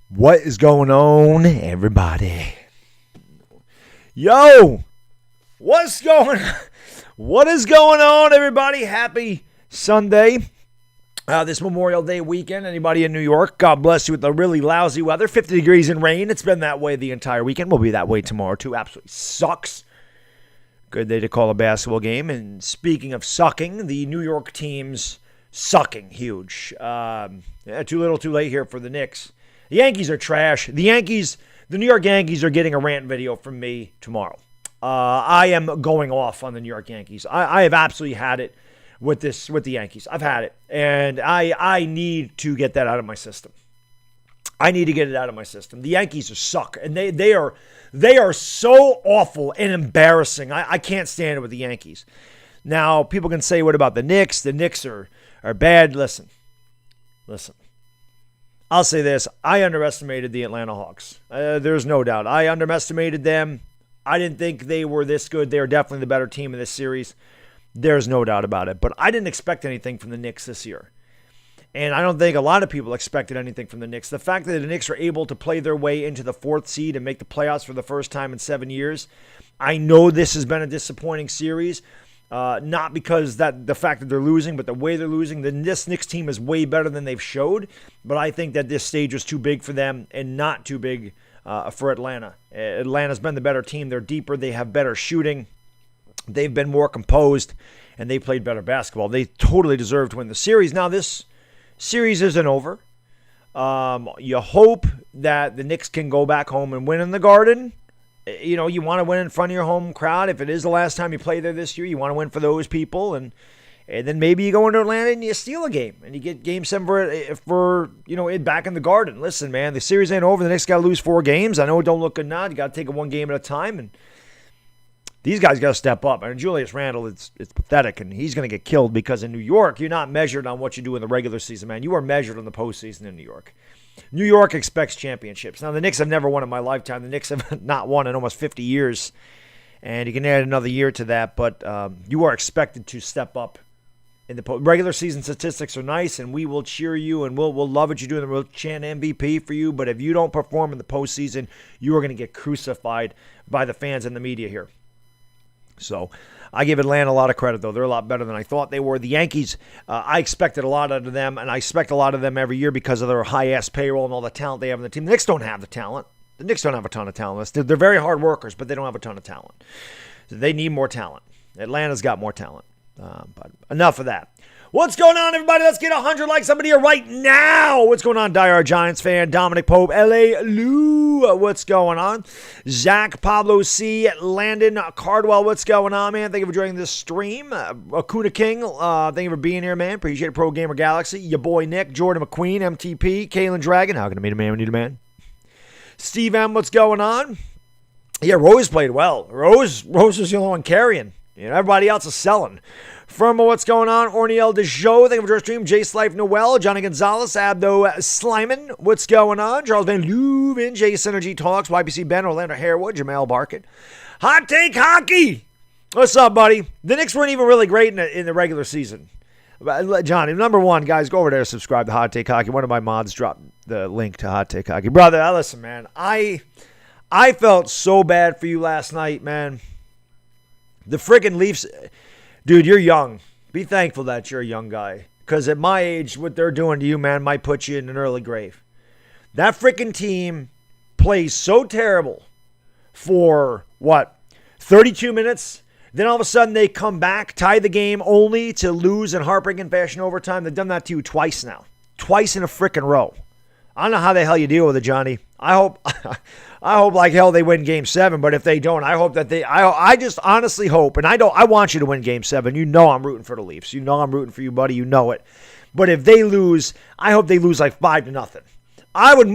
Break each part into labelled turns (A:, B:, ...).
A: What is going on, everybody? Yo, what is going on, everybody? Happy Sunday. This Memorial Day weekend. Anybody in New York, God bless you with the really lousy weather. 50 degrees and rain. It's been that way the entire weekend. Will be that way tomorrow, too. Absolutely sucks. Good day to call a basketball game. And speaking of sucking, the New York team's sucking huge. Too little, too late here for the Knicks. The Yankees are trash. The New York Yankees are getting a rant video from me tomorrow. I am going off on the New York Yankees. I have absolutely had it with the Yankees. I've had it. And I need to get that out of my system. I need to get it out of my system. The Yankees suck. And they are so awful and embarrassing. I can't stand it with the Yankees. Now, people can say, what about the Knicks? The Knicks are bad. Listen. I'll say this. I underestimated the Atlanta Hawks. There's no doubt. I underestimated them. I didn't think they were this good. They are definitely the better team in this series. There's no doubt about it. But I didn't expect anything from the Knicks this year. And I don't think a lot of people expected anything from the Knicks. The fact that the Knicks are able to play their way into the fourth seed and make the playoffs for the first time in 7 years, I know this has been a disappointing series. Not because the fact that they're losing, but the way they're losing. This Knicks team is way better than they've showed, but I think that this stage was too big for them and not too big for Atlanta. Atlanta's been the better team. They're deeper. They have better shooting. They've been more composed, and they played better basketball. They totally deserve to win the series. Now, this series isn't over. You hope that the Knicks can go back home and win in the Garden. You know, you want to win in front of your home crowd. If it is the last time you play there this year, you want to win for those people. And then maybe you go into Atlanta and you steal a game. And you get game 7 for it back in the Garden. Listen, man, the series ain't over. The Knicks got to lose 4 games. I know it don't look good now. You got to take it one game at a time. And these guys got to step up. And Julius Randle, it's pathetic. And he's going to get killed because in New York, you're not measured on what you do in the regular season, man. You are measured on the postseason in New York. New York expects championships. Now, the Knicks have never won in my lifetime. The Knicks have not won in almost 50 years. And you can add another year to that. But you are expected to step up. In the regular season statistics are nice, and we will cheer you, and we'll love what you do, and we'll chant MVP for you. But if you don't perform in the postseason, you are going to get crucified by the fans and the media here. So I give Atlanta a lot of credit, though. They're a lot better than I thought they were. The Yankees, I expected a lot out of them, and I expect a lot of them every year because of their high-ass payroll and all the talent they have on the team. The Knicks don't have the talent. The Knicks don't have a ton of talent. They're very hard workers, but they don't have a ton of talent. So they need more talent. Atlanta's got more talent. But enough of that. What's going on, everybody? Let's get 100 likes. Somebody here right now. What's going on, diehard Giants fan? Dominic Pope, L.A. Lou. What's going on? Zach, Pablo C., Landon Cardwell. What's going on, man? Thank you for joining this stream. Akuna King, thank you for being here, man. Appreciate it. Pro Gamer Galaxy. Your boy Nick, Jordan McQueen, MTP, Kalen Dragon. How can I meet a man? We need a man. Steve M., what's going on? Yeah, Rose played well. Rose was the only one carrying. Everybody else is selling. Firma, what's going on? Orniel DeJoe, thank you for your stream. Jace Life Noel, Johnny Gonzalez, Abdo Slyman, what's going on? Charles Van Leuven, J Synergy Talks, YPC Ben, Orlando Harewood, Jamal Barkett. Hot Take Hockey! What's up, buddy? The Knicks weren't even really great in the regular season. Johnny, number one, guys, go over there, subscribe to Hot Take Hockey. One of my mods dropped the link to Hot Take Hockey. Brother, listen, man, I felt so bad for you last night, man. The freaking Leafs, dude, you're young. Be thankful that you're a young guy. Because at my age, what they're doing to you, man, might put you in an early grave. That freaking team plays so terrible for, 32 minutes? Then all of a sudden they come back, tie the game only to lose in heartbreaking fashion overtime. They've done that to you twice now. Twice in a freaking row. I don't know how the hell you deal with it, Johnny. I hope like hell they win Game 7, but if they don't, I hope that I just honestly hope, and I want you to win Game 7. You know I'm rooting for the Leafs. You know I'm rooting for you, buddy. You know it. But if they lose, I hope they lose like 5-0. I would,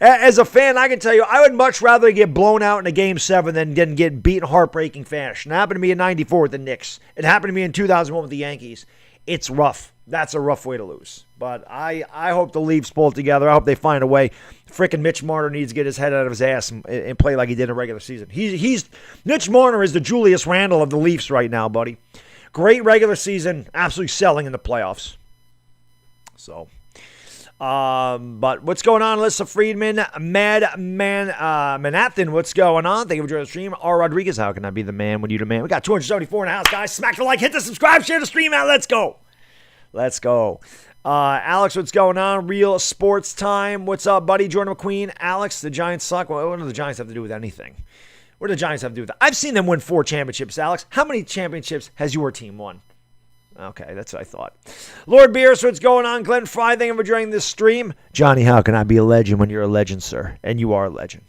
A: as a fan, I can tell you, I would much rather get blown out in a Game 7 than get beaten heartbreaking fashion. It happened to me in '94 with the Knicks. It happened to me in 2001 with the Yankees. It's rough. That's a rough way to lose. But I hope the Leafs pull it together. I hope they find a way. Frickin' Mitch Marner needs to get his head out of his ass and play like he did in a regular season. Mitch Marner is the Julius Randle of the Leafs right now, buddy. Great regular season, absolutely selling in the playoffs. So, But what's going on, Alyssa Friedman, Manathan, what's going on? Thank you for joining the stream. R. Rodriguez, how can I be the man when you the man? We got 274 in the house, guys. Smack the like, hit the subscribe, share the stream out. Let's go. Alex, what's going on? Real sports time. What's up, buddy? Jordan McQueen. Alex, the Giants suck. What do the Giants have to do with anything? What do the Giants have to do with that? I've seen them win 4 championships, Alex. How many championships has your team won? Okay, that's what I thought. Lord Beers, what's going on? Glenn Fry, thank you for joining this stream. Johnny, how can I be a legend when you're a legend, sir? And you are a legend.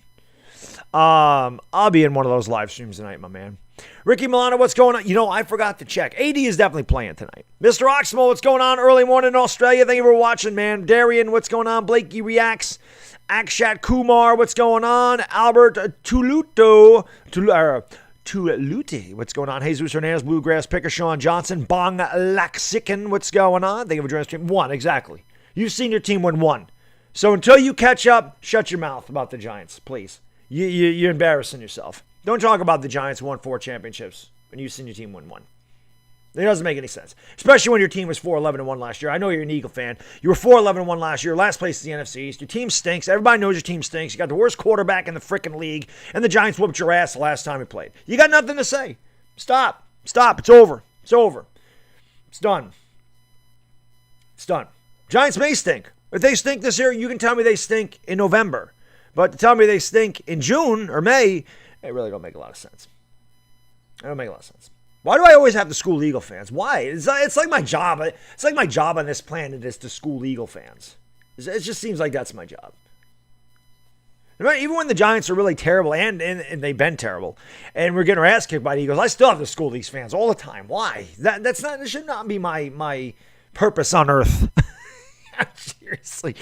A: I'll be in one of those live streams tonight, my man. Ricky Milano, what's going on? I forgot to check. AD is definitely playing tonight. Mr. Oxmo, what's going on? Early morning in Australia. Thank you for watching, man. Darian, what's going on? Blakey Reacts. Akshat Kumar, what's going on? Albert Tuluti, what's going on? Jesus Hernandez, Bluegrass Picker, Sean Johnson, Bong Laksikin, what's going on? Thank you for joining the stream. 1, exactly. You've seen your team win 1. So until you catch up, shut your mouth about the Giants, please. You're embarrassing yourself. Don't talk about the Giants won 4 championships when you've seen your team win 1. It doesn't make any sense, especially when your team was 4-11-1 last year. I know you're an Eagle fan. You were 4-11-1 last year, last place in the NFC East. Your team stinks. Everybody knows your team stinks. You got the worst quarterback in the freaking league, and the Giants whooped your ass the last time you played. You got nothing to say. Stop. It's over. It's done. Giants may stink. If they stink this year, you can tell me they stink in November. But to tell me they stink in June or May, it really don't make a lot of sense. Why do I always have to school Eagle fans? Why? It's like my job. It's like my job on this planet is to school Eagle fans. It just seems like that's my job. Even when the Giants are really terrible, and they've been terrible, and we're getting our ass kicked by the Eagles, I still have to school these fans all the time. Why? That should not be my purpose on earth. Seriously.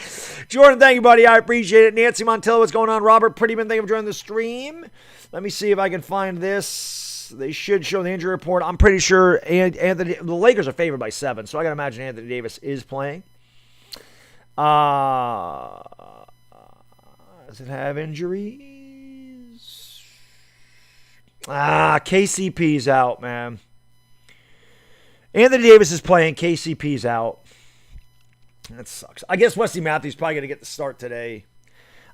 A: Jordan, thank you, buddy. I appreciate it. Nancy Montello, what's going on? Robert Prettyman, thank you for joining the stream. Let me see if I can find this. They should show the injury report. I'm pretty sure the Lakers are favored by 7, so I got to imagine Anthony Davis is playing. Does it have injuries? KCP's out, man. Anthony Davis is playing. KCP's out. That sucks. I guess Wesley Matthews probably going to get the start today.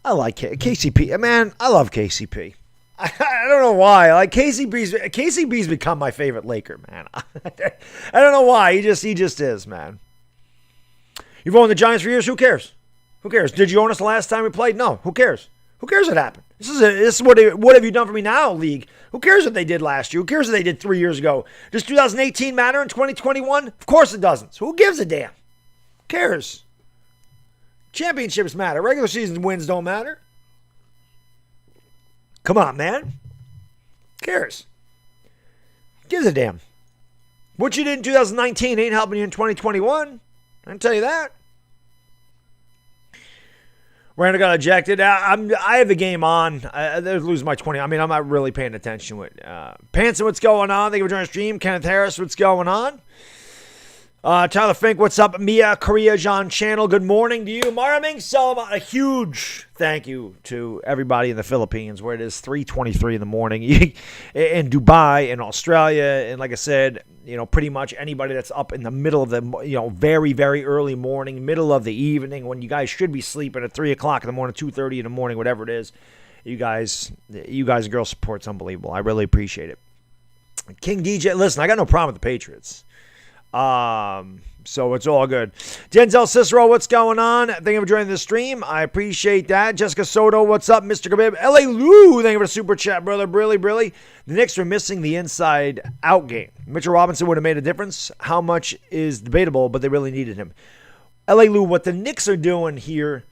A: I like KCP. Man, I love KCP. I don't know why. Like KCP's become my favorite Laker, man. I don't know why. He just is, man. You've owned the Giants for years. Who cares? Did you own us the last time we played? No. Who cares? Who cares what happened? This is what have you done for me now, league? Who cares what they did last year? Who cares what they did 3 years ago? Does 2018 matter in 2021? Of course it doesn't. So who gives a damn? Who cares? Championships matter. Regular season wins don't matter. Come on, man. Who cares? Gives a damn. What you did in 2019 ain't helping you in 2021. I can tell you that. Randall got ejected. I have the game on. I lose my 20. I mean, I'm not really paying attention to it. Panson, what's going on? Thank you for joining the stream. Kenneth Harris, what's going on? Tyler Fink, what's up? Mia Korea John Channel, good morning to you. Maraming Salama, a huge thank you to everybody in the Philippines, where it is 3:23 in the morning, in Dubai, in Australia, and like I said, pretty much anybody that's up in the middle of the, very, very early morning, middle of the evening, when you guys should be sleeping at 3 o'clock in the morning, 2:30 in the morning, whatever it is. You guys and girls support's unbelievable. I really appreciate it. King DJ, listen, I got no problem with the Patriots. So it's all good. Denzel Cicero, what's going on? Thank you for joining the stream. I appreciate that. Jessica Soto, what's up? Mr. Khabib. L.A. Lou, thank you for the super chat, brother. Brilly. The Knicks are missing the inside-out game. Mitchell Robinson would have made a difference. How much is debatable, but they really needed him. L.A. Lou, what the Knicks are doing here,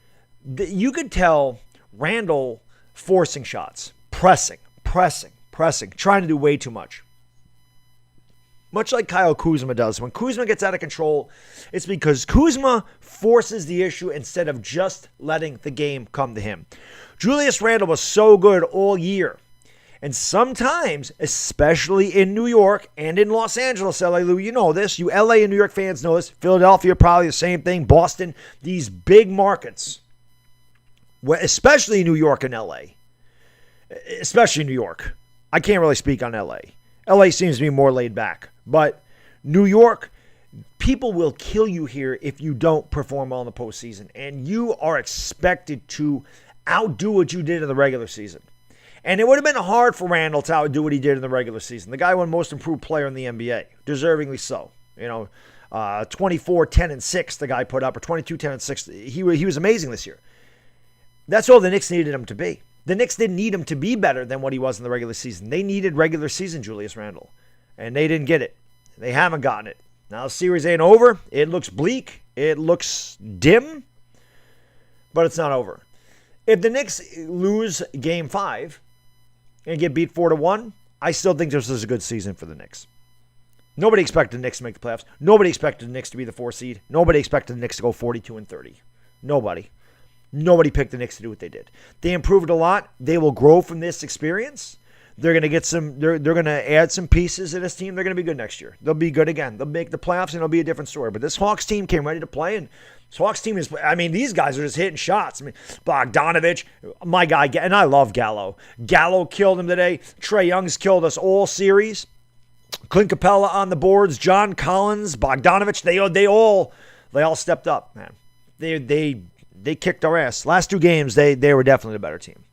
A: you could tell Randall forcing shots, pressing, trying to do way too much. Much like Kyle Kuzma does. When Kuzma gets out of control, it's because Kuzma forces the issue instead of just letting the game come to him. Julius Randle was so good all year. And sometimes, especially in New York and in Los Angeles, LA, Lou, you know this. You LA and New York fans know this. Philadelphia, probably the same thing. Boston, these big markets, especially New York and LA. Especially New York. I can't really speak on LA. LA seems to be more laid back. But New York, People will kill you here if you don't perform well in the postseason. And you are expected to outdo what you did in the regular season. And it would have been hard for Randall to outdo what he did in the regular season. The guy won most improved player in the NBA, deservingly so. 24, 10, and 6 the guy put up, or 22, 10, and 6. He was amazing this year. That's all the Knicks needed him to be. The Knicks didn't need him to be better than what he was in the regular season. They needed regular season Julius Randle, and they didn't get it. They haven't gotten it. Now the series ain't over. It looks bleak. It looks dim, but it's not over. If the Knicks lose Game 5 and get beat 4-1, I still think this is a good season for the Knicks. Nobody expected the Knicks to make the playoffs. Nobody expected the Knicks to be the 4 seed. Nobody expected the Knicks to go 42-30. Nobody. Nobody picked the Knicks to do what they did. They improved a lot. They will grow from this experience. They're going to get some. They're going to add some pieces to this team. They're going to be good next year. They'll be good again. They'll make the playoffs, and it'll be a different story. But this Hawks team came ready to play, and this Hawks team is. I mean, these guys are just hitting shots. I mean, Bogdanovich, my guy, and I love Gallo. Gallo killed him today. Trae Young's killed us all series. Clint Capella on the boards. John Collins, Bogdanovich. They all stepped up, man. They kicked our ass. Last 2 games, they were definitely the better team.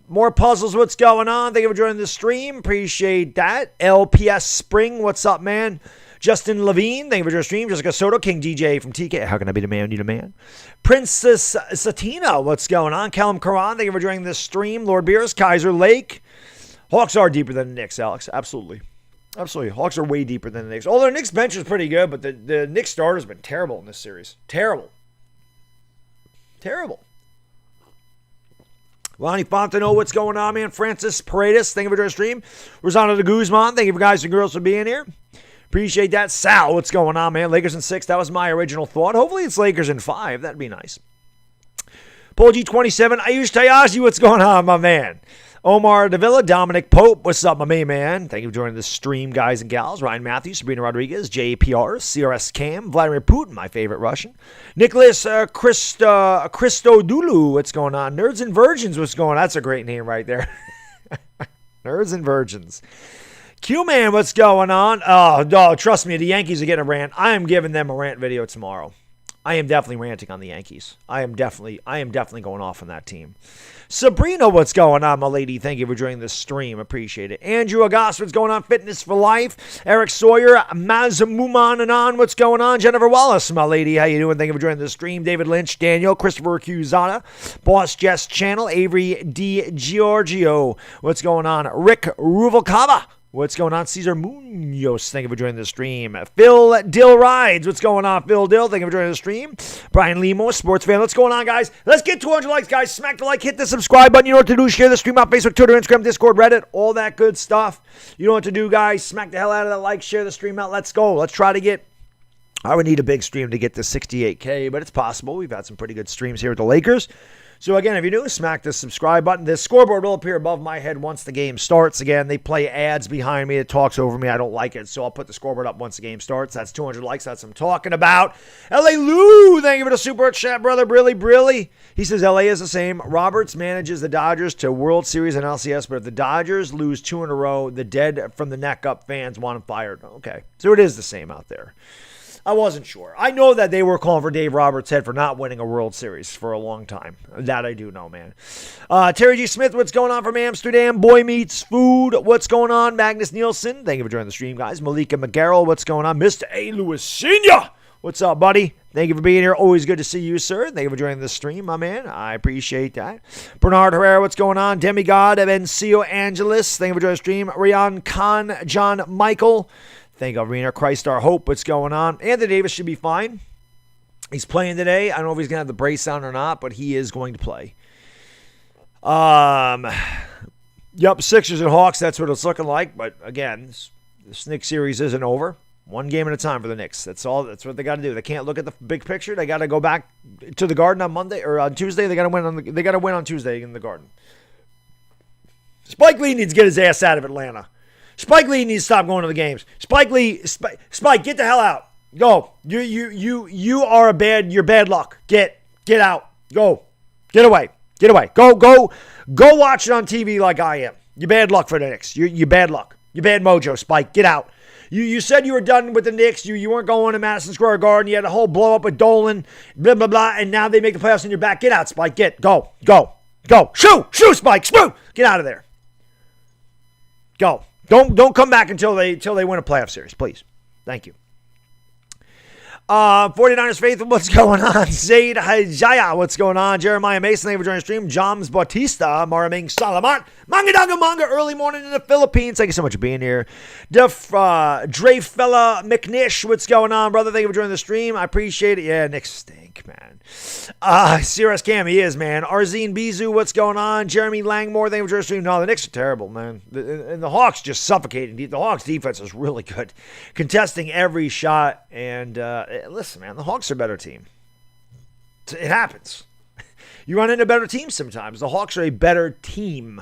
A: More puzzles, what's going on? Thank you for joining the stream. Appreciate that. LPS Spring, what's up, man? Justin Levine, thank you for joining the stream. Jessica Soto, King DJ from TK. How can I be the man? Need a man. Princess Satina, what's going on? Callum Karan, thank you for joining the stream. Lord Beers, Kaiser Lake. Hawks are deeper than the Knicks, Alex. Absolutely. Absolutely. Hawks are way deeper than the Knicks. Although the Knicks bench is pretty good, but the Knicks starter's been terrible in this series. Terrible. Lonnie Fontenot, what's going on, man? Francis Paredes, thank you for joining the stream. Rosano de Guzman, thank you for guys and girls for being here. Appreciate that. Sal, what's going on, man? Lakers in 6, that was my original thought. Hopefully it's Lakers in 5. That'd be nice. Paul G27, Ayush Tayashi, what's going on, my man? Omar Davila, Dominic Pope, what's up, my main man? Thank you for joining the stream, guys and gals. Ryan Matthews, Sabrina Rodriguez, JPR, CRS Cam, Vladimir Putin, my favorite Russian. Nicholas Christodoulou, what's going on? Nerds and Virgins, what's going on? That's a great name right there. Nerds and Virgins. Q-Man, what's going on? Oh, trust me, the Yankees are getting a rant. I am giving them a rant video tomorrow. I am definitely ranting on the Yankees. I am definitely going off on that team. Sabrina, what's going on, my lady? Thank you for joining the stream. Appreciate it. Andrew Agost, what's going on? Fitness for Life. Eric Sawyer, Mazamuman what's going on? Jennifer Wallace, my lady, how you doing? Thank you for joining the stream. David Lynch, Daniel, Christopher Cusana, Boss Jess Channel, Avery D. Giorgio, what's going on? Rick Ruvalcava. What's going on? Cesar Munoz, thank you for joining the stream. Phil Dill Rides, what's going on? Phil Dill, thank you for joining the stream. Brian Limo, sports fan, what's going on, guys? Let's get 200 likes, guys. Smack the like, hit the subscribe button. You know what to do. Share the stream on Facebook, Twitter, Instagram, Discord, Reddit, all that good stuff. You know what to do, guys. Smack the hell out of that like, share the stream out. Let's go. Let's try to get... I would need a big stream to get to 68K, but it's possible. We've had some pretty good streams here at the Lakers. So again, if you're new, smack the subscribe button. The scoreboard will appear above my head once the game starts. Again, they play ads behind me. It talks over me. I don't like it, so I'll put the scoreboard up once the game starts. That's 200 likes. That's what I'm talking about. L.A. Lou, thank you for the super chat, brother. Brilly. He says L.A. is the same. Roberts manages the Dodgers to World Series and LCS, but if the Dodgers lose 2 in a row, the dead from the neck up fans want him fired. Okay, so it is the same out there. I wasn't sure. I know that they were calling for Dave Roberts' head for not winning a World Series for a long time. That I do know, man. Terry G. Smith, what's going on from Amsterdam? Boy Meets Food, what's going on? Magnus Nielsen, thank you for joining the stream, guys. Malika McGarrell, what's going on? Mr. A. Lewis Sr., what's up, buddy? Thank you for being here. Always good to see you, sir. Thank you for joining the stream, my man. I appreciate that. Bernard Herrera, what's going on? Demigod, Evencio Angeles, thank you for joining the stream. Rian Khan, John Michael, thank you, Arena Christ Our Hope. What's going on? Anthony Davis should be fine. He's playing today. I don't know if he's going to have the brace on or not, but he is going to play. Yep, Sixers and Hawks, that's what it's looking like. But again, this Knicks series isn't over. One game at a time for the Knicks. That's all. That's what they got to do. They can't look at the big picture. They got to go back to the Garden on Monday or on Tuesday. They got to win on Tuesday in the Garden. Spike Lee needs to get his ass out of Atlanta. Spike Lee needs to stop going to the games. Spike Lee, Spike, get the hell out. Go. You are you're bad luck. Get out. Go. Get away. Go watch it on TV like I am. You're bad luck for the Knicks. You bad luck. You bad mojo, Spike. Get out. You said you were done with the Knicks. You weren't going to Madison Square Garden. You had a whole blow up with Dolan, blah, blah, blah, and now they make the playoffs in your back. Get out, Spike. Go. Shoo, Spike. Shoo. Get out of there. Go. Don't come back until they win a playoff series, please. Thank you. 49ers Faithful, what's going on? Zaid Hajaya, what's going on? Jeremiah Mason, thank you for joining the stream. Jams Bautista, Maraming Salamat, Manga early morning in the Philippines. Thank you so much for being here. Dre Fella McNish, what's going on, brother? Thank you for joining the stream. I appreciate it. Yeah, Knicks stink, man. Sirius Cam, he is, man. Arzine Bizu, what's going on? Jeremy Langmore, thank you for joining the stream. No, the Knicks are terrible, man. And the Hawks just suffocating. The Hawks defense is really good. Contesting every shot. And listen, man, the Hawks are a better team. It happens. You run into better teams sometimes. The Hawks are a better team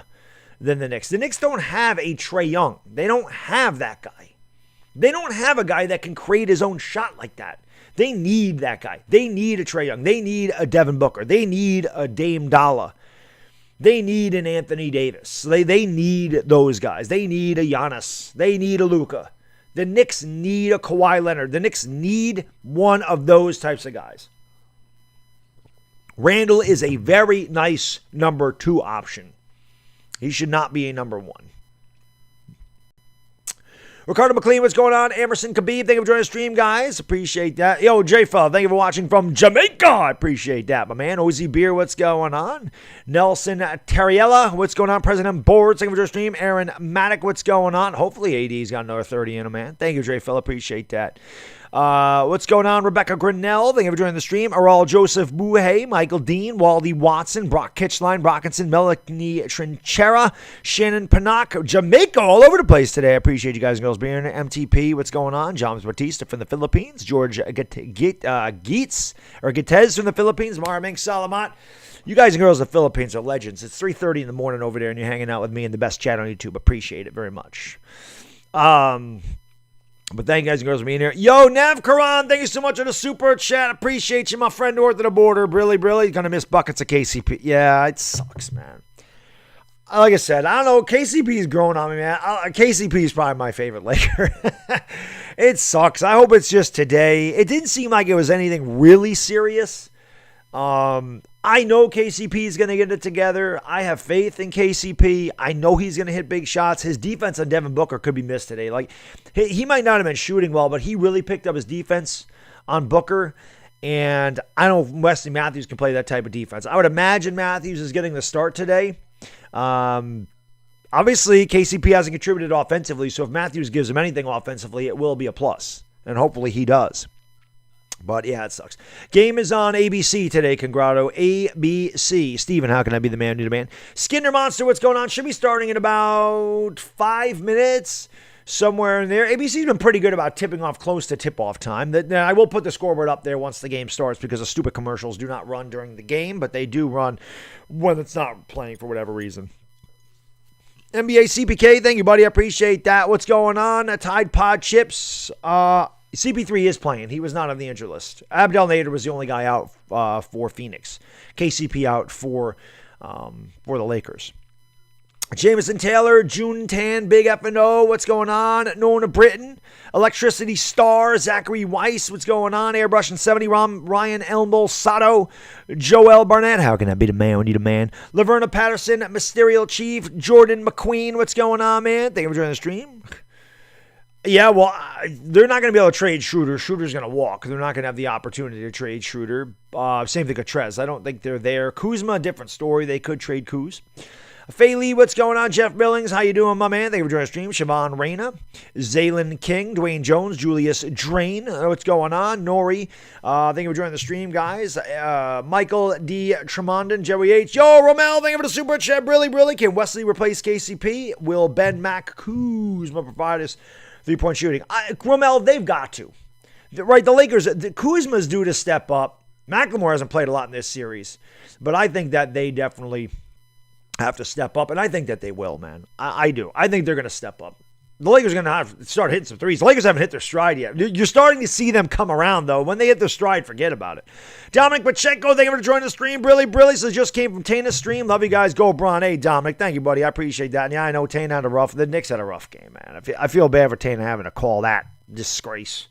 A: than the Knicks. The Knicks don't have a Trae Young. They don't have that guy. They don't have a guy that can create his own shot like that. They need that guy. They need a Trae Young. They need a Devin Booker. They need a Dame Dalla. They need an Anthony Davis. They need those guys. They need a Giannis. They need a Luka. The Knicks need a Kawhi Leonard. The Knicks need one of those types of guys. Randall is a very nice number 2 option. He should not be a number 1. Ricardo McLean, what's going on? Emerson Khabib, thank you for joining the stream, guys. Appreciate that. Yo, J-Fella, thank you for watching from Jamaica. I appreciate that, my man. Ozzy Beer, what's going on? Nelson Terriella, what's going on? President Boards, thank you for joining the stream. Aaron Maddock, what's going on? Hopefully AD's got another 30 in him, man. Thank you, J-Fella. Appreciate that. What's going on? Rebecca Grinnell, thank you for joining the stream. Aral Joseph Buhay, Michael Dean, Wally Watson, Brock Kitchline, Brockinson, Melanie Trinchera, Shannon Panak, Jamaica, all over the place today. I appreciate you guys and girls being here. MTP, what's going on? James Batista from the Philippines, George Geetz from the Philippines, Maraming Salamat. You guys and girls in the Philippines are legends. It's 3:30 in the morning over there, and you're hanging out with me in the best chat on YouTube. Appreciate it very much. But thank you guys and girls for being here. Yo, Nav Karan, thank you so much for the super chat. Appreciate you, my friend north of the border. Really. Gonna miss buckets of KCP. Yeah, it sucks, man. Like I said, I don't know. KCP's growing on me, man. KCP's probably my favorite Laker. It sucks. I hope it's just today. It didn't seem like it was anything really serious. I know KCP is going to get it together. I have faith in KCP. I know he's going to hit big shots. His defense on Devin Booker could be missed today. Like he might not have been shooting well, but he really picked up his defense on Booker. And I don't know if Wesley Matthews can play that type of defense. I would imagine Matthews is getting the start today. Obviously, KCP hasn't contributed offensively, so if Matthews gives him anything offensively, it will be a plus. And hopefully he does. But yeah, it sucks. Game is on ABC today, Congrado. ABC. Steven, how can I be the man who demand? Skinner Monster, what's going on? Should be starting in about 5 minutes, somewhere in there. ABC's been pretty good about tipping off close to tip-off time. I will put the scoreboard up there once the game starts because the stupid commercials do not run during the game, but they do run when it's not playing for whatever reason. NBA CPK, thank you, buddy. I appreciate that. What's going on? Tide Pod Chips. CP3 is playing. He was not on the injured list. Abdel Nader was the only guy out for Phoenix. KCP out for the Lakers. Jameson Taylor, June Tan, Big F&O, what's going on? Nona Britton, Electricity Star, Zachary Weiss, what's going on? Airbrush and 70, Ryan Elmo Sato, Joel Barnett, how can I be the man when you the man? Laverna Patterson, Mysterio Chief, Jordan McQueen, what's going on, man? Thank you for joining the stream. Yeah, well, they're not going to be able to trade Schroeder. Schroeder's going to walk. They're not going to have the opportunity to trade Schroeder. Same thing with Trez. I don't think they're there. Kuzma, different story. They could trade Kuz. Faye Lee, what's going on? Jeff Billings, how you doing, my man? Thank you for joining the stream. Siobhan Reyna, Zaylin King, Dwayne Jones, Julius Drain, what's going on? Nori, thank you for joining the stream, guys. Michael D. Tremondan, Jerry H. Yo, Romel, thank you for the super chat. Really. Can Wesley replace KCP? Will Ben Mac Kuzma provide us 3-point shooting? Romel, they've got to. Right, the Lakers, Kuzma's due to step up. McLemore hasn't played a lot in this series, but I think that they definitely have to step up, and I think that they will, man. I do. I think they're going to step up. The Lakers are going to have to start hitting some threes. The Lakers haven't hit their stride yet. You're starting to see them come around, though. When they hit their stride, forget about it. Dominic Pacheco, thank you for joining the stream. Brilly says, just came from Tana's stream. Love you guys. Go, Bron. Hey, Dominic, thank you, buddy. I appreciate that. And yeah, I know Tana had the Knicks had a rough game, man. I feel bad for Tana having to call that disgrace.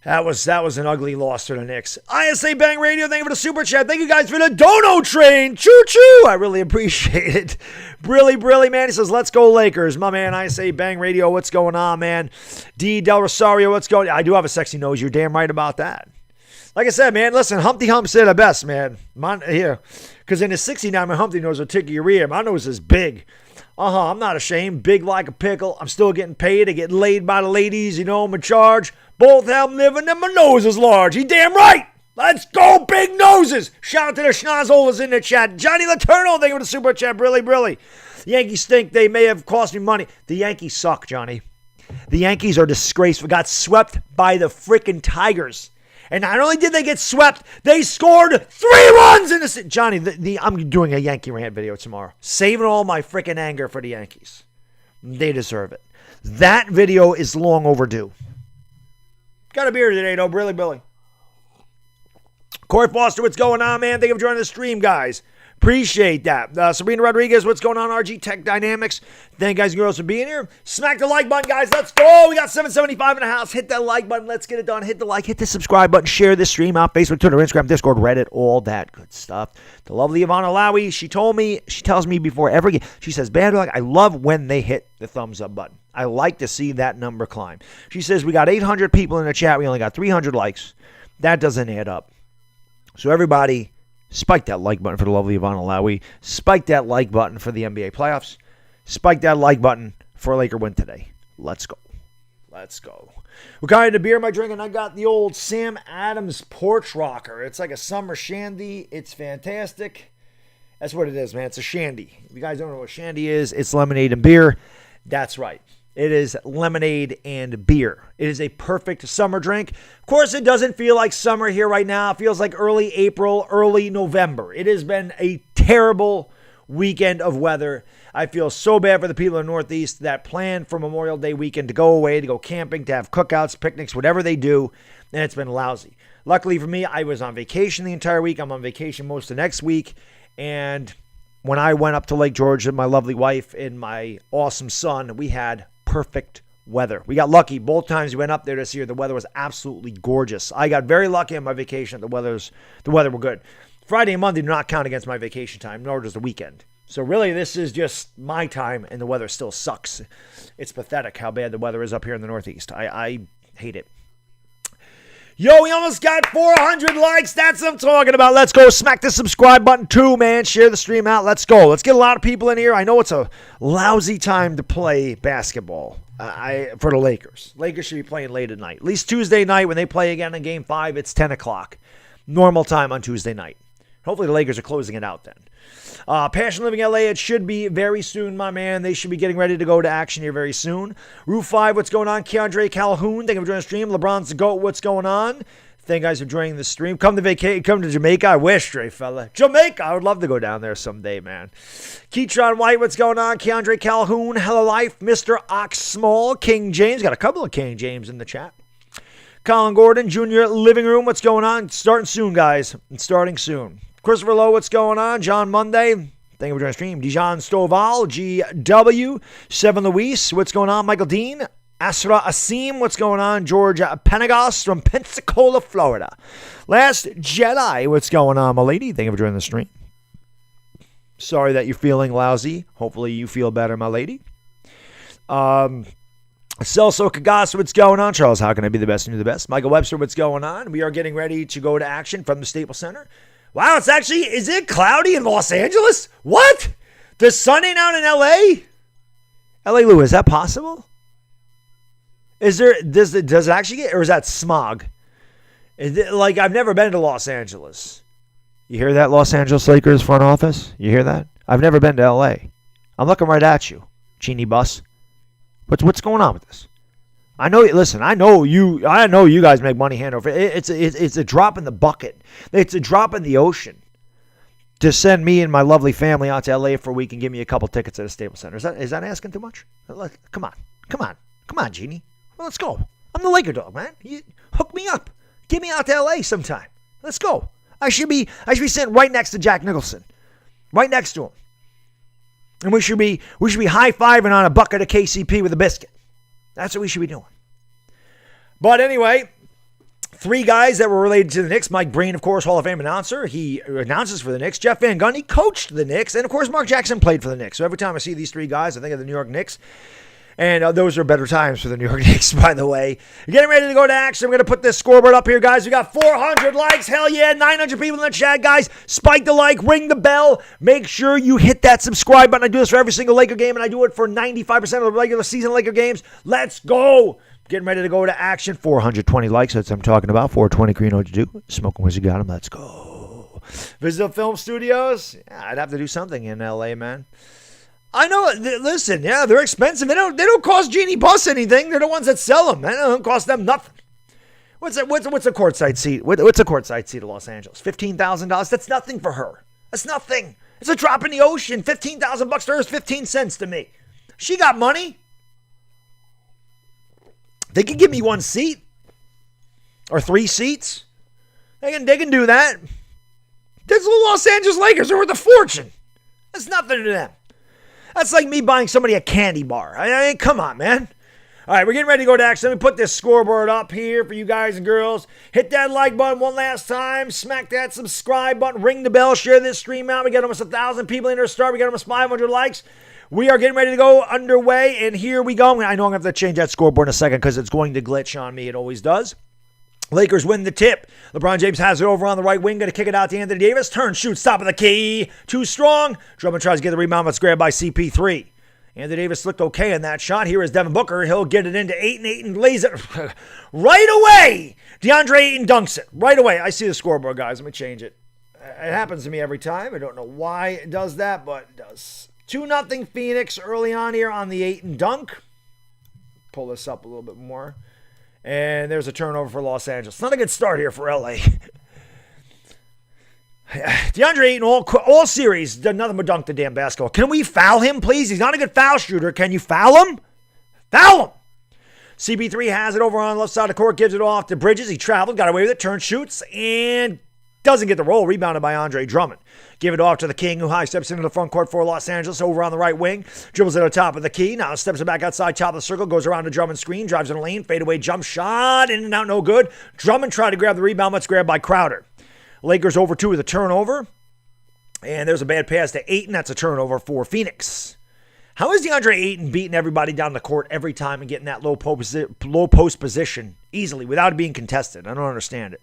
A: That was an ugly loss to the Knicks. ISA Bang Radio, thank you for the super chat. Thank you guys for the dono train. Choo-choo. I really appreciate it. Brilly, man. He says, let's go Lakers. My man, ISA Bang Radio, what's going on, man? D. Del Rosario, what's going on? I do have a sexy nose. You're damn right about that. Like I said, man, listen, Humpty Hump said it best, man. Here. Because in his 69, my Humpty nose will tickle your ear. My nose is big. I'm not ashamed. Big like a pickle. I'm still getting paid. I get laid by the ladies. You know, I'm in charge. Both have them living and my nose is large. He damn right. Let's go, big noses. Shout out to the schnozzholders in the chat. Johnny Laterno, thank you for the super chat. Brilly. The Yankees stink. They may have cost me money. The Yankees suck, Johnny. The Yankees are disgraceful. Got swept by the freaking Tigers. And not only did they get swept, they scored 3 runs in the... Johnny, I'm doing a Yankee rant video tomorrow. Saving all my freaking anger for the Yankees. They deserve it. That video is long overdue. Got a beer today, though. Billy. Corey Foster, what's going on, man? Thank you for joining the stream, guys. Appreciate that. Sabrina Rodriguez, what's going on? RG Tech Dynamics. Thank you guys and girls for being here. Smack the like button, guys. Let's go. We got 775 in the house. Hit that like button. Let's get it done. Hit the like. Hit the subscribe button. Share this stream out. Facebook, Twitter, Instagram, Discord, Reddit, all that good stuff. The lovely Ivana Lowy, she tells me before every game, she says, Baddog, I love when they hit the thumbs up button. I like to see that number climb. She says, we got 800 people in the chat. We only got 300 likes. That doesn't add up. So everybody... spike that like button for the lovely Ivana Lowy. Spike that like button for the NBA playoffs. Spike that like button for a Laker win today. Let's go. What kind of beer am I drinking? I got the old Sam Adams Porch Rocker. It's like a summer shandy. It's fantastic. That's what it is, man. It's a shandy. If you guys don't know what shandy is, it's lemonade and beer. That's right. It is lemonade and beer. It is a perfect summer drink. Of course, it doesn't feel like summer here right now. It feels like early April, early November. It has been a terrible weekend of weather. I feel so bad for the people in the Northeast that plan for Memorial Day weekend to go away, to go camping, to have cookouts, picnics, whatever they do, and it's been lousy. Luckily for me, I was on vacation the entire week. I'm on vacation most of next week, and when I went up to Lake George with my lovely wife and my awesome son, we had perfect weather. We got lucky. Both times we went up there this year, the weather was absolutely gorgeous. I got very lucky on my vacation. The weather were good. Friday and Monday do not count against my vacation time, nor does the weekend. So really, this is just my time, and the weather still sucks. It's pathetic how bad the weather is up here in the Northeast. I hate it. Yo, we almost got 400 likes. That's what I'm talking about. Let's go. Smack the subscribe button too, man. Share the stream out. Let's go. Let's get a lot of people in here. I know it's a lousy time to play basketball for the Lakers. Lakers should be playing late at night. At least Tuesday night when they play again in Game 5, it's 10 o'clock. Normal time on Tuesday night. Hopefully the Lakers are closing it out then. Passion Living LA, it should be very soon, my man. They should be getting ready to go to action here very soon. Roof 5, what's going on? Keandre Calhoun, thank you for joining the stream. LeBron's the GOAT, what's going on? Thank you guys for joining the stream. Come to Jamaica. I wish, Dre fella. Jamaica, I would love to go down there someday, man. Keatron White, what's going on? Keandre Calhoun, Hello Life, Mr. Ox Small, King James. Got a couple of King James in the chat. Colin Gordon, Jr. Living Room, what's going on? It's starting soon, guys. It's starting soon. Christopher Lowe, what's going on? John Monday, thank you for joining the stream. Dijon Stovall, GW, 7 Luis, what's going on? Michael Dean, Asra Asim, what's going on? George Penagos from Pensacola, Florida. Last Jedi, what's going on, my lady? Thank you for joining the stream. Sorry that you're feeling lousy. Hopefully you feel better, my lady. Celso Kagas, what's going on? Charles, how can I be the best and you're the best? Michael Webster, what's going on? We are getting ready to go to action from the Staples Center. Wow, is it cloudy in Los Angeles? What? The sun ain't out in L.A.? L.A. Lou, is that possible? Does it actually get, or is that smog? I've never been to Los Angeles. You hear that, Los Angeles Lakers front office? You hear that? I've never been to L.A. I'm looking right at you, Genie Bus. What's going on with this? I know you guys make money hand over. It's a drop in the bucket. It's a drop in the ocean to send me and my lovely family out to LA for a week and give me a couple tickets at a Staples Center. Is that asking too much? Come on. Come on, Genie. Well, let's go. I'm the Laker dog, man. You hook me up. Get me out to L.A. sometime. Let's go. I should be sitting right next to Jack Nicholson. Right next to him. And we should be high-fiving on a bucket of KCP with a biscuit. That's what we should be doing. But anyway, 3 guys that were related to the Knicks. Mike Breen, of course, Hall of Fame announcer. He announces for the Knicks. Jeff Van Gundy coached the Knicks. And, of course, Mark Jackson played for the Knicks. So every time I see these 3 guys, I think of the New York Knicks. And those are better times for the New York Knicks, by the way. Getting ready to go to action. I'm going to put this scoreboard up here, guys. We got 400 likes. Hell yeah. 900 people in the chat, guys. Spike the like. Ring the bell. Make sure you hit that subscribe button. I do this for every single Laker game, and I do it for 95% of the regular season Laker games. Let's go. Getting ready to go to action. 420 likes. That's what I'm talking about. 420, you know what to do. Smoking Wizard got him. Let's go. Visit the film studios. Yeah, I'd have to do something in L.A., man. I know. Listen, yeah, they're expensive. They don't cost Genie Bus anything. They're the ones that sell them. It don't cost them nothing. What's a courtside seat? What's a courtside seat in Los Angeles? $15,000. That's nothing for her. That's nothing. It's a drop in the ocean. $15,000 to her is 15 cents to me. She got money. They can give me 1 seat or 3 seats. They can do that. There's the Los Angeles Lakers. They're worth a fortune. That's nothing to them. That's like me buying somebody a candy bar. I mean, come on, man. All right, we're getting ready to go to action. Let me put this scoreboard up here for you guys and girls. Hit that like button one last time. Smack that subscribe button. Ring the bell. Share this stream out. We got almost 1,000 people in our start. We got almost 500 likes. We are getting ready to go underway, and here we go. I know I'm going to have to change that scoreboard in a second because it's going to glitch on me. It always does. Lakers win the tip. LeBron James has it over on the right wing. Going to kick it out to Anthony Davis. Turn, shoot, stop of the key. Too strong. Drummond tries to get the rebound, but it's grabbed by CP3. Anthony Davis looked okay in that shot. Here is Devin Booker. He'll get it into Ayton. Ayton lays it right away. DeAndre Ayton dunks it right away. I see the scoreboard, guys. Let me change it. It happens to me every time. I don't know why it does that, but it does. 2-0 Phoenix early on here on the Ayton dunk. Pull this up a little bit more. And there's a turnover for Los Angeles. Not a good start here for LA. DeAndre Ayton all series done nothing but dunk the damn basketball. Can we foul him, please? He's not a good foul shooter. Can you foul him? Foul him! CP3 has it over on the left side of the court, gives it off to Bridges. He traveled, got away with it, turns, shoots, and doesn't get the roll. Rebounded by Andre Drummond. Give it off to the King, who high steps into the front court for Los Angeles, over on the right wing. Dribbles at the top of the key. Now steps it back outside, top of the circle, goes around to Drummond's screen, drives in the lane, fadeaway jump shot, in and out, no good. Drummond tried to grab the rebound, but it's grabbed by Crowder. Lakers over 2 with a turnover. And there's a bad pass to Ayton. That's a turnover for Phoenix. How is DeAndre Ayton beating everybody down the court every time and getting that low post position easily without it being contested? I don't understand it.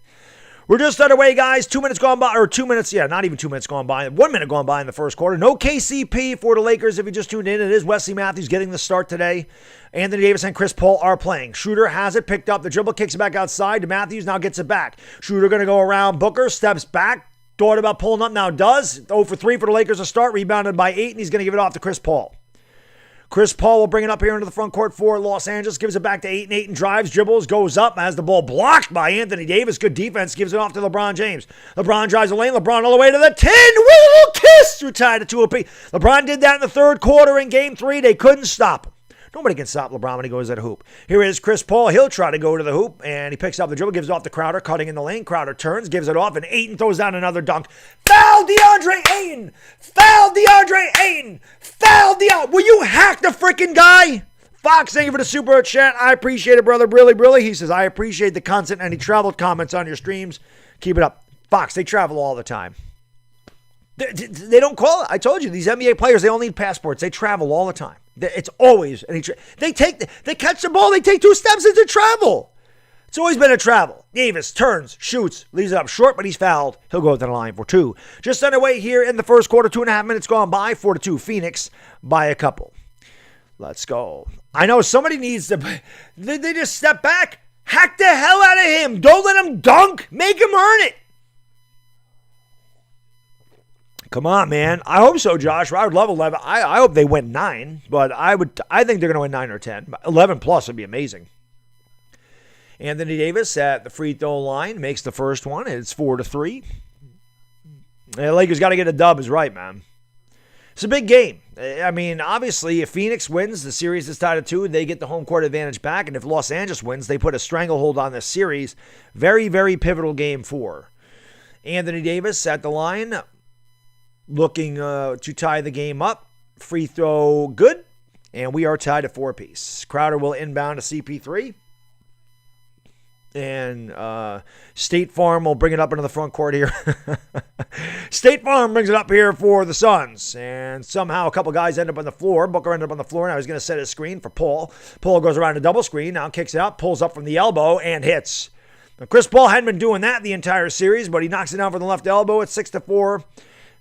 A: We're just underway, guys. 2 minutes gone by, or 2 minutes, not even 2 minutes gone by. 1 minute gone by in the first quarter. No KCP for the Lakers. If you just tuned in, it is Wesley Matthews getting the start today. Anthony Davis and Chris Paul are playing. Schroeder has it picked up. The dribble kicks it back outside to Matthews. Now gets it back. Schroeder going to go around. Booker steps back. Thought about pulling up. Now does. 0 for 3 for the Lakers to start. Rebounded by 8, and he's going to give it off to Chris Paul. Chris Paul will bring it up here into the front court for Los Angeles. Gives it back to Ayton. Ayton drives, dribbles, goes up, has the ball blocked by Anthony Davis. Good defense. Gives it off to LeBron James. LeBron drives the lane. LeBron all the way to the 10. Little kiss. We're tied at 2 apiece. LeBron did that in the third quarter in Game 3. They couldn't stop him. Nobody can stop LeBron when he goes at a hoop. Here is Chris Paul. He'll try to go to the hoop, and he picks up the dribble, gives it off to Crowder, cutting in the lane. Crowder turns, gives it off, and Ayton throws down another dunk. Foul DeAndre Ayton! Foul DeAndre Ayton! Foul DeAndre! Will you hack the freaking guy? Fox, thank you for the super chat. I appreciate it, brother. Really. He says, I appreciate the content and he traveled comments on your streams. Keep it up. Fox, they travel all the time. They don't call it. I told you, these NBA players, they all need passports. They travel all the time. It's always, they catch the ball, they take 2 steps into travel. It's always been a travel. Davis turns, shoots, leaves it up short, but he's fouled. He'll go to the line for 2. Just underway here in the first quarter, 2.5 minutes gone by, 4-2, Phoenix by a couple. Let's go. I know somebody needs to, they just step back, hack the hell out of him. Don't let him dunk, make him earn it. Come on, man. I hope so, Josh. I would love 11. I hope they win 9, but I think they're going to win 9 or 10. 11 plus would be amazing. Anthony Davis at the free throw line makes the first one. It's 4-3. The Lakers got to get a dub is right, man. It's a big game. I mean, obviously, if Phoenix wins, the series is tied at 2. They get the home court advantage back. And if Los Angeles wins, they put a stranglehold on this series. Very, very pivotal game 4. Anthony Davis at the line, looking to tie the game up. Free throw good. And we are tied at 4 apiece. Crowder will inbound to CP3. And State Farm will bring it up into the front court here. State Farm brings it up here for the Suns. And somehow a couple guys end up on the floor. Booker ended up on the floor. Now he's going to set his screen for Paul. Paul goes around a double screen. Now kicks it out. Pulls up from the elbow and hits. Now, Chris Paul hadn't been doing that the entire series, but he knocks it down from the left elbow. It's 6-4.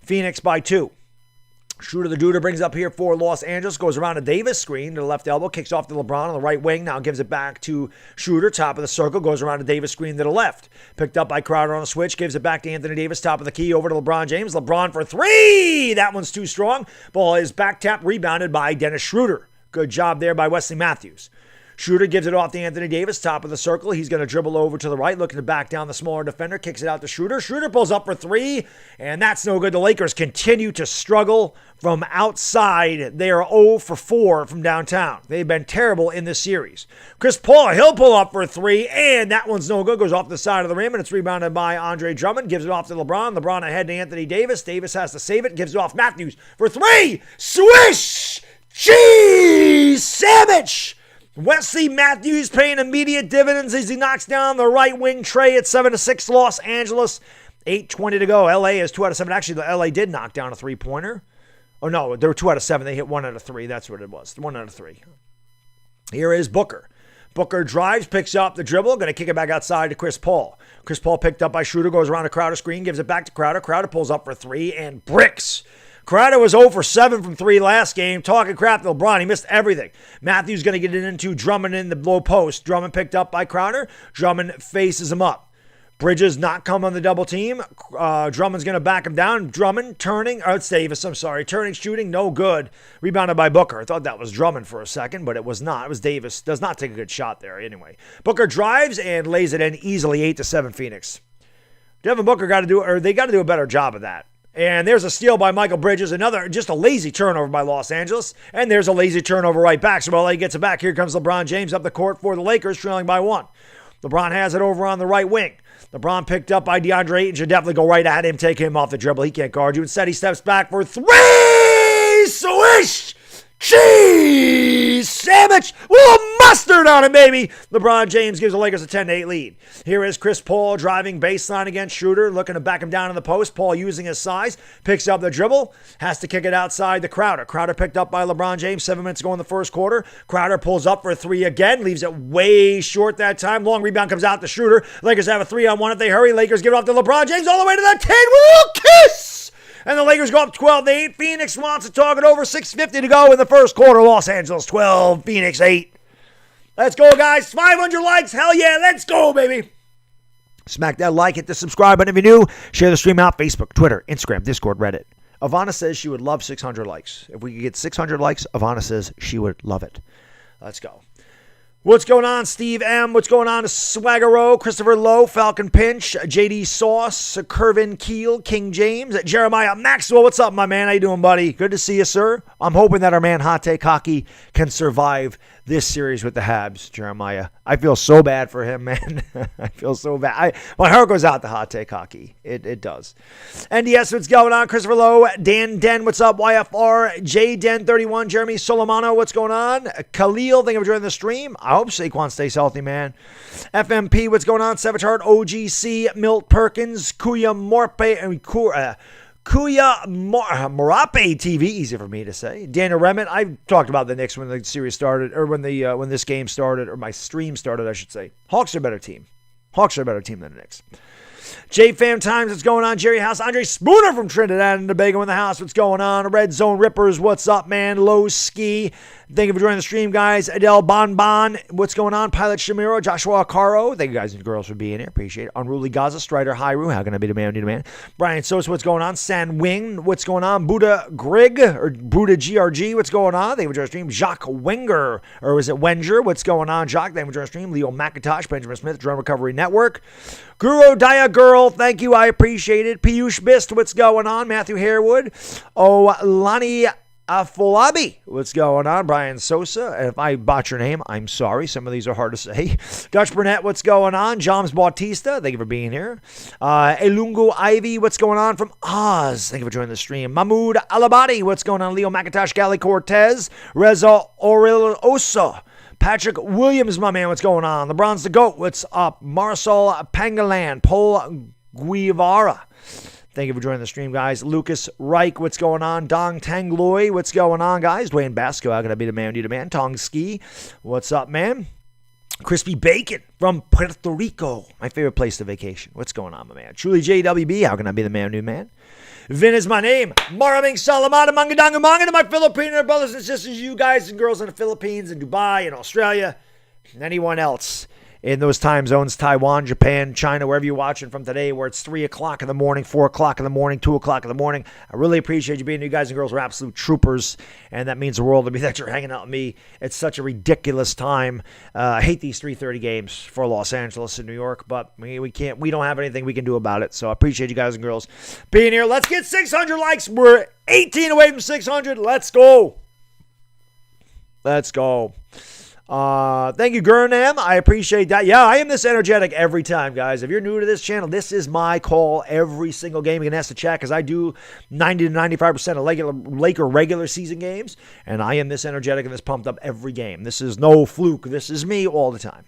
A: Phoenix by 2. Shooter the Duder brings up here for Los Angeles. Goes around a Davis screen to the left elbow. Kicks off to LeBron on the right wing. Now gives it back to Shooter. Top of the circle. Goes around a Davis screen to the left. Picked up by Crowder on a switch. Gives it back to Anthony Davis. Top of the key over to LeBron James. LeBron for 3. That one's too strong. Ball is back tap. Rebounded by Dennis Schroeder. Good job there by Wesley Matthews. Shooter gives it off to Anthony Davis, top of the circle. He's going to dribble over to the right, looking to back down the smaller defender. Kicks it out to Shooter. Shooter pulls up for 3, and that's no good. The Lakers continue to struggle from outside. They are 0 for 4 from downtown. They've been terrible in this series. Chris Paul, he'll pull up for 3, and that one's no good. Goes off the side of the rim, and it's rebounded by Andre Drummond. Gives it off to LeBron. LeBron ahead to Anthony Davis. Davis has to save it. Gives it off Matthews for 3. Swish! Cheese! Sandwich! Wesley Matthews paying immediate dividends as he knocks down the right wing tray at 7-6 Los Angeles. 8:20 to go. LA is 2 out of 7. Actually, the LA did knock down a 3-pointer. Oh, no, they were 2 out of 7. They hit 1 out of 3. That's what it was. 1 out of 3. Here is Booker. Booker drives, picks up the dribble, going to kick it back outside to Chris Paul. Chris Paul picked up by Schroeder, goes around a Crowder screen, gives it back to Crowder. Crowder pulls up for 3 and bricks. Crowder was 0 for 7 from 3 last game. Talking crap to LeBron. He missed everything. Matthews going to get it into Drummond in the low post. Drummond picked up by Crowder. Drummond faces him up. Bridges not come on the double team. Drummond's going to back him down. Drummond turning. Oh, it's Davis. I'm sorry. Turning, shooting. No good. Rebounded by Booker. I thought that was Drummond for a second, but it was not. It was Davis. Does not take a good shot there anyway. Booker drives and lays it in easily. 8-7 Phoenix. Devin Booker got to do, or they got to do a better job of that. And there's a steal by Michael Bridges. Another, just a lazy turnover by Los Angeles. And there's a lazy turnover right back. So LA gets it back. Here comes LeBron James up the court for the Lakers, trailing by 1. LeBron has it over on the right wing. LeBron picked up by DeAndre Ayton. Should definitely go right at him. Take him off the dribble. He can't guard you. Instead, he steps back for 3. Swish! Cheese! Sandwich! With mustard on it, baby! LeBron James gives the Lakers a 10-8 lead. Here is Chris Paul driving baseline against Schroeder, looking to back him down in the post. Paul using his size, picks up the dribble, has to kick it outside to Crowder. Crowder picked up by LeBron James, 7 minutes ago in the first quarter. Crowder pulls up for 3 again, leaves it way short that time. Long rebound comes out to Schroeder. Lakers have a 3-on-1 if they hurry. Lakers give it off to LeBron James all the way to the 10. Will kiss! And the Lakers go up 12-8. Phoenix wants to talk it over. 6:50 to go in the first quarter. Los Angeles 12, Phoenix 8. Let's go, guys. 500 likes. Hell yeah. Let's go, baby. Smack that like. Hit the subscribe button if you're new. Share the stream out. Facebook, Twitter, Instagram, Discord, Reddit. Ivana says she would love 600 likes. If we could get 600 likes, Ivana says she would love it. Let's go. What's going on, Steve M? What's going on to Swaggero, Christopher Lowe, Falcon Pinch, JD Sauce, Curvin Keel, King James, Jeremiah Maxwell. What's up, my man? How you doing, buddy? Good to see you, sir. I'm hoping that our man Hot Take Hockey can survive this series with the Habs, Jeremiah. I feel so bad for him, man. I feel so bad. My heart goes out to Hot Take Hockey. It does. NDS, what's going on? Christopher Lowe, Dan Den, what's up? YFR, J Den 31, Jeremy Solomano, what's going on? Khalil, thank you for joining the stream. I hope Saquon stays healthy, man. FMP, what's going on? Savage Heart, OGC, Milt Perkins, Kuya Morpe, Kuya Morape TV, easy for me to say. Daniel Remmett, I talked about the Knicks when the series started, or when this game started, or my stream started, I should say. Hawks are a better team. Hawks are a better team than the Knicks. J-Fam Times, what's going on? Jerry House, Andre Spooner from Trinidad and Tobago in the house, what's going on? Red Zone Rippers, what's up, man? Low Ski, thank you for joining the stream, guys. Adele Bonbon, what's going on? Pilot Shamiro, Joshua Caro, thank you guys and girls for being here, appreciate it. Unruly Gaza, Strider, Hyru, how can I be the man, need a man? Brian Sosa, what's going on? San Wing, what's going on? Buddha Grig, or Buddha GRG, what's going on? Thank you for joining the stream. Jacques Wenger, or was it Wenger? What's going on, Jacques? Thank you for joining the stream. Leo McIntosh, Benjamin Smith, Drone Recovery Network. Guru Daya Girl, thank you. I appreciate it. Piyush Bist, what's going on? Matthew Harewood. Oh, Lani Afolabi, what's going on? Brian Sosa, and if I botch your name, I'm sorry. Some of these are hard to say. Gutch Burnett, what's going on? Joms Bautista, thank you for being here. Elungu Ivy, what's going on from Oz? Thank you for joining the stream. Mahmoud Alabadi, what's going on? Leo McIntosh, Gally Cortez, Reza Orilosa, Patrick Williams, my man, what's going on? LeBron's the GOAT, what's up? Marcel Pangalan, Paul Guevara. Thank you for joining the stream, guys. Lucas Reich, what's going on? Dong Tangloy, what's going on, guys? Dwayne Basco, how can I be the man, do the man? Tong Ski, what's up, man? Crispy Bacon from Puerto Rico, my favorite place to vacation. What's going on, my man? Truly JWB, how can I be the man, new man? Vin is my name. Maraming Salamata Mangadanga Manga to my Filipino brothers and sisters, you guys and girls in the Philippines and Dubai and Australia and anyone else in those time zones, Taiwan, Japan, China, wherever you're watching from today, where it's 3 o'clock in the morning, 4 o'clock in the morning, 2 o'clock in the morning. I really appreciate you being. You guys and girls are absolute troopers, and that means the world to me that you're hanging out with me. It's such a ridiculous time. I hate these 3:30 games for Los Angeles and New York, but we don't have anything we can do about it. So I appreciate you guys and girls being here. Let's get 600 likes. We're 18 away from 600. Let's go. Let's go. Thank you, Gurnam. I appreciate that. Yeah, I am this energetic every time, guys. If you're new to this channel, this is my call every single game. You can ask the chat because I do 90 to 95% of Laker regular season games, and I am this energetic and this pumped up every game. This is no fluke. This is me all the time.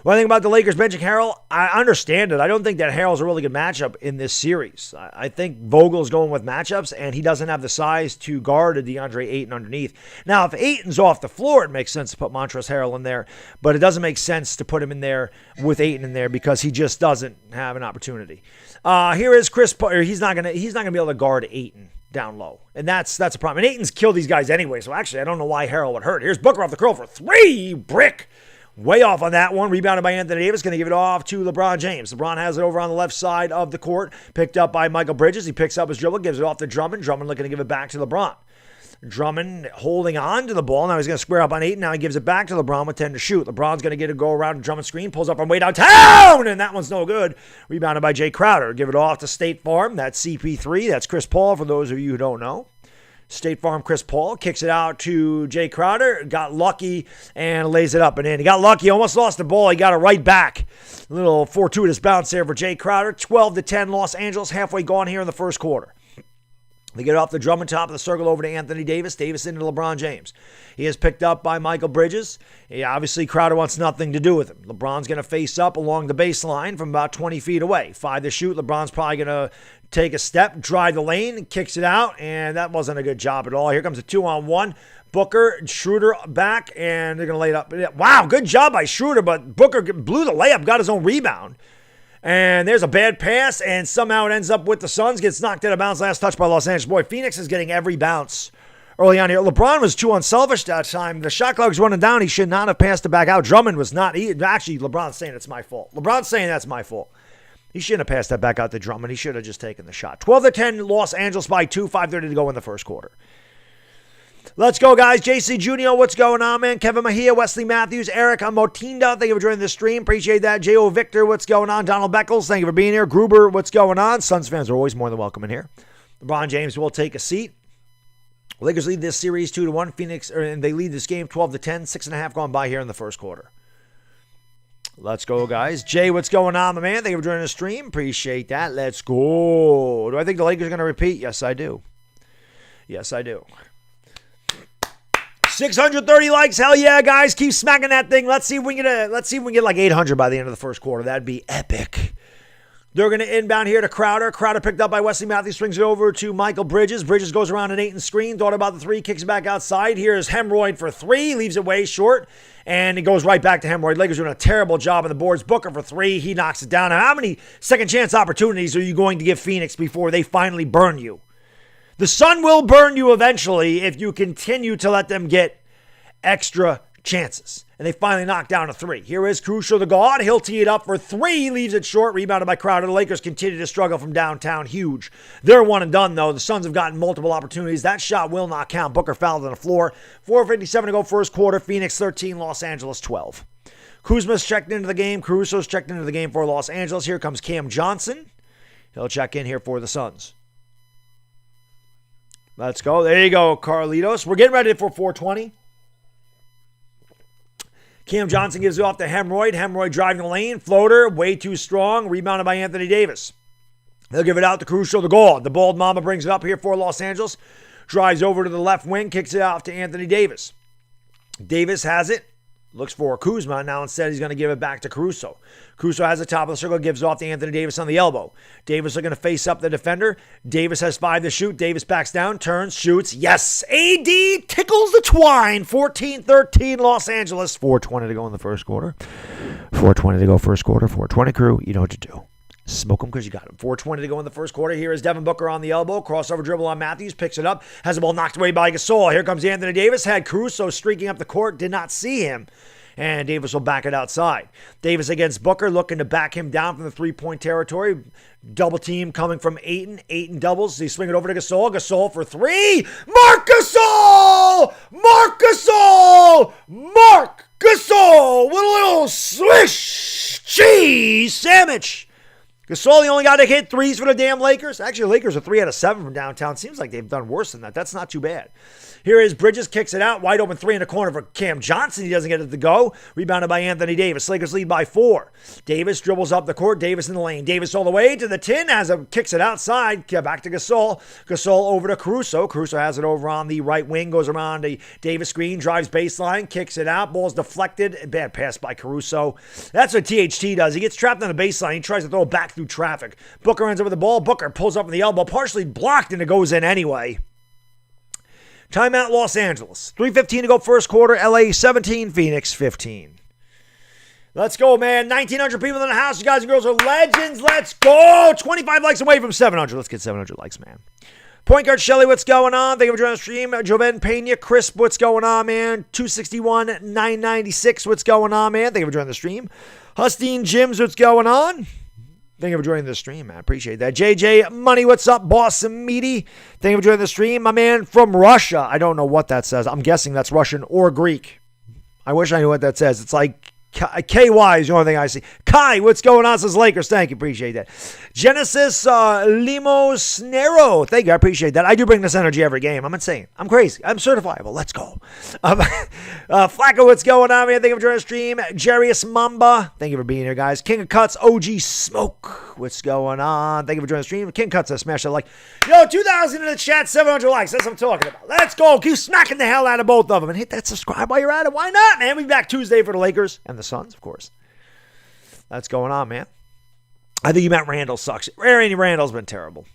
A: What I think about the Lakers benching Harrell, I understand it. I don't think that Harrell's a really good matchup in this series. I think Vogel's going with matchups, and he doesn't have the size to guard a DeAndre Ayton underneath. Now, if Ayton's off the floor, it makes sense to put Montrezl Harrell in there, but it doesn't make sense to put him in there with Ayton in there because he just doesn't have an opportunity. Here is Chris Paul. He's not gonna be able to guard Ayton down low, and that's a problem. And Ayton's killed these guys anyway, so actually I don't know why Harrell would hurt. Here's Booker off the curl for three. Brick. Way off on that one. Rebounded by Anthony Davis. Going to give it off to LeBron James. LeBron has it over on the left side of the court. Picked up by Michael Bridges. He picks up his dribble. Gives it off to Drummond. Drummond looking to give it back to LeBron. Drummond holding on to the ball. Now he's going to square up on Ayton. Now he gives it back to LeBron with 10 to shoot. LeBron's going to get a go around Drummond's screen. Pulls up from way downtown. And that one's no good. Rebounded by Jay Crowder. Give it off to State Farm. That's CP3. That's Chris Paul for those of you who don't know. State Farm Chris Paul kicks it out to Jay Crowder. Got lucky and lays it up and in. He got lucky. Almost lost the ball. He got it right back. A little fortuitous bounce there for Jay Crowder. 12-10 Los Angeles. Halfway gone here in the first quarter. They get it off the Drummond top of the circle over to Anthony Davis. Davis into LeBron James. He is picked up by Michael Bridges. Obviously, Crowder wants nothing to do with him. LeBron's going to face up along the baseline from about 20 feet away. 5 to shoot. LeBron's probably going to take a step, drive the lane, kicks it out, and that wasn't a good job at all. Here comes a 2-on-1. Booker, Schroeder back, and they're going to lay it up. Wow, good job by Schroeder, but Booker blew the layup, got his own rebound. And there's a bad pass, and somehow it ends up with the Suns. Gets knocked out of bounds. Last touch by Los Angeles. Boy, Phoenix is getting every bounce early on here. LeBron was too unselfish that time. The shot clock was running down. He should not have passed it back out. Drummond was not. Actually, LeBron's saying it's my fault. LeBron's saying that's my fault. He shouldn't have passed that back out to Drummond. He should have just taken the shot. 12-10 Los Angeles by 2. 5:30 to go in the first quarter. Let's go, guys. JC Jr., what's going on, man? Kevin Mejia, Wesley Matthews, Eric Motinda, thank you for joining the stream. Appreciate that. J.O. Victor, what's going on? Donald Beckles, thank you for being here. Gruber, what's going on? Suns fans are always more than welcome in here. LeBron James will take a seat. Lakers lead this series 2-1. Phoenix, and they lead this game 12-10. 6.5 gone by here in the first quarter. Let's go, guys. Jay, what's going on, my man? Thank you for joining the stream. Appreciate that. Let's go. Do I think the Lakers are going to repeat? Yes, I do. Yes, I do. 630 likes. Hell yeah, guys. Keep smacking that thing. Let's see if we can get like 800 by the end of the first quarter. That'd be epic. They're going to inbound here to Crowder. Crowder picked up by Wesley Matthews. Swings it over to Michael Bridges. Bridges goes around an Ayton screen. Thought about the three. Kicks it back outside. Here's Hemorrhoid for three. Leaves it way short. And it goes right back to Hemorrhoid. Lakers doing a terrible job on the boards. Booker for three. He knocks it down. Now, how many second chance opportunities are you going to give Phoenix before they finally burn you? The sun will burn you eventually if you continue to let them get extra chances. And they finally knock down a three. Here is Crucial to God. He'll tee it up for three. Leaves it short. Rebounded by Crowder. The Lakers continue to struggle from downtown. Huge. They're one and done, though. The Suns have gotten multiple opportunities. That shot will not count. Booker fouled on the floor. 4:57 to go first quarter. Phoenix 13, Los Angeles 12. Kuzma's checked into the game. Caruso's checked into the game for Los Angeles. Here comes Cam Johnson. He'll check in here for the Suns. Let's go. There you go, Carlitos. We're getting ready for 420. Cam Johnson gives it off to Hemorrhoid. Hemorrhoid driving the lane. Floater, way too strong. Rebounded by Anthony Davis. They'll give it out to Caruso, the goal. The Bald Mama brings it up here for Los Angeles. Drives over to the left wing. Kicks it out to Anthony Davis. Davis has it. Looks for Kuzma. Now instead he's going to give it back to Caruso. Caruso has the top of the circle. Gives it off to Anthony Davis on the elbow. Davis are going to face up the defender. Davis has 5 to shoot. Davis backs down. Turns. Shoots. Yes. AD tickles the twine. 14-13 Los Angeles. 4:20 to go in the first quarter. 4:20 to go first quarter. 4:20 crew. You know what to do. Smoke them because you got them. 4:20 to go in the first quarter. Here is Devin Booker on the elbow. Crossover dribble on Matthews. Picks it up. Has the ball knocked away by Gasol. Here comes Anthony Davis. Had Caruso streaking up the court. Did not see him. And Davis will back it outside. Davis against Booker, looking to back him down from the three-point territory. Double team coming from Ayton. Ayton doubles. They swing it over to Gasol. Gasol for 3. Marc Gasol! Marc Gasol! Marc Gasol! With a little swish cheese sandwich. Gasol, the only guy to hit threes for the damn Lakers. Actually, the Lakers are 3 out of 7 from downtown. Seems like they've done worse than that. That's not too bad. Here is Bridges, kicks it out. Wide open 3 in the corner for Cam Johnson. He doesn't get it to go. Rebounded by Anthony Davis. Lakers lead by 4. Davis dribbles up the court. Davis in the lane. Davis all the way to the 10. Kicks it outside. Back to Gasol. Gasol over to Caruso. Caruso has it over on the right wing. Goes around the Davis screen. Drives baseline. Kicks it out. Ball's deflected. Bad pass by Caruso. That's what THT does. He gets trapped on the baseline. He tries to throw it back through traffic. Booker ends up with the ball. Booker pulls up on the elbow. Partially blocked, and it goes in anyway. Timeout Los Angeles. 3:15 to go first quarter. LA 17, Phoenix 15. Let's go, man. 1,900 people in the house. You guys and girls are legends. Let's go. 25 likes away from 700. Let's get 700 likes, man. Point guard Shelly, what's going on? Thank you for joining the stream. Joven Pena, Crisp, what's going on, man? 261, 996, what's going on, man? Thank you for joining the stream. Hustine Jims, what's going on? Thank you for joining the stream, man. I appreciate that. JJ Money, what's up? Boss Meaty. Thank you for joining the stream. My man from Russia. I don't know what that says. I'm guessing that's Russian or Greek. I wish I knew what that says. It's like KY is the only thing I see. Kai, what's going on? Says Lakers. Thank you. Appreciate that. Genesis Limos Nero. Thank you. I appreciate that. I do bring this energy every game. I'm insane. I'm crazy. I'm certifiable. Let's go. Flacco, what's going on, man? Thank you for joining the stream. Jarius Mamba. Thank you for being here, guys. King of Cuts, OG Smoke. What's going on? Thank you for joining the stream. King Cuts, smash that like. Yo, 2,000 in the chat, 700 likes. That's what I'm talking about. Let's go. Keep smacking the hell out of both of them. And hit that subscribe while you're at it. Why not, man? We'll be back Tuesday for the Lakers and the Suns, of course. That's going on, man. I think you meant Randall sucks. Randy Randall's been terrible.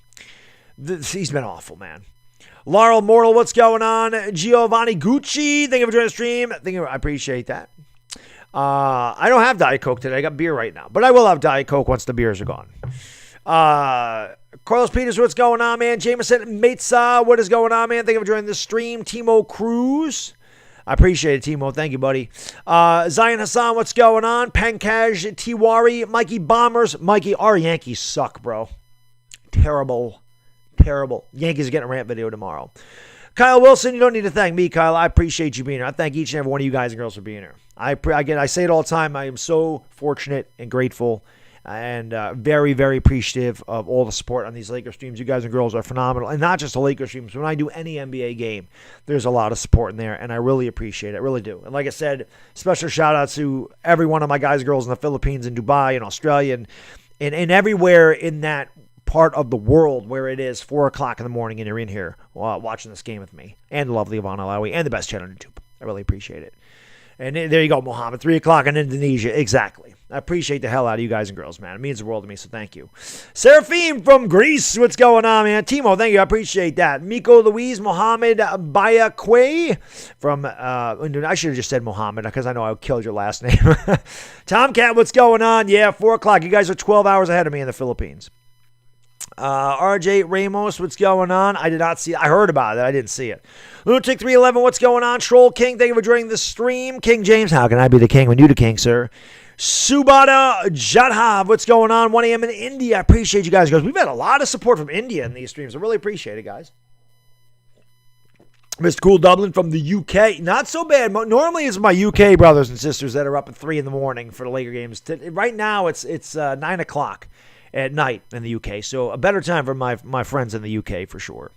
A: He's been awful, man. Laurel Mortal, what's going on? Giovanni Gucci, thank you for joining the stream. I appreciate that. I don't have Diet Coke today. I got beer right now. But I will have Diet Coke once the beers are gone. Carlos Peters, what's going on, man? Jameson Metza, what is going on, man? Thank you for joining the stream. Timo Cruz. I appreciate it, Timo. Thank you, buddy. Zion Hassan, what's going on? Pankaj Tiwari, Mikey Bombers. Mikey, our Yankees suck, bro. Terrible. Yankees are getting a rant video tomorrow. Kyle Wilson, you don't need to thank me, Kyle. I appreciate you being here. I thank each and every one of you guys and girls for being here. I say it all the time. I am so fortunate and grateful and very, very appreciative of all the support on these Lakers streams. You guys and girls are phenomenal. And not just the Lakers streams. When I do any NBA game, there's a lot of support in there, and I really appreciate it. I really do. And like I said, special shout-out to every one of my guys and girls in the Philippines and Dubai and Australia and everywhere in that part of the world where it is 4 o'clock in the morning and you're in here watching this game with me and the lovely Yvonne Alawi and the best chat on YouTube. I really appreciate it. And there you go, Mohammed. 3 o'clock in Indonesia. Exactly. I appreciate the hell out of you guys and girls, man. It means the world to me, so thank you. Seraphim from Greece. What's going on, man? Timo, thank you. I appreciate that. Miko Louise Mohammed Bayakwe from, I should have just said Mohammed because I know I killed your last name. Tomcat, what's going on? Yeah, 4 o'clock. You guys are 12 hours ahead of me in the Philippines. RJ Ramos, what's going on? I did not see it. I heard about it. I didn't see it. Lunatic 311, what's going on? Troll King, thank you for joining the stream. King James, how can I be the king when you the king, sir? Subada Jadhav, what's going on? 1 a.m. in India. I appreciate you guys. We've had a lot of support from India in these streams. I really appreciate it, guys. Mr. Cool Dublin from the UK. Not so bad. Normally it's my UK brothers and sisters that are up at 3 in the morning for the Laker games. Right now it's 9 o'clock at night in the UK. So a better time for my friends in the UK for sure.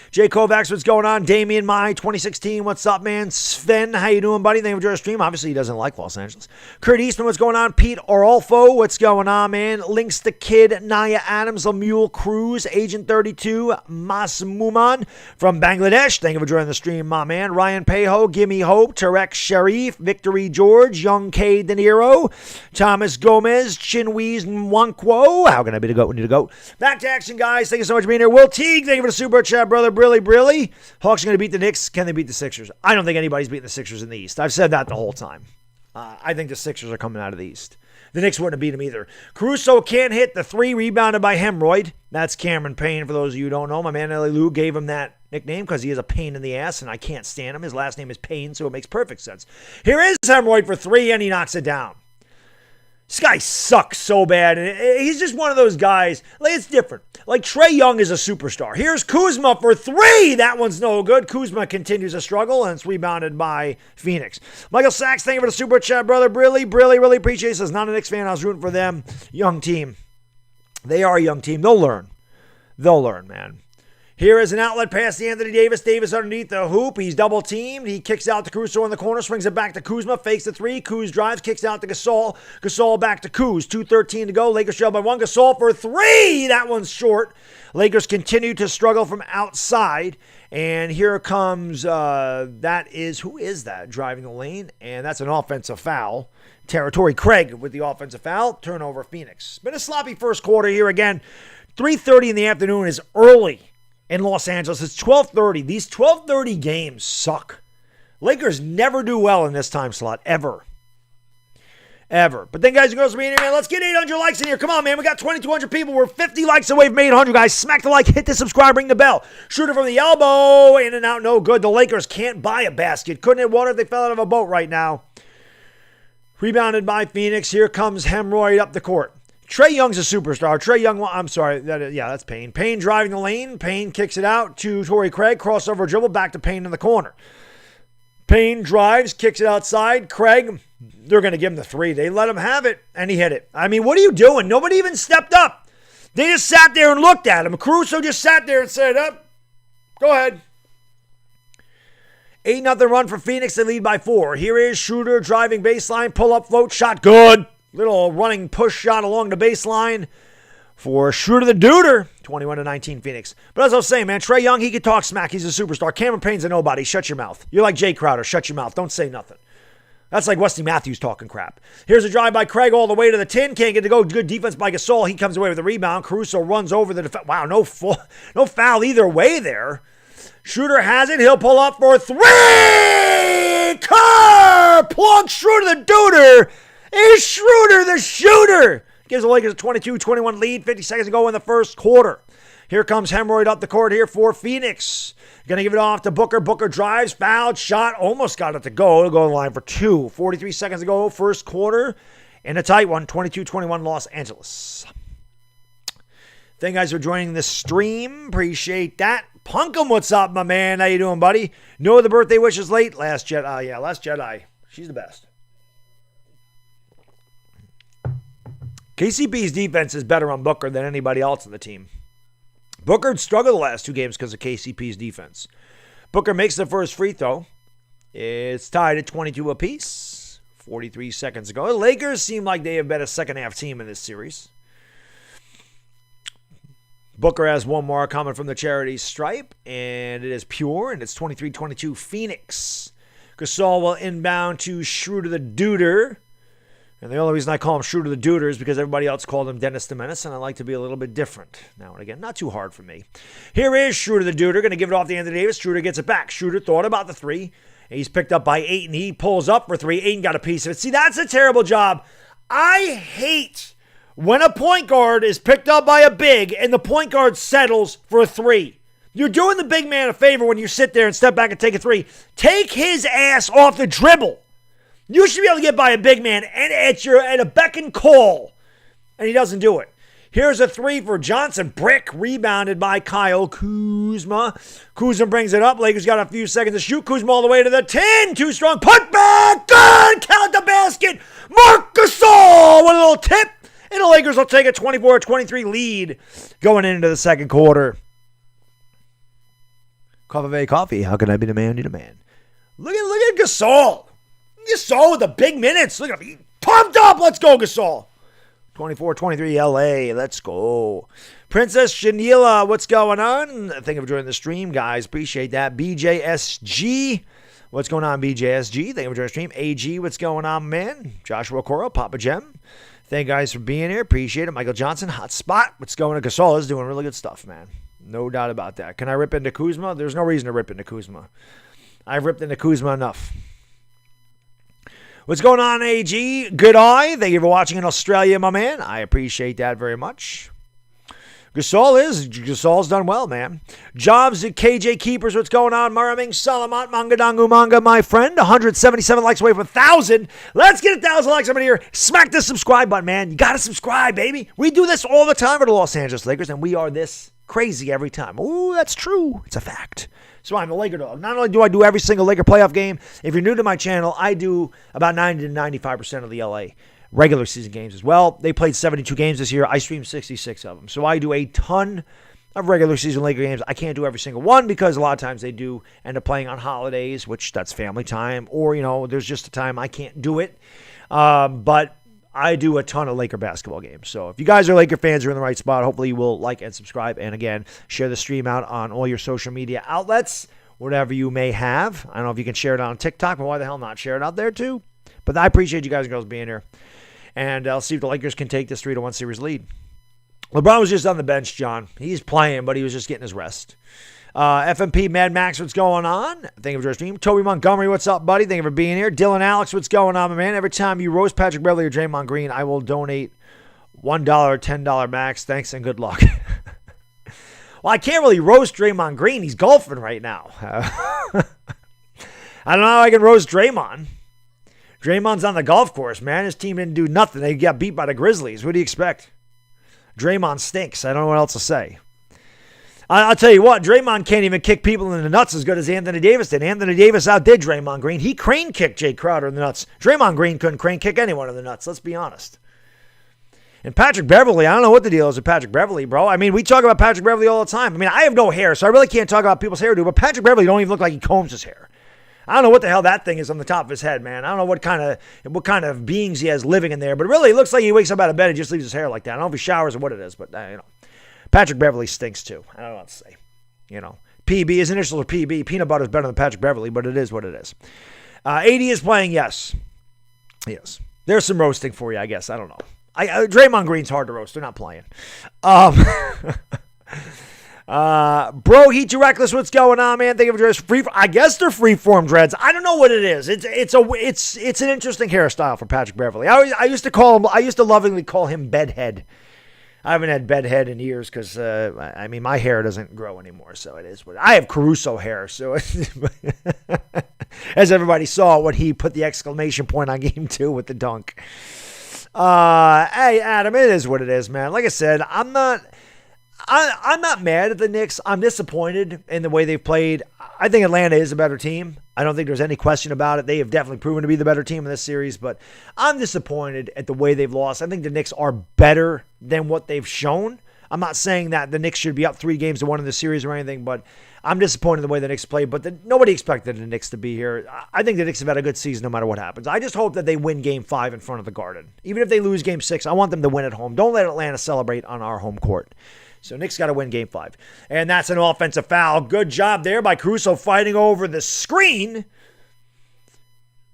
A: Jay Kovacs, what's going on? Damian Mai, 2016, what's up, man? Sven, how you doing, buddy? Thank you for joining the stream. Obviously, he doesn't like Los Angeles. Kurt Eastman, what's going on? Pete Orolfo, what's going on, man? Links the Kid, Naya Adams, Lemuel Cruz, Agent 32, Mas Muman from Bangladesh. Thank you for joining the stream, my man. Ryan Pejo, Gimme Hope, Tarek Sharif, Victory George, Young K. De Niro, Thomas Gomez, Chinweez Nwankwo. How can I be the GOAT? We need a GOAT. Back to action, guys. Thank you so much for being here. Will Teague, thank you for the super chat, brother. Brilly. Hawks are going to beat the Knicks. Can they beat the Sixers? I don't think anybody's beating the Sixers in the East. I've said that the whole time. I think the Sixers are coming out of the East. The Knicks wouldn't have beat them either. Caruso can't hit the 3, rebounded by Hemorrhoid. That's Cameron Payne, for those of you who don't know. My man Ellie Lou gave him that nickname because he is a pain in the ass, and I can't stand him. His last name is Payne, so it makes perfect sense. Here is Hemorrhoid for 3, and he knocks it down. This guy sucks so bad. And he's just one of those guys. Like, it's different. Like, Trae Young is a superstar. Here's Kuzma for 3. That one's no good. Kuzma continues to struggle, and it's rebounded by Phoenix. Michael Sachs, thank you for the super chat, brother. Really appreciate it. Says, not a Knicks fan. I was rooting for them. Young team. They are a young team. They'll learn. Man. Here is an outlet pass to Anthony Davis. Davis underneath the hoop. He's double teamed. He kicks out to Caruso in the corner. Swings it back to Kuzma. Fakes the 3. Kuz drives. Kicks out to Gasol. Gasol back to Kuz. 2:13 to go. Lakers trail by 1. Gasol for 3. That one's short. Lakers continue to struggle from outside. And here comes, who is that driving the lane? And that's an offensive foul. Territory Craig with the offensive foul. Turnover Phoenix. Been a sloppy first quarter here again. 3:30 in the afternoon is early in Los Angeles. It's 12:30. These 12:30 games suck. Lakers never do well in this time slot, ever. But then, guys and girls, being here, man, let's get 800 likes in here. Come on, man. We got 2,200 people. We're 50 likes away from 800, guys. Smack the like, hit the subscribe, ring the bell. Shooter from the elbow. In and out, no good. The Lakers can't buy a basket. Couldn't hit water if they fell out of a boat right now. Rebounded by Phoenix. Here comes Hemorrhoid up the court. Trae Young's a superstar. Trae Young, I'm sorry. That's Payne. Payne driving the lane. Payne kicks it out to Torrey Craig. Crossover dribble back to Payne in the corner. Payne drives, kicks it outside. Craig, they're going to give him the 3. They let him have it, and he hit it. I mean, what are you doing? Nobody even stepped up. They just sat there and looked at him. Caruso just sat there and said, go ahead. 8-0 run for Phoenix. They lead by 4. Here is Schroeder driving baseline. Pull-up float shot. Good. Little running push shot along the baseline for Schroeder the Duder. 21-19 Phoenix. But as I was saying, man, Trae Young, he can talk smack. He's a superstar. Cameron Payne's a nobody. Shut your mouth. You're like Jay Crowder. Shut your mouth. Don't say nothing. That's like Wesley Matthews talking crap. Here's a drive by Craig all the way to the 10. Can't get to go. Good defense by Gasol. He comes away with the rebound. Caruso runs over the defense. Wow, no foul either way there. Schroeder has it. He'll pull up for 3. Plunk Schroeder the Duder. Is Schroeder the shooter? Gives the Lakers a 22-21 lead. 50 seconds to go in the first quarter. Here comes Hemorrhoid up the court here for Phoenix. Going to give it off to Booker. Booker drives, fouled, shot, almost got it to go. It'll go on the line for 2. 43 seconds to go, first quarter. And a tight one, 22-21 Los Angeles. Thank you guys for joining the stream. Appreciate that. Punkum, what's up, my man? How you doing, buddy? No, the birthday wishes late. Last Jedi. She's the best. KCP's defense is better on Booker than anybody else on the team. Booker struggled the last 2 games because of KCP's defense. Booker makes the first free throw. It's tied at 22 apiece. 43 seconds to go. The Lakers seem like they have been a second-half team in this series. Booker has one more comment from the charity stripe, and it is pure, and it's 23-22 Phoenix. Gasol will inbound to Schroeder the Duder. And the only reason I call him Schroeder the Duder is because everybody else called him Dennis the Menace, and I like to be a little bit different now and again. Not too hard for me. Here is Schroeder the Duder, going to give it off to Anthony Davis. Schroeder gets it back. Schroeder thought about the 3. He's picked up by 8, and he pulls up for 3. Ayton got a piece of it. See, that's a terrible job. I hate when a point guard is picked up by a big, and the point guard settles for a 3. You're doing the big man a favor when you sit there and step back and take a 3. Take his ass off the dribble. You should be able to get by a big man and at a beck and call. And he doesn't do it. Here's a three for Johnson. Brick rebounded by Kyle Kuzma. Kuzma brings it up. Lakers got a few seconds to shoot. Kuzma all the way to the 10. Too strong. Put back. Good. Count the basket. Marc Gasol with a little tip. And the Lakers will take a 24-23 lead going into the second quarter. Coffee. How can I be the man you demand? Look at Gasol. Gasol with the big minutes. Look at him. Pumped up. Let's go, Gasol. 24-23 LA. Let's go. Princess Shanila, what's going on? Thank you for joining the stream, guys. Appreciate that. BJSG. What's going on, BJSG? Thank you for joining the stream. AG, what's going on, man? Joshua Coro, Papa Gem. Thank you guys for being here. Appreciate it. Michael Johnson, hot spot. What's going on? Gasol is doing really good stuff, man. No doubt about that. Can I rip into Kuzma? There's no reason to rip into Kuzma. I've ripped into Kuzma enough. What's going on, AG? Good eye. Thank you for watching in Australia, my man. I appreciate that very much. Gasol's done well, man. Jobs at KJ Keepers. What's going on? Maraming Salamat Mangadangu Manga, my friend. 177 likes away from 1,000. Let's get 1,000 likes up in here. Smack the subscribe button, man. You got to subscribe, baby. We do this all the time for the Los Angeles Lakers, and we are this crazy every time. Ooh, that's true. It's a fact. So I'm a Laker dog. Not only do I do every single Laker playoff game, if you're new to my channel, I do about 90 to 95% of the LA regular season games as well. They played 72 games this year. I streamed 66 of them. So I do a ton of regular season Laker games. I can't do every single one because a lot of times they do end up playing on holidays, which that's family time, or, there's just a time I can't do it. But I do a ton of Laker basketball games. So if you guys are Laker fans, you're in the right spot. Hopefully you will like and subscribe. And again, share the stream out on all your social media outlets, whatever you may have. I don't know if you can share it on TikTok, but why the hell not share it out there too? But I appreciate you guys and girls being here. And I'll see if the Lakers can take this 3-1 series lead. LeBron was just on the bench, John. He's playing, but he was just getting his rest. FMP Mad Max, what's going on? Thank you for your stream. Toby Montgomery, what's up, buddy? Thank you for being here. Dylan Alex, what's going on, my man? Every time you roast Patrick Beverley or Draymond Green, I will donate $1 or $10 max. Thanks and good luck. Well, I can't really roast Draymond Green. He's golfing right now. I don't know how I can roast Draymond. Draymond's on the golf course, man. His team didn't do nothing. They got beat by the Grizzlies. What do you expect? Draymond stinks. I don't know what else to say. I'll tell you what, Draymond can't even kick people in the nuts as good as Anthony Davis did. Anthony Davis outdid Draymond Green. He crane kicked Jay Crowder in the nuts. Draymond Green couldn't crane kick anyone in the nuts. Let's be honest. And Patrick Beverley, I don't know what the deal is with Patrick Beverley, bro. I mean, we talk about Patrick Beverley all the time. I mean, I have no hair, so I really can't talk about people's hairdo, but Patrick Beverley don't even look like he combs his hair. I don't know what the hell that thing is on the top of his head, man. I don't know what kind of beings he has living in there, but really, it looks like he wakes up out of bed and just leaves his hair like that. I don't know if he showers or what it is, but Patrick Beverley stinks too. I don't know what to say. PB, his initials are PB. Peanut butter is better than Patrick Beverley, but it is what it is. 80 is playing, yes. Yes. There's some roasting for you, I guess. I don't know. Draymond Green's hard to roast. They're not playing. Bro, Heat You Reckless, what's going on, man? Thank you for dress free. I guess they're freeform dreads. I don't know what it is. It's an interesting hairstyle for Patrick Beverley. I used to lovingly call him bedhead. I haven't had bedhead in years because my hair doesn't grow anymore, so it is what I have Caruso hair. So as everybody saw when he put the exclamation point on game 2 with the dunk. Hey Adam, it is what it is, man. Like I said, I'm not mad at the Knicks. I'm disappointed in the way they've played. I think Atlanta is a better team. I don't think there's any question about it. They have definitely proven to be the better team in this series, but I'm disappointed at the way they've lost. I think the Knicks are better than what they've shown. I'm not saying that the Knicks should be up 3-1 in the series or anything, but I'm disappointed in the way the Knicks played. But nobody expected the Knicks to be here. I think the Knicks have had a good season no matter what happens. I just hope that they win Game 5 in front of the Garden. Even if they lose Game 6, I want them to win at home. Don't let Atlanta celebrate on our home court. So Knicks got to win Game 5. And that's an offensive foul. Good job there by Caruso fighting over the screen.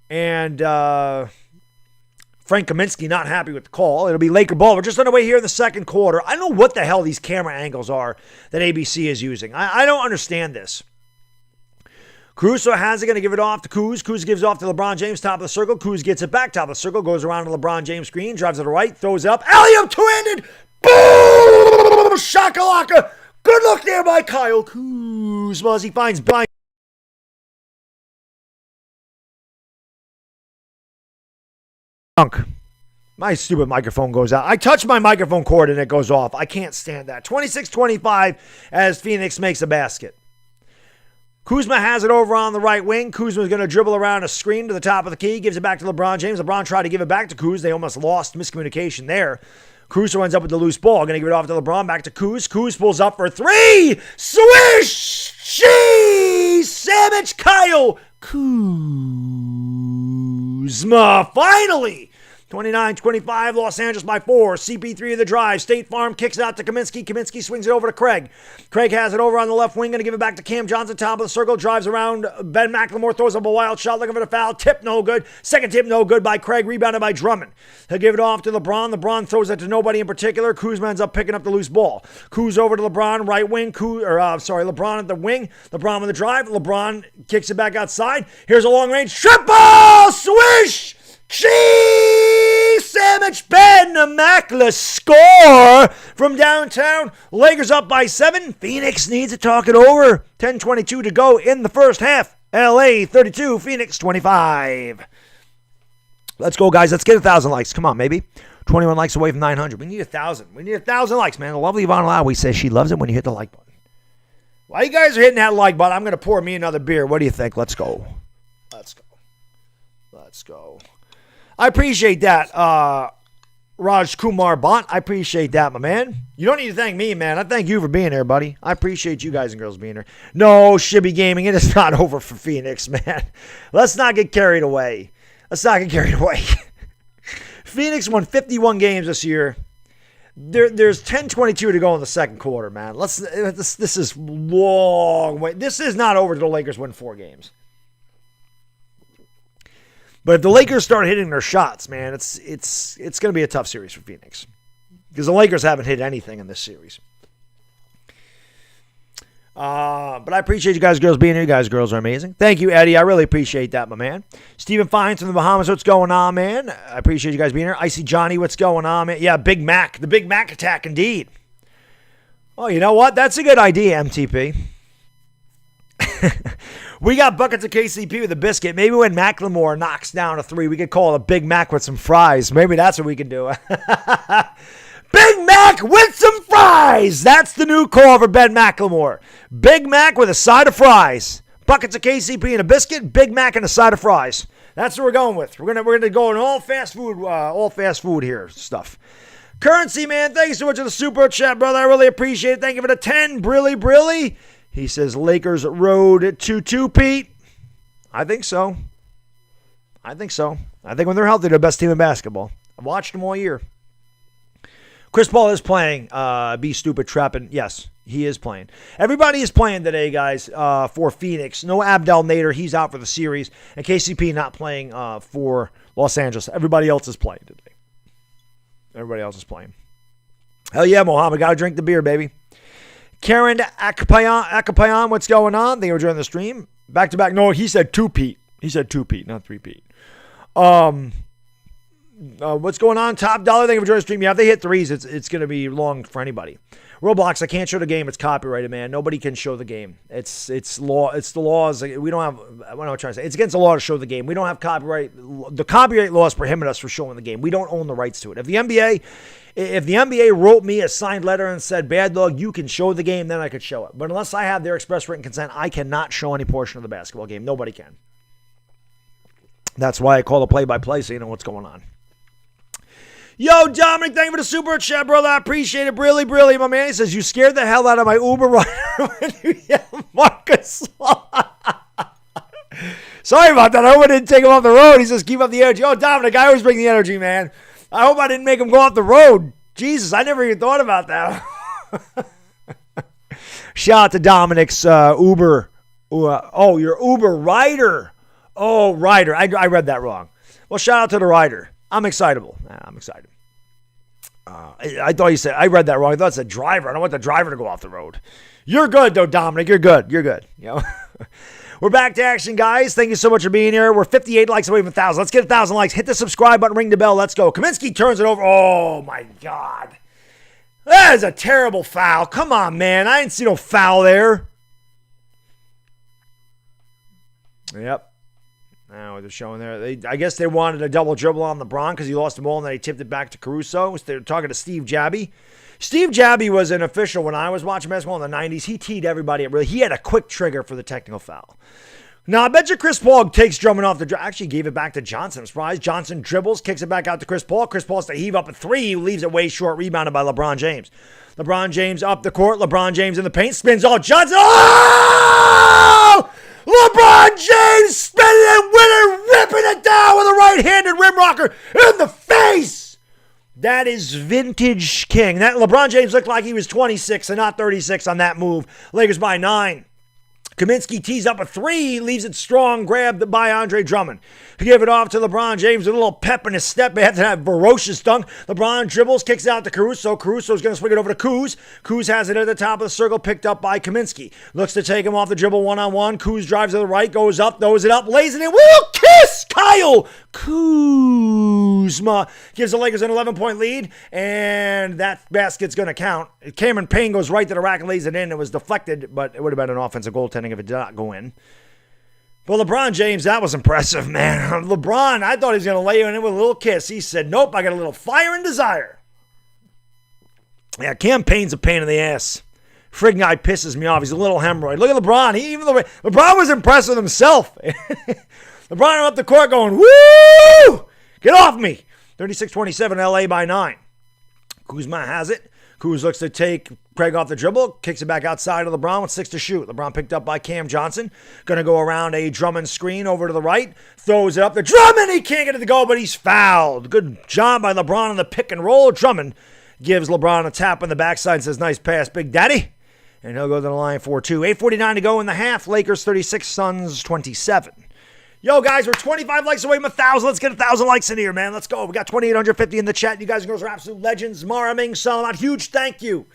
A: And Frank Kaminsky not happy with the call. It'll be Laker ball. We're just on the way here in the second quarter. I don't know what the hell these camera angles are that ABC is using. I don't understand this. Caruso has it, going to give it off to Kuz. Kuz gives it off to LeBron James, top of the circle. Kuz gets it back, top of the circle, goes around to LeBron James' screen, drives to the right, throws it up. Alley-oop, two-handed. Boom! Shakalaka. Good look there by Kyle Kuzma as he finds Brian. Dunk. My stupid microphone goes out. I touch my microphone cord and it goes off. I can't stand that. 26-25 as Phoenix makes a basket. Kuzma has it over on the right wing. Kuzma's going to dribble around a screen to the top of the key. Gives it back to LeBron James. LeBron tried to give it back to Kuz. They almost lost. Miscommunication there. Kuz ends up with the loose ball. Going to give it off to LeBron. Back to Kuz. Kuz pulls up for three. Swish! Cheese! Sandwich Kyle Kuzma. Finally! 29-25, Los Angeles by 4. CP3 of the drive. State Farm kicks it out to Kaminsky. Kaminsky swings it over to Craig. Craig has it over on the left wing. Going to give it back to Cam Johnson. Top of the circle. Drives around. Ben McLemore throws up a wild shot. Looking for the foul. Tip no good. Second tip no good by Craig. Rebounded by Drummond. He'll give it off to LeBron. LeBron throws it to nobody in particular. Kuzma ends up picking up the loose ball. Kuz over to LeBron. Right wing. LeBron at the wing. LeBron with the drive. LeBron kicks it back outside. Here's a long range triple. Swish! Cheese sandwich. Ben Mackler score from downtown. Lakers up by 7. Phoenix needs to talk it over. 10:22 to go in the first half. LA 32, Phoenix 25. Let's go, guys. Let's get 1,000 likes. Come on, maybe. 21 likes away from 900. We need 1,000. We need 1,000 likes, man. The lovely Yvonne Lowy says she loves it when you hit the like button. While you guys are hitting that like button, I'm going to pour me another beer. What do you think? Let's go. Let's go. Let's go. I appreciate that, Raj Kumar Bont. I appreciate that, my man. You don't need to thank me, man. I thank you for being here, buddy. I appreciate you guys and girls being here. No, Shibby Gaming, it is not over for Phoenix, man. Let's not get carried away. Phoenix won 51 games this year. There's 10:22 to go in the second quarter, man. This is long way. This is not over till the Lakers win 4 games. But if the Lakers start hitting their shots, man, it's going to be a tough series for Phoenix. Because the Lakers haven't hit anything in this series. But I appreciate you guys, girls, being here. You guys, girls are amazing. Thank you, Eddie. I really appreciate that, my man. Stephen Fines from the Bahamas, what's going on, man? I appreciate you guys being here. Icy Johnny, what's going on, man? Yeah, Big Mac. The Big Mac attack, indeed. Oh, you know what? That's a good idea, MTP. We got buckets of KCP with a biscuit. Maybe when McLemore knocks down a 3, we could call it a Big Mac with some fries. Maybe that's what we can do. Big Mac with some fries. That's the new call for Ben McLemore. Big Mac with a side of fries. Buckets of KCP and a biscuit. Big Mac and a side of fries. That's what we're going with. We're gonna go in all fast food here stuff. Currency, man. Thank you so much for the super chat, brother. I really appreciate it. Thank you for the 10. Brilly. He says Lakers road to Pete. I think so. I think when they're healthy, they're the best team in basketball. I've watched them all year. Chris Paul is playing. Be stupid trapping. Yes, he is playing. Everybody is playing today, guys, for Phoenix. No Abdel Nader. He's out for the series. And KCP not playing for Los Angeles. Everybody else is playing today. Hell yeah, Mohammed. Got to drink the beer, baby. Karen Akapayan, what's going on? They were joining the stream. Back to back. No, he said 2 Pete. He said 2 Pete, not 3 Pete. What's going on? Top Dollar, thank you for joining the stream. Yeah, if they hit 3s, it's going to be long for anybody. Roblox, I can't show the game. It's copyrighted, man. Nobody can show the game. It's law. It's the laws. We don't have. What am I trying to say? It's against the law to show the game. We don't have copyright. The copyright laws prohibit us from showing the game. We don't own the rights to it. If the NBA wrote me a signed letter and said, Baddog, you can show the game, then I could show it. But unless I have their express written consent, I cannot show any portion of the basketball game. Nobody can. That's why I call the play-by-play so you know what's going on. Yo, Dominic, thank you for the super chat, brother. I appreciate it. Brilly, my man. He says, you scared the hell out of my Uber rider when you yelled Marcus. Sorry about that. I hope I didn't take him off the road. He says, keep up the energy. Oh, Dominic, I always bring the energy, man. I hope I didn't make him go off the road. Jesus, I never even thought about that. Shout out to Dominic's Uber. Your Uber rider. Oh, rider. I read that wrong. Well, shout out to the rider. I'm excitable. I'm excited. I thought you said, I read that wrong. I thought it said driver. I don't want the driver to go off the road. You're good, though, Dominic. You're good. You know. We're back to action, guys. Thank you so much for being here. We're 58 likes away from 1,000. Let's get 1,000 likes. Hit the subscribe button. Ring the bell. Let's go. Kaminsky turns it over. Oh, my God. That is a terrible foul. Come on, man. I didn't see no foul there. Yep. Now they're showing there. I guess they wanted a double dribble on LeBron because he lost the ball and then he tipped it back to Caruso. So they're talking to Steve Jabby. Steve Jabby was an official when I was watching basketball in the 90s. He teed everybody up. Really, he had a quick trigger for the technical foul. Now, I bet you Chris Paul takes Drummond off the dribble. Actually gave it back to Johnson. I'm surprised. Johnson dribbles, kicks it back out to Chris Paul. Chris Paul has to heave up a three. He leaves it way short, rebounded by LeBron James. LeBron James up the court. LeBron James in the paint. Spins all Johnson. Oh! LeBron James spinning it, winning, ripping it down with a right-handed rim rocker in the face. That is vintage king. That LeBron James looked like he was 26 and not 36 on that move. Lakers by 9. Kaminsky tees up a three, leaves it strong, grabbed by Andre Drummond. He gave it off to LeBron James with a little pep in his step after that ferocious dunk. LeBron dribbles, kicks it out to Caruso. Caruso's going to swing it over to Kuz. Kuz has it at the top of the circle, picked up by Kaminsky. Looks to take him off the dribble one-on-one. Kuz drives to the right, goes up, throws it up, lays it in. Will kiss! Kyle Kuzma gives the Lakers an 11-point lead, and that basket's going to count. Cameron Payne goes right to the rack and lays it in. It was deflected, but it would have been an offensive goaltending if it did not go in. But LeBron James, that was impressive, man. LeBron, I thought he was going to lay in with a little kiss. He said, nope, I got a little fire and desire. Yeah, Cam Payne's a pain in the ass. Friggin' guy pisses me off. He's a little hemorrhoid. Look at LeBron. LeBron was impressed with himself. LeBron up the court going, woo! Get off me. 36-27, LA by 9. Kuzma has it. Kuz looks to take Craig off the dribble, kicks it back outside of LeBron with 6 to shoot. LeBron picked up by Cam Johnson. Going to go around a Drummond screen over to the right. Throws it up to Drummond. He can't get it to go, but he's fouled. Good job by LeBron on the pick and roll. Drummond gives LeBron a tap on the backside and says, nice pass, Big Daddy. And he'll go to the line for 2. 8:49 to go in the half. Lakers 36, Suns 27. Yo, guys, we're 25 likes away from 1,000. Let's get 1,000 likes in here, man. Let's go. We got 2,850 in the chat. You guys and girls are absolute legends. Mara Ming, Salamat, huge thank you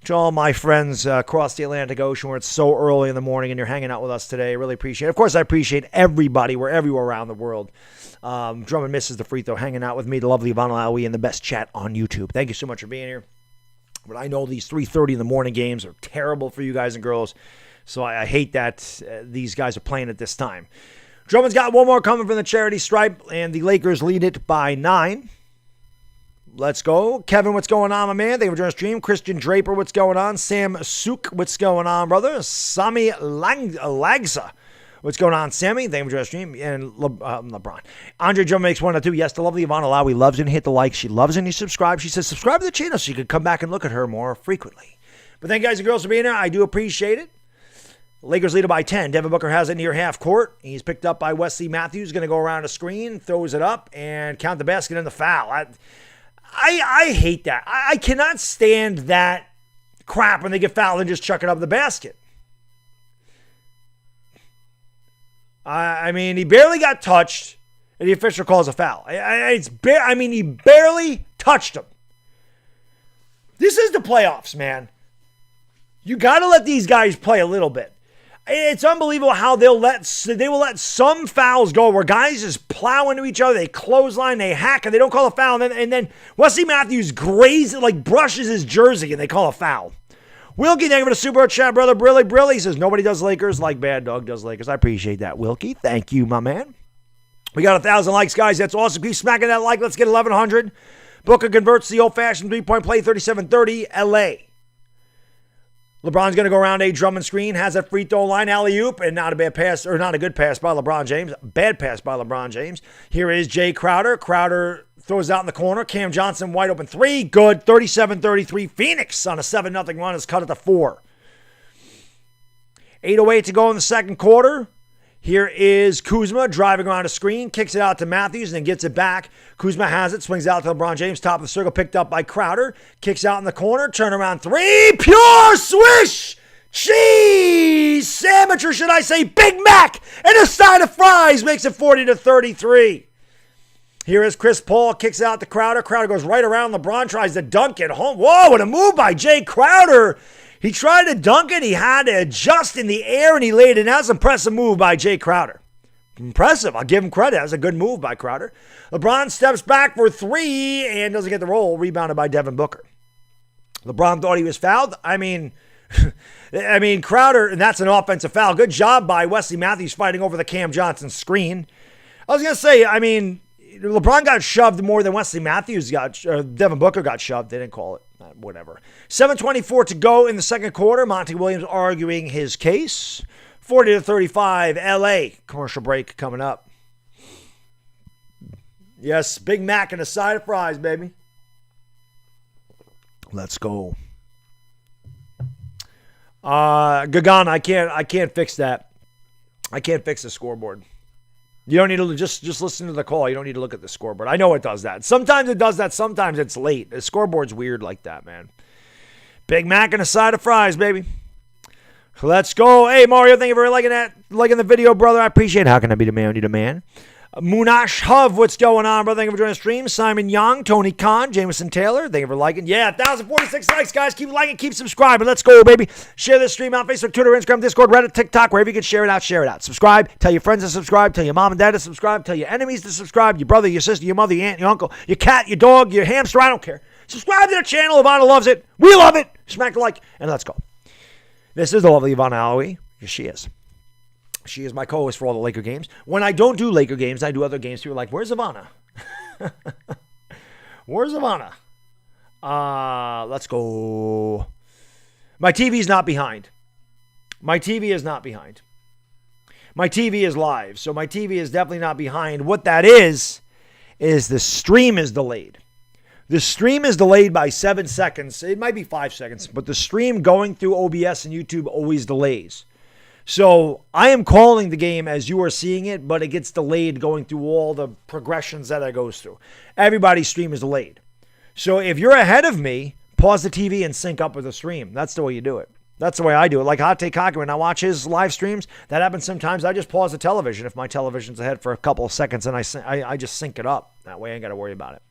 A: to all my friends across the Atlantic Ocean where it's so early in the morning and you're hanging out with us today. I really appreciate it. Of course, I appreciate everybody wherever you are around the world. Drummond misses the free throw, hanging out with me, the lovely Ivana Alawi, and the best chat on YouTube. Thank you so much for being here. But I know these 3:30 in the morning games are terrible for you guys and girls, so I hate that these guys are playing at this time. Drummond's got one more coming from the charity stripe, and the Lakers lead it by 9. Let's go. Kevin, what's going on, my man? Thank you for joining us, stream. Christian Draper, what's going on? Sam Sook, what's going on, brother? Sami Lagsa, what's going on, Sammy? Thank you for joining us, stream. And LeBron. Andre Drummond makes 1 or 2. Yes, the lovely Ivana Alawi loves it. Hit the like. She loves it and you subscribe. She says subscribe to the channel so you can come back and look at her more frequently. But thank you guys and girls for being here. I do appreciate it. Lakers lead it by 10. Devin Booker has it near half court. He's picked up by Wesley Matthews. Going to go around a screen, throws it up, and count the basket and the foul. I hate that. I cannot stand that crap when they get fouled and just chuck it up the basket. I mean, he barely got touched, and the official calls a foul. He barely touched him. This is the playoffs, man. You got to let these guys play a little bit. It's unbelievable how they will let some fouls go where guys just plow into each other, they clothesline, they hack, and they don't call a foul. And then Wesley Matthews brushes his jersey, and they call a foul. Wilkie, thank you for the super chat, brother. Brilly. He says, nobody does Lakers like Baddog does Lakers. I appreciate that, Wilkie. Thank you, my man. We got 1,000 likes, guys. That's awesome. Keep smacking that like. Let's get 1,100. Booker converts the old-fashioned three-point play, 37-30, L.A. LeBron's going to go around a Drummond screen, has a free throw line alley-oop, and not a bad pass, or not a good pass by LeBron James. Bad pass by LeBron James. Here is Jay Crowder. Crowder throws out in the corner. Cam Johnson, wide open three. Good. 37-33. Phoenix on a 7-0 run is cut at the 4. 8:08 to go in the second quarter. Here is Kuzma driving around a screen, kicks it out to Matthews, and then gets it back. Kuzma has it, swings out to LeBron James, top of the circle, picked up by Crowder. Kicks out in the corner, turnaround three, pure swish! Cheese sandwich, or should I say Big Mac, and a side of fries makes it 40-33. Here is Chris Paul, kicks out to Crowder. Crowder goes right around LeBron, tries to dunk it home. Whoa, what a move by Jay Crowder. He tried to dunk it. He had to adjust in the air, and he laid it. That's an impressive move by Jay Crowder. Impressive. I'll give him credit. That was a good move by Crowder. LeBron steps back for 3 and doesn't get the roll. Rebounded by Devin Booker. LeBron thought he was fouled. I mean, Crowder, and that's an offensive foul. Good job by Wesley Matthews fighting over the Cam Johnson screen. I was going to say, I mean, LeBron got shoved more than Wesley Matthews Devin Booker got shoved. They didn't call it. Whatever. 7:24 to go in the second quarter. Monty Williams arguing his case. 40-35, LA. Commercial break coming up. Yes, Big Mac and a side of fries, baby. Let's go. Gagan, I can't fix that. I can't fix the scoreboard. You don't need to just listen to the call. You don't need to look at the scoreboard. I know it does that. Sometimes it does that. Sometimes it's late. The scoreboard's weird like that, man. Big Mac and a side of fries, baby. Let's go. Hey, Mario, thank you for liking the video, brother. I appreciate it. How can I be the man? You the man. Munash Huv, what's going on, brother? Thank you for joining the stream. Simon Young, Tony Khan, Jameson Taylor, thank you for liking. Yeah, 1,046 likes, guys. Keep liking, keep subscribing. Let's go, baby. Share this stream out Facebook, Twitter, Instagram, Discord, Reddit, TikTok, wherever you can share it out, share it out. Subscribe. Tell your friends to subscribe. Tell your mom and dad to subscribe. Tell your enemies to subscribe. Your brother, your sister, your mother, your aunt, your uncle, your cat, your dog, your hamster. I don't care. Subscribe to the channel. Ivana loves it. We love it. Smack the like, and let's go. This is the lovely Ivana Alawi. Yes, she is. She is my co-host for all the Laker games. When I don't do Laker games, I do other games. People are like, where's Ivana? Where's Ivana? Let's go. My TV's not behind. My TV is not behind. My TV is live, so my TV is definitely not behind. What that is the stream is delayed. The stream is delayed by 7 seconds. It might be 5 seconds, but the stream going through OBS and YouTube always delays. So I am calling the game as you are seeing it, but it gets delayed going through all the progressions that it goes through. Everybody's stream is delayed. So if you're ahead of me, pause the TV and sync up with the stream. That's the way you do it. That's the way I do it. Like Hot Take Hockey, when I watch his live streams, that happens sometimes. I just pause the television if my television's ahead for a couple of seconds, and I just sync it up. That way I ain't got to worry about it.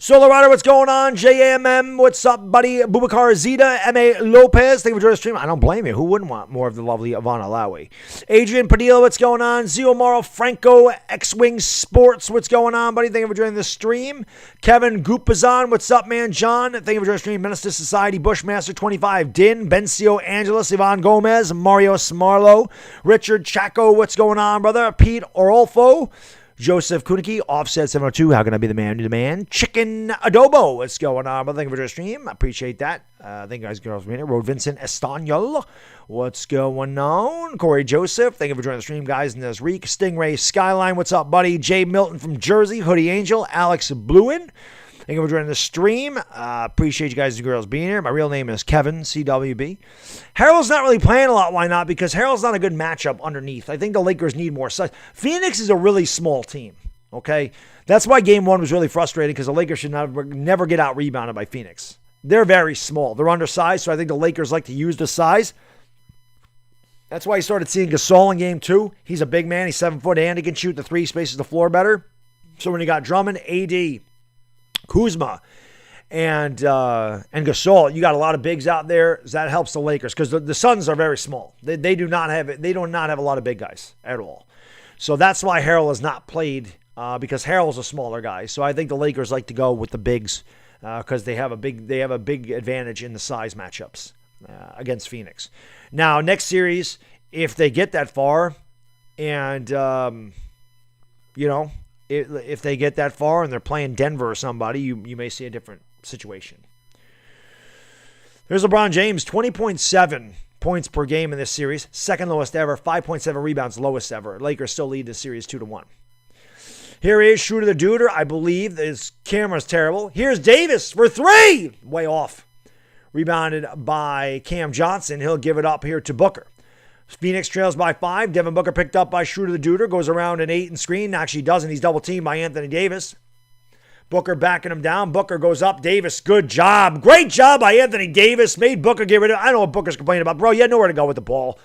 A: Solar Rider, what's going on? JMM, what's up, buddy? Bubakar Zita, M.A. Lopez, thank you for joining the stream. I don't blame you. Who wouldn't want more of the lovely Ivana Alawi? Adrian Padilla, what's going on? Zio Morrow, Franco, X-Wing Sports, what's going on, buddy? Thank you for joining the stream. Kevin Gupazan, what's up, man? John, thank you for joining the stream. Minister Society, Bushmaster 25, Din, Bencio Angeles, Ivan Gomez, Mario Smarlo, Richard Chaco, what's going on, brother? Pete Orolfo, Joseph Kuniki, Offset 702, how can I be the man? You the man. Chicken Adobo, what's going on? But thank you for the stream. I appreciate that. Thank you guys, girls, for being here. Road Vincent Estanyol, what's going on? Corey Joseph, thank you for joining the stream, guys. Nazreek, Stingray Skyline, what's up, buddy? Jay Milton from Jersey, Hoodie Angel, Alex Bluin. Thank you for joining the stream. Appreciate you guys and girls being here. My real name is Kevin, CWB. Harold's not really playing a lot. Why not? Because Harold's not a good matchup underneath. I think the Lakers need more size. Phoenix is a really small team, okay? That's why Game 1 was really frustrating, because the Lakers should never get out-rebounded by Phoenix. They're very small. They're undersized, so I think the Lakers like to use the size. That's why you started seeing Gasol in Game 2. He's a big man. He's 7 foot and he can shoot the three, spaces the floor better. So when you got Drummond, AD, Kuzma, and Gasol, you got a lot of bigs out there. That helps the Lakers, because the Suns are very small. They do not have a lot of big guys at all. So that's why Harrell has not played, because Harrell's a smaller guy. So I think the Lakers like to go with the bigs, because they have a big advantage in the size matchups against Phoenix. Now next series, if they get that far, and if they get that far and they're playing Denver or somebody, you may see a different situation. There's LeBron James, 20.7 points per game in this series. Second lowest ever. 5.7 rebounds, lowest ever. Lakers still lead the series 2-1. Here is Shooter the Duder. I believe his camera's terrible. Here's Davis for 3. Way off. Rebounded by Cam Johnson. He'll give it up here to Booker. Phoenix trails by 5. Devin Booker picked up by Shooter the Duder. Goes around an 8 and screen. Actually doesn't. He's double teamed by Anthony Davis. Booker backing him down. Booker goes up. Davis, good job. Great job by Anthony Davis. Made Booker get rid of it. I don't know what Booker's complaining about. Bro, you had nowhere to go with the ball.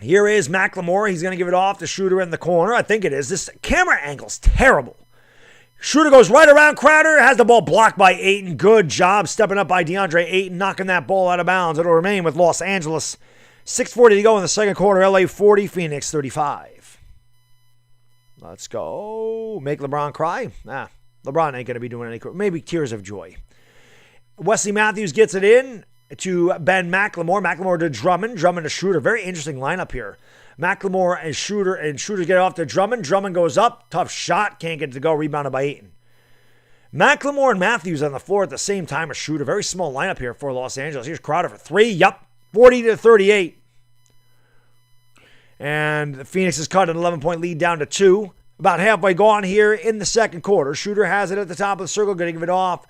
A: Here is McLemore. He's going to give it off to Shooter in the corner. I think it is. This camera angle's terrible. Shooter goes right around Crowder. Has the ball blocked by Ayton. Good job stepping up by DeAndre Ayton, knocking that ball out of bounds. It'll remain with Los Angeles. 6:40 to go in the second quarter. LA 40, Phoenix 35. Let's go. Make LeBron cry? Nah, LeBron ain't going to be doing any. Maybe tears of joy. Wesley Matthews gets it in to Ben McLemore. McLemore to Drummond. Drummond to Shooter. Very interesting lineup here. McLemore and Shooter get it off to Drummond. Drummond goes up. Tough shot. Can't get it to go. Rebounded by Ayton. McLemore and Matthews on the floor at the same time as Shooter. Very small lineup here for Los Angeles. Here's Crowder for three. Yup. 40-38. And the Phoenix has cut an 11-point lead down to 2. About halfway gone here in the second quarter. Shooter has it at the top of the circle. Going to give it off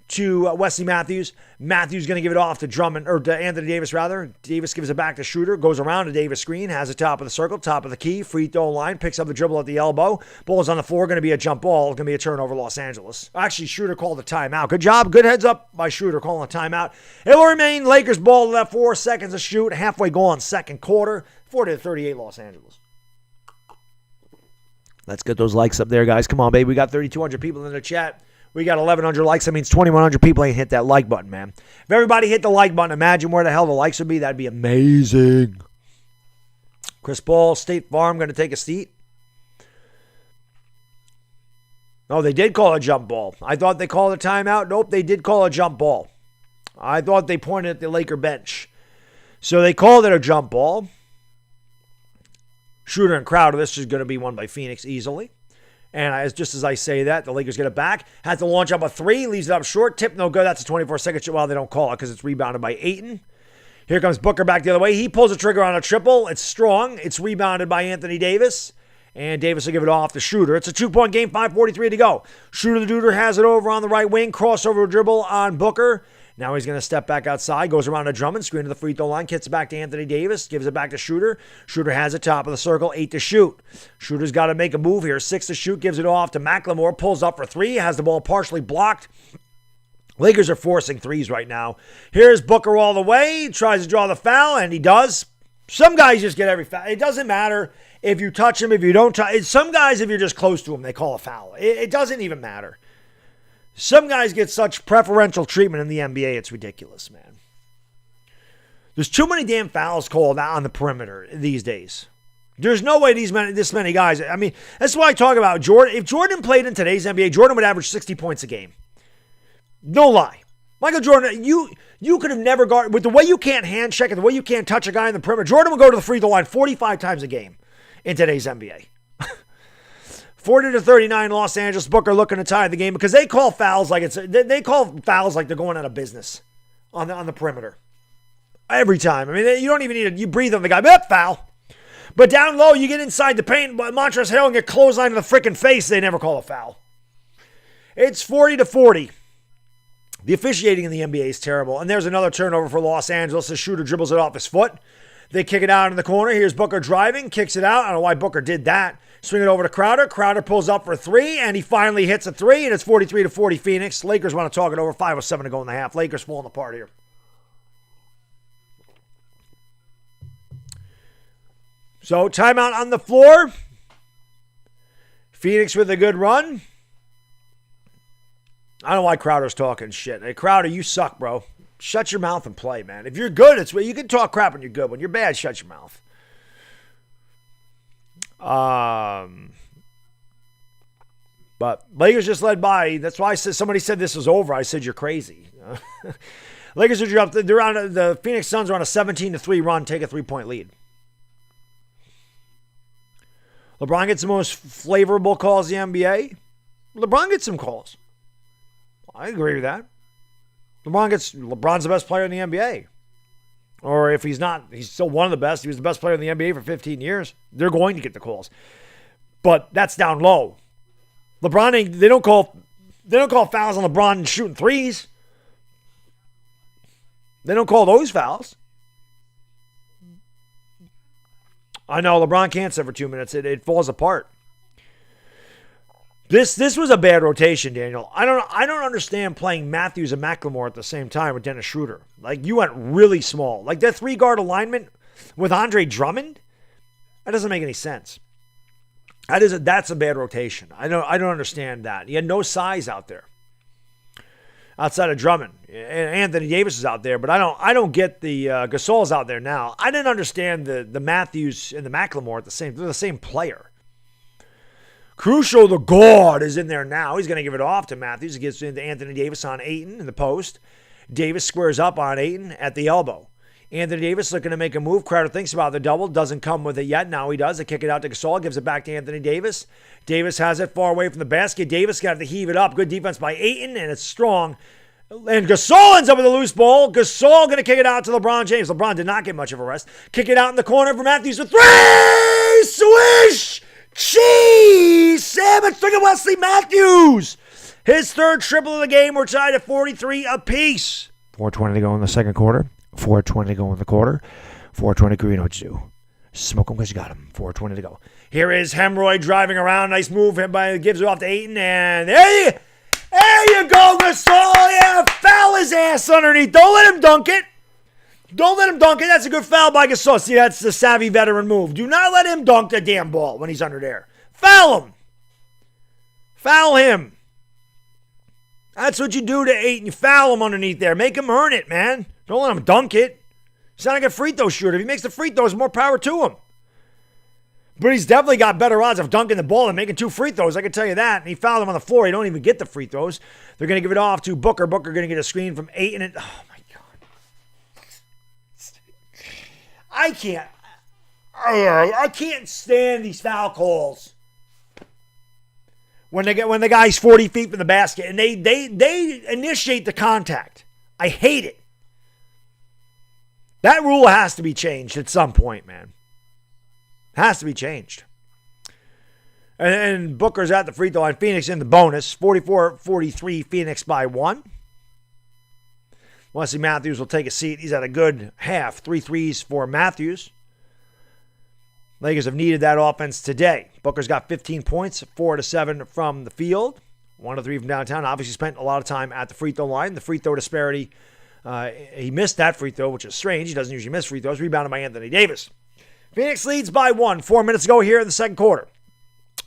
A: to Wesley Matthews. Matthews going to give it off to Drummond, or to Anthony Davis, rather. Davis gives it back to Shooter. Goes around to Davis screen. Has it top of the circle, top of the key. Free throw line. Picks up the dribble at the elbow. Ball's on the floor. Going to be a jump ball. Going to be a turnover, Los Angeles. Actually, Shooter called a timeout. Good job. Good heads up by Shooter calling a timeout. It will remain Lakers ball left 4 seconds to shoot. Halfway gone second quarter. 40-38 Los Angeles. Let's get those likes up there, guys. Come on, baby. We got 3,200 people in the chat. We got 1,100 likes. That means 2,100 people ain't hit that like button, man. If everybody hit the like button, imagine where the hell the likes would be. That'd be amazing. Chris Paul, State Farm, going to take a seat. Oh, they did call a jump ball. I thought they called a timeout. Nope, they did call a jump ball. I thought they pointed at the Laker bench. So they called it a jump ball. Shooter and Crowder, this is going to be won by Phoenix easily. And just as I say that, the Lakers get it back. Has to launch up a three, leaves it up short. Tip no good. That's a 24-second shot. Well, they don't call it because it's rebounded by Ayton. Here comes Booker back the other way. He pulls the trigger on a triple. It's strong. It's rebounded by Anthony Davis. And Davis will give it off to Shooter. It's a 2-point game, 5:43 to go. Shooter the Duder has it over on the right wing. Crossover dribble on Booker. Now he's going to step back outside, goes around to Drummond, screen to the free throw line, kicks it back to Anthony Davis, gives it back to Shooter. Shooter has it top of the circle, 8 to shoot. Shooter's got to make a move here, 6 to shoot, gives it off to McLemore, pulls up for 3, has the ball partially blocked. Lakers are forcing threes right now. Here's Booker all the way, tries to draw the foul, and he does. Some guys just get every foul. It doesn't matter if you touch him, if you don't touch. Some guys, if you're just close to him, they call a foul. It doesn't even matter. Some guys get such preferential treatment in the NBA, it's ridiculous, man. There's too many damn fouls called out on the perimeter these days. There's no way this many guys. I mean, that's why I talk about Jordan. If Jordan played in today's NBA, Jordan would average 60 points a game. No lie. Michael Jordan, you could have never guarded, with the way you can't hand check and the way you can't touch a guy in the perimeter, Jordan would go to the free throw line 45 times a game in today's NBA. 40-39 Los Angeles. Booker looking to tie the game because they call fouls like they're going out of business on the perimeter every time. I mean, you don't even need you breathe on the guy. Foul. But down low, you get inside the paint, Montrezl Harrell and get clothesline to the freaking face. They never call a foul. It's 40-40. The officiating in the NBA is terrible. And there's another turnover for Los Angeles. The Shooter dribbles it off his foot. They kick it out in the corner. Here's Booker driving, kicks it out. I don't know why Booker did that. Swing it over to Crowder. Crowder pulls up for 3, and he finally hits a 3, and it's 43-40 Phoenix. Lakers want to talk it over. 5:07 to go in the half. Lakers falling apart here. So, timeout on the floor. Phoenix with a good run. I don't know why Crowder's talking shit. Hey, Crowder, you suck, bro. Shut your mouth and play, man. If you're good, you can talk crap when you're good. When you're bad, shut your mouth. But Lakers just led by. That's why I said somebody said this was over. I said you're crazy. Lakers are up. They're on the Phoenix Suns are on a 17-3 run. Take a 3-point lead. LeBron gets the most favorable calls in the NBA. LeBron gets some calls. I agree with that. LeBron's the best player in the NBA. Or if he's not, he's still one of the best. He was the best player in the NBA for 15 years. They're going to get the calls. But that's down low. LeBron, they don't call fouls on LeBron shooting threes. They don't call those fouls. I know LeBron can't sit for 2 minutes. It falls apart. This was a bad rotation, Daniel. I don't understand playing Matthews and McLemore at the same time with Dennis Schroeder. Like, you went really small. Like, that 3-guard alignment with Andre Drummond, that doesn't make any sense. That's a bad rotation. I don't understand that. He had no size out there outside of Drummond. And Anthony Davis is out there, but I don't get the Gasol's out there now. I didn't understand the Matthews and the McLemore they're the same player. Crucial, the guard, is in there now. He's going to give it off to Matthews. He gives it to Anthony Davis on Ayton in the post. Davis squares up on Ayton at the elbow. Anthony Davis looking to make a move. Crowder thinks about the double. Doesn't come with it yet. Now he does. They kick it out to Gasol. Gives it back to Anthony Davis. Davis has it far away from the basket. Davis got to heave it up. Good defense by Ayton, and it's strong. And Gasol ends up with a loose ball. Gasol going to kick it out to LeBron James. LeBron did not get much of a rest. Kick it out in the corner for Matthews for three. Swish! Cheese! Sandwich to Wesley Matthews. His third triple of the game. We're tied at 43 apiece. 4:20 to go in the second quarter. 4:20 to go in the quarter. 4:20 Green, what you do? Smoke him because you got him. 4:20 to go. Here is Hemroy driving around. Nice move. Gives it off to Ayton. And there you go, Gasol. Yeah, foul his ass underneath. Don't let him dunk it. Don't let him dunk it. That's a good foul by Gasol. See, that's the savvy veteran move. Do not let him dunk the damn ball when he's under there. Foul him. Foul him. That's what you do to Ayton. You foul him underneath there. Make him earn it, man. Don't let him dunk it. He's not a good free throw shooter. If he makes the free throws, more power to him. But he's definitely got better odds of dunking the ball than making 2 free throws. I can tell you that. And he fouled him on the floor. He don't even get the free throws. They're going to give it off to Booker. Booker going to get a screen from Ayton. And, oh, my God. I can't stand these foul calls. When the guy's 40 feet from the basket and they initiate the contact. I hate it. That rule has to be changed at some point, man. Has to be changed. And Booker's at the free throw line. Phoenix in the bonus. 44-43, Phoenix by 1. Wesley Matthews will take a seat. He's had a good half. 3 threes for Matthews. Lakers have needed that offense today. Booker's got 15 points, 4 to 7 from the field, 1 to 3 from downtown. Obviously spent a lot of time at the free throw line. The free throw disparity, he missed that free throw, which is strange. He doesn't usually miss free throws. Rebounded by Anthony Davis. Phoenix leads by 1. 4 minutes to go here in the second quarter.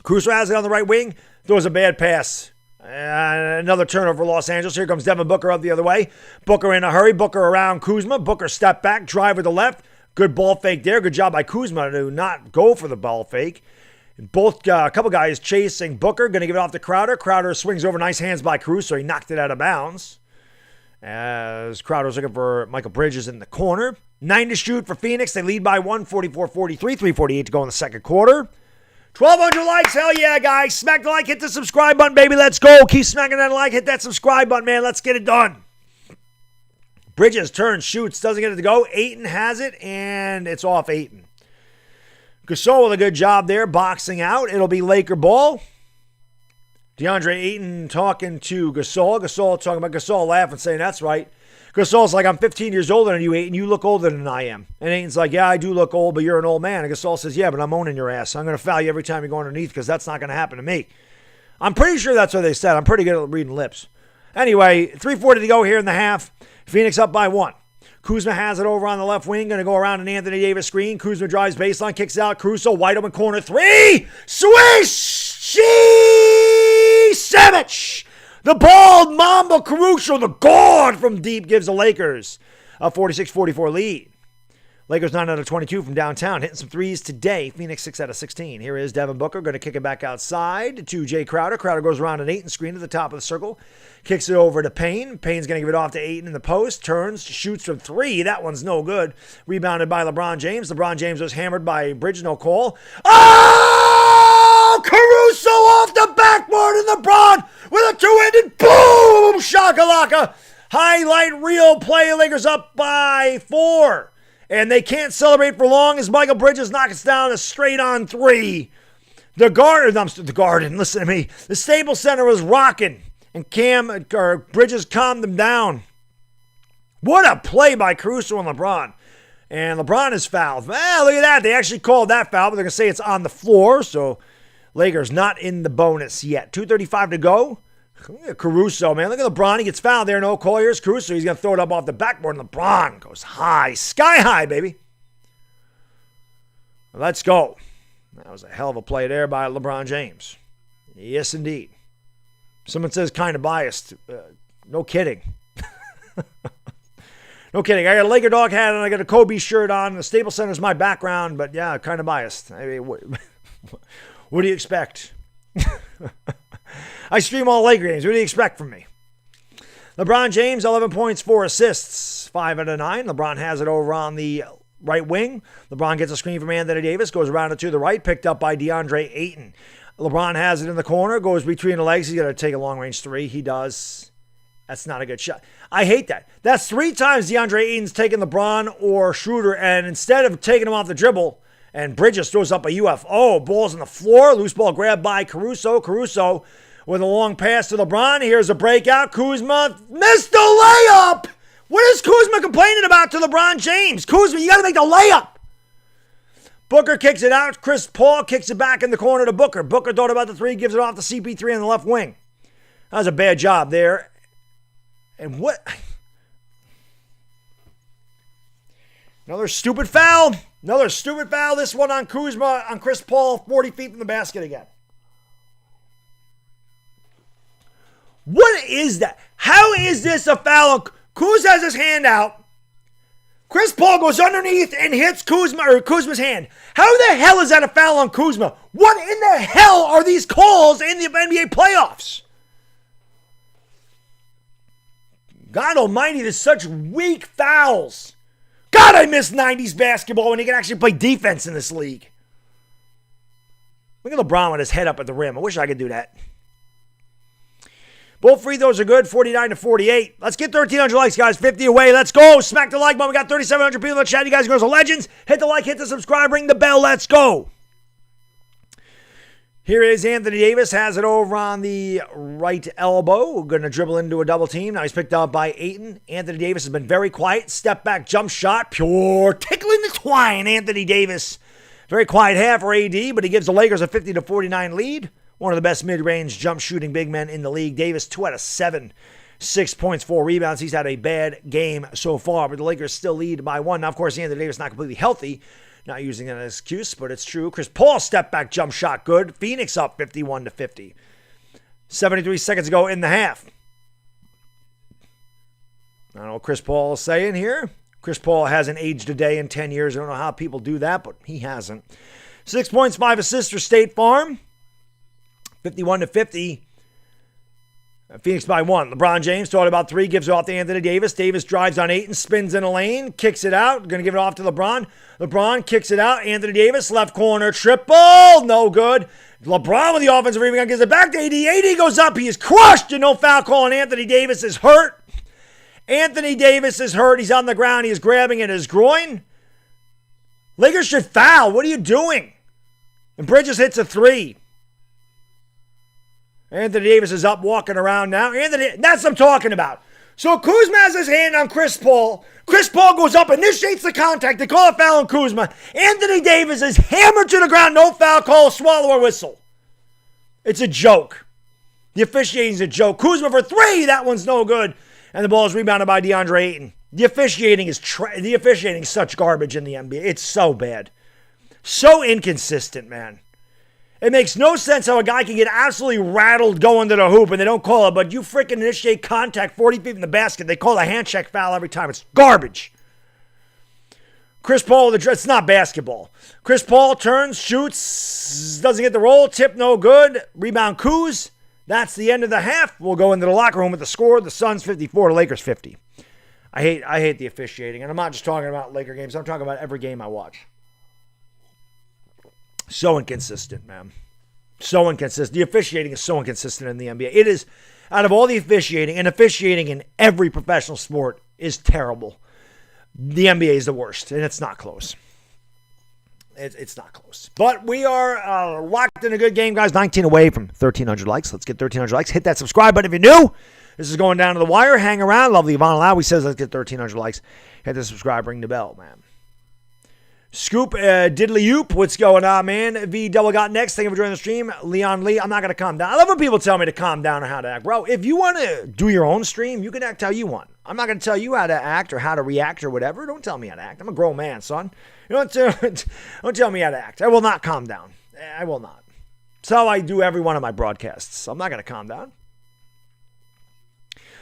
A: Crusoe has it on the right wing. Throws a bad pass. Another turnover for Los Angeles. Here comes Devin Booker up the other way. Booker in a hurry. Booker around Kuzma. Booker step back. Drive with the left. Good ball fake there. Good job by Kuzma to not go for the ball fake. Both a couple guys chasing Booker. Going to give it off to Crowder. Crowder swings over. Nice hands by Caruso. He knocked it out of bounds. As Crowder's looking for Michael Bridges in the corner. 9 to shoot for Phoenix. They lead by 1. 44-43. 3:48 to go in the second quarter. 1,200 likes. Hell yeah, guys. Smack the like. Hit the subscribe button, baby. Let's go. Keep smacking that like. Hit that subscribe button, man. Let's get it done. Bridges turns, shoots, doesn't get it to go. Ayton has it, and it's off Ayton. Gasol with a good job there, boxing out. It'll be Laker ball. DeAndre Ayton talking to Gasol. Gasol talking about Gasol laughing, saying, that's right. Gasol's like, I'm 15 years older than you, Ayton. You look older than I am. And Ayton's like, yeah, I do look old, but you're an old man. And Gasol says, yeah, but I'm owning your ass. I'm going to foul you every time you go underneath because that's not going to happen to me. I'm pretty sure that's what they said. I'm pretty good at reading lips. Anyway, 3:40 to go here in the half. Phoenix up by 1. Kuzma has it over on the left wing. Going to go around an Anthony Davis screen. Kuzma drives baseline, kicks out. Caruso, wide open corner. 3! Swish! Sandwich! The bald Mamba Caruso, the god from deep, gives the Lakers a 46-44 lead. Lakers 9 out of 22 from downtown, hitting some threes today. Phoenix 6 out of 16. Here is Devin Booker, going to kick it back outside to Jay Crowder. Crowder goes around an Ayton screen at the top of the circle. Kicks it over to Payne. Payne's going to give it off to Ayton in the post. Turns, shoots from 3. That one's no good. Rebounded by LeBron James. LeBron James was hammered by Bridges, no call. Oh! Caruso off the backboard and LeBron with a two-handed boom! Shakalaka! Highlight reel play. Lakers up by 4. And they can't celebrate for long as Michael Bridges knocks down a straight-on 3. The Garden, listen to me. The Staples Center was rocking, and Bridges calmed them down. What a play by Caruso and LeBron. And LeBron is fouled. Well, look at that. They actually called that foul, but they're going to say it's on the floor, so Lakers not in the bonus yet. 2:35 to go. Caruso, man. Look at LeBron. He gets fouled there. No call. Here's Caruso. He's going to throw it up off the backboard. And LeBron goes high. Sky high, baby. Let's go. That was a hell of a play there by LeBron James. Yes, indeed. Someone says kind of biased. No kidding. No kidding. I got a Laker dog hat and I got a Kobe shirt on. The Staples Center is my background, but yeah, kind of biased. I mean, what do you expect? I stream all Laker games. What do you expect from me? LeBron James, 11 points, 4 assists, 5 out of 9. LeBron has it over on the right wing. LeBron gets a screen from Anthony Davis, goes around it to the right, picked up by DeAndre Ayton. LeBron has it in the corner, goes between the legs. He's going to take a long-range three. He does. That's not a good shot. I hate that. That's 3 times DeAndre Ayton's taken LeBron or Schroeder, and instead of taking him off the dribble, and Bridges throws up a UFO, ball's on the floor, loose ball grabbed by Caruso. Caruso with a long pass to LeBron. Here's a breakout. Kuzma missed the layup. What is Kuzma complaining about to LeBron James? Kuzma, you got to make the layup. Booker kicks it out. Chris Paul kicks it back in the corner to Booker. Booker thought about the three, gives it off to CP3 on the left wing. That was a bad job there. And what? Another stupid foul. Another stupid foul. This one on Kuzma, on Chris Paul, 40 feet from the basket again. What is that? How is this a foul? Kuz has his hand out. Chris Paul goes underneath and hits Kuzma's hand. How the hell is that a foul on Kuzma? What in the hell are these calls in the NBA playoffs? God almighty, there's such weak fouls. God, I miss 90s basketball when you can actually play defense in this league. Look at LeBron with his head up at the rim. I wish I could do that. Both free throws are good, 49-48. Let's get 1,300 likes, guys. 50 away. Let's go. Smack the like button. We got 3,700 people in the chat. You guys are legends. Hit the like, hit the subscribe, ring the bell. Let's go. Here is Anthony Davis. Has it over on the right elbow. Going to dribble into a double team. Now he's picked up by Ayton. Anthony Davis has been very quiet. Step back, jump shot. Pure tickling the twine. Anthony Davis. Very quiet half for AD, but he gives the Lakers a 50-49 lead. One of the best mid-range jump shooting big men in the league. Davis, 2 out of 7. 6 points, 4 rebounds. He's had a bad game so far, but the Lakers still lead by 1. Now, of course, Anthony Davis not completely healthy. Not using it as an excuse, but it's true. Chris Paul step back jump shot good. Phoenix up 51-50. 73 seconds ago in the half. I don't know what Chris Paul is saying here. Chris Paul hasn't aged a day in 10 years. I don't know how people do that, but he hasn't. 6 points, 5 assists for State Farm. 51-50. Phoenix by 1. LeBron James thought about 3, gives it off to Anthony Davis. Davis drives on 8 and spins in a lane, kicks it out. Going to give it off to LeBron. LeBron kicks it out. Anthony Davis, left corner, triple. No good. LeBron with the offensive rebound gives it back to AD. AD goes up. He is crushed. And no foul call. And Anthony Davis is hurt. Anthony Davis is hurt. He's on the ground. He is grabbing at his groin. Lakers should foul. What are you doing? And Bridges hits a 3. Anthony Davis is up, walking around now. That's what I'm talking about. So Kuzma has his hand on Chris Paul. Chris Paul goes up, initiates the contact. They call a foul on Kuzma. Anthony Davis is hammered to the ground. No foul call, swallow or whistle. It's a joke. The officiating's a joke. Kuzma for 3. That one's no good. And the ball is rebounded by DeAndre Ayton. The officiating is such garbage in the NBA. It's so bad. So inconsistent, man. It makes no sense how a guy can get absolutely rattled going to the hoop and they don't call it, but you freaking initiate contact 40 feet from the basket. They call a hand check foul every time. It's garbage. Chris Paul, it's not basketball. Chris Paul turns, shoots, doesn't get the roll, tip no good. Rebound Kuz. That's the end of the half. We'll go into the locker room with the score. The Suns 54, the Lakers 50. I hate the officiating, and I'm not just talking about Laker games. I'm talking about every game I watch. So inconsistent, man. So inconsistent. The officiating is so inconsistent in the NBA. It is, out of all the officiating, and officiating in every professional sport is terrible. The NBA is the worst, and it's not close. It's not close. But we are locked in a good game, guys. 19 away from 1,300 likes. Let's get 1,300 likes. Hit that subscribe button if you're new. This is going down to the wire. Hang around. Lovely Yvonne Lowy says let's get 1,300 likes. Hit the subscribe. Ring the bell, man. Scoop, Diddly Yoop, what's going on, man? V Double got next. Thank you for joining the stream. Leon Lee, I'm not going to calm down. I love when people tell me to calm down or how to act. Bro, if you want to do your own stream, you can act how you want. I'm not going to tell you how to act or how to react or whatever. Don't tell me how to act. I'm a grown man, son. You don't tell me how to act. I will not calm down. I will not. It's how I do every one of my broadcasts. I'm not going to calm down.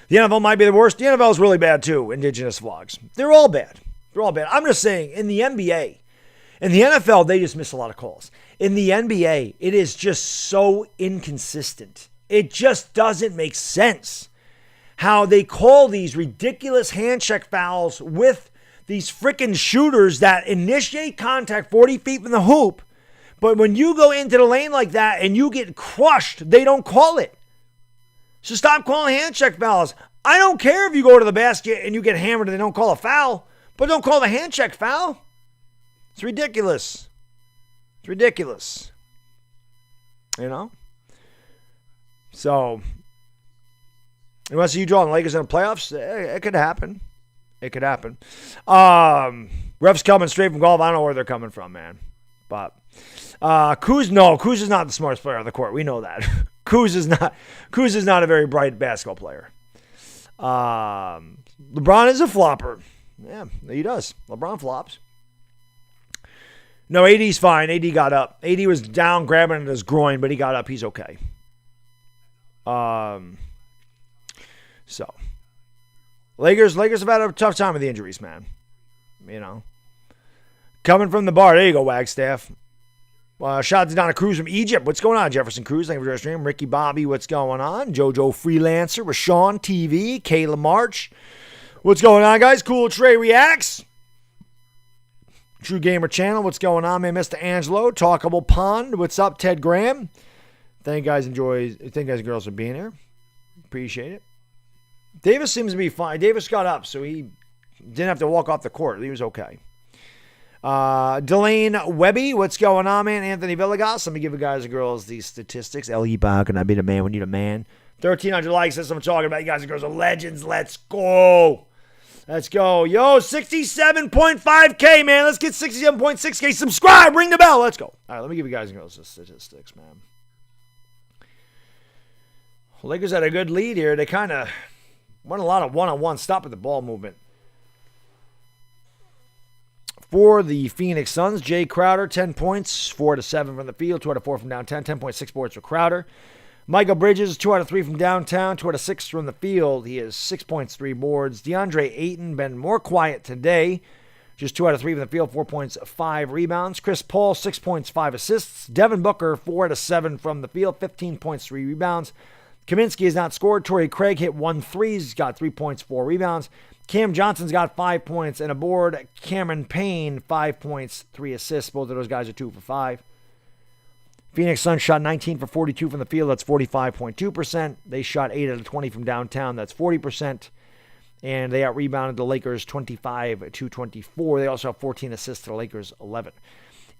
A: The NFL might be the worst. The NFL is really bad, too. Indigenous vlogs. They're all bad. They're all bad. I'm just saying, in the NBA, in the NFL, they just miss a lot of calls. In the NBA, it is just so inconsistent. It just doesn't make sense. how they call these ridiculous hand check fouls with these freaking shooters that initiate contact 40 feet from the hoop. But when you go into the lane like that and you get crushed, they don't call it. So stop calling hand check fouls. I don't care if you go to the basket and you get hammered and they don't call a foul, but don't call the hand check foul. It's ridiculous. It's ridiculous. You know? So, unless you draw the Lakers in the playoffs, it could happen. It could happen. Refs coming straight from golf. I don't know where they're coming from, man. But Kuz is not the smartest player on the court. We know that. Kuz is not a very bright basketball player. LeBron is a flopper. Yeah, he does. LeBron flops. No, AD's fine. AD got up. AD was down grabbing at his groin, but he got up. He's okay. So, Lakers have had a tough time with the injuries, man. You know. Coming from the bar. There you go, Wagstaff. Shout out to Donna Cruz from Egypt. What's going on, Jefferson Cruz? Thank you for your stream. Ricky Bobby, what's going on? JoJo Freelancer. Rashawn TV. Kayla March. What's going on, guys? Cool Trey Reacts. True Gamer Channel. What's going on, man? Mr. Angelo. Talkable Pond. What's up, Ted Graham? Thank you guys and girls for being here. Appreciate it. Davis seems to be fine. Davis got up, so he didn't have to walk off the court. He was okay. Delane Webby, what's going on, man? Anthony Villegas. Let me give you guys and girls these statistics. L.E. Bach, can I be the man when you're the man? 1,300 likes. That's what I'm talking about. You guys and girls are legends. Let's go. Let's go. Yo, 67.5K, man. Let's get 67.6K. Subscribe. Ring the bell. Let's go. All right, let me give you guys and girls the statistics, man. Lakers had a good lead here. They kind of won a lot of one-on-one stop at the ball movement. For the Phoenix Suns, Jay Crowder, 10 points, 4 out of 7 from the field, 2 out of 4 from downtown, 10.6 boards for Crowder. Michael Bridges, 2 out of 3 from downtown, 2 out of 6 from the field. He has 6 points, 3 boards. DeAndre Ayton been more quiet today, just 2 out of 3 from the field, 4 points, 5 rebounds. Chris Paul, 6 points, 5 assists. Devin Booker, 4 out of 7 from the field, 15 points, 3 rebounds. Kaminsky has not scored. Torrey Craig hit 1 3. He's got 3 points, 4 rebounds. Cam Johnson's got 5 points and a board. Cameron Payne, 5 points, 3 assists. Both of those guys are 2 for 5. Phoenix Suns shot 19 for 42 from the field. That's 45.2%. They shot 8 out of 20 from downtown. That's 40%. And they out-rebounded the Lakers 25 to 24. They also have 14 assists to the Lakers 11.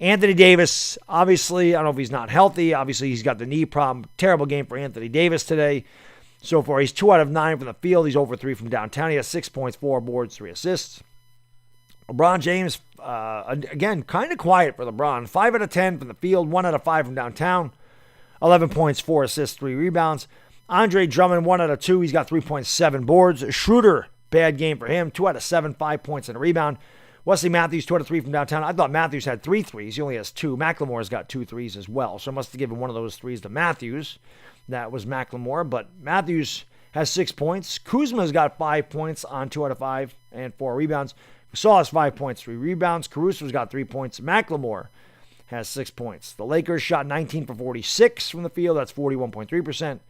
A: Anthony Davis, obviously, I don't know if he's not healthy. Obviously, he's got the knee problem. Terrible game for Anthony Davis today. So far, he's 2 out of 9 from the field. He's over 3 from downtown. He has 6 points, 4 boards, 3 assists. LeBron James, again, kind of quiet for LeBron. 5 out of 10 from the field, 1 out of 5 from downtown. 11 points, 4 assists, 3 rebounds. Andre Drummond, 1 out of 2. He's got 3.7 boards. Schroeder, bad game for him. 2 out of 7, 5 points and a rebound. Wesley Matthews, 2 out of 3 from downtown. I thought Matthews had 3 threes. He only has 2. McLemore's got 2 threes as well. So I must have given one of those threes to Matthews. That was McLemore. But Matthews has 6 points. Kuzma's got 5 points on 2 out of 5 and 4 rebounds. Gasol has 5 points, 3 rebounds. Caruso's got 3 points. McLemore has 6 points. The Lakers shot 19 for 46 from the field. That's 41.3%.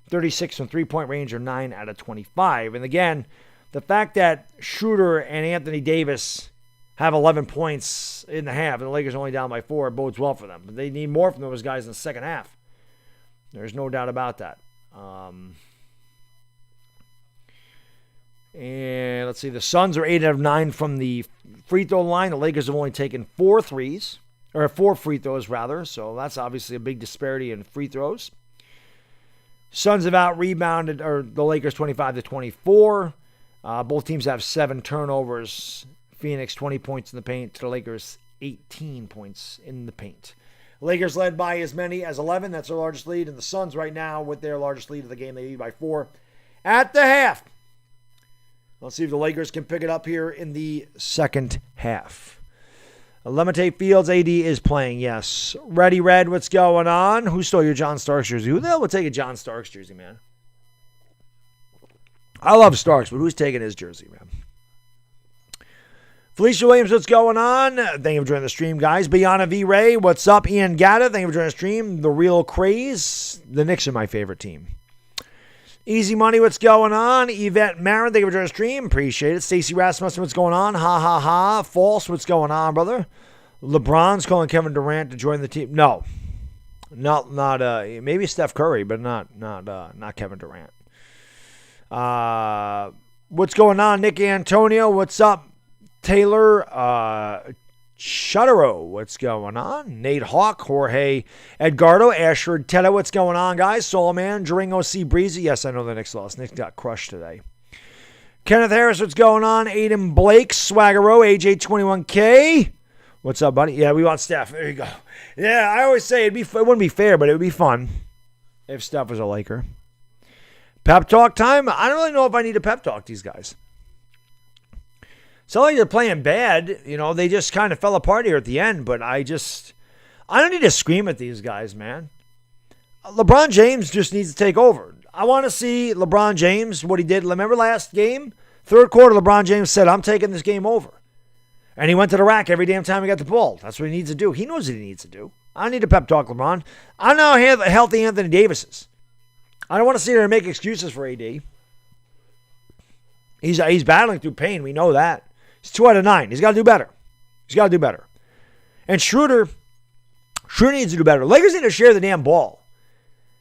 A: 36 from three-point range are 9 out of 25. And again, the fact that Schroeder and Anthony Davis have 11 points in the half, and the Lakers are only down by 4, bodes well for them. But they need more from those guys in the second half. There's no doubt about that. And let's see, the Suns are 8 out of 9 from the free throw line. The Lakers have only taken 4 free throws rather. So that's obviously a big disparity in free throws. Suns have out-rebounded the Lakers 25 to 24. Both teams have 7 turnovers. Phoenix 20 points in the paint to the Lakers 18 points in the paint. Lakers led by as many as 11. That's their largest lead. And the Suns right now with their largest lead of the game, they lead by 4 at the half. Let's see if the Lakers can pick it up here in the second half. Lemate Fields, AD is playing, yes. Ready Red, what's going on? Who stole your John Starks jersey? Who the hell would take a John Starks jersey, man? I love Starks, but who's taking his jersey, man? Felicia Williams, what's going on? Thank you for joining the stream, guys. Biana V. Ray, what's up? Ian Gatta, thank you for joining the stream. The Real Craze. The Knicks are my favorite team. Easy Money, what's going on? Yvette Marin, thank you for joining the stream. Appreciate it. Stacy Rasmussen, what's going on? Ha, ha, ha. False, what's going on, brother? LeBron's calling Kevin Durant to join the team. No. Not maybe Steph Curry, but not Kevin Durant. What's going on, Nick Antonio? What's up, Taylor? Shuttero, what's going on? Nate Hawk, Jorge Edgardo, Ashford Teta, what's going on, guys? Solomon, Durango C. Breezy. Yes, I know the Knicks lost. Knicks got crushed today. Kenneth Harris, what's going on? Aiden Blake, Swaggero, AJ21K. What's up, buddy? Yeah, we want Steph. There you go. Yeah, I always say it wouldn't be fair, but it would be fun if Steph was a Laker. Pep talk time? I don't really know if I need to pep talk these guys. It's not like they're playing bad. You know, they just kind of fell apart here at the end, but I don't need to scream at these guys, man. LeBron James just needs to take over. I want to see LeBron James, what he did. Remember last game? Third quarter, LeBron James said, I'm taking this game over. And he went to the rack every damn time he got the ball. That's what he needs to do. He knows what he needs to do. I don't need to pep talk LeBron. I know how healthy Anthony Davis is. I don't want to sit here and make excuses for AD. He's battling through pain. We know that. He's 2 out of 9. He's got to do better. And Schroeder needs to do better. Lakers need to share the damn ball.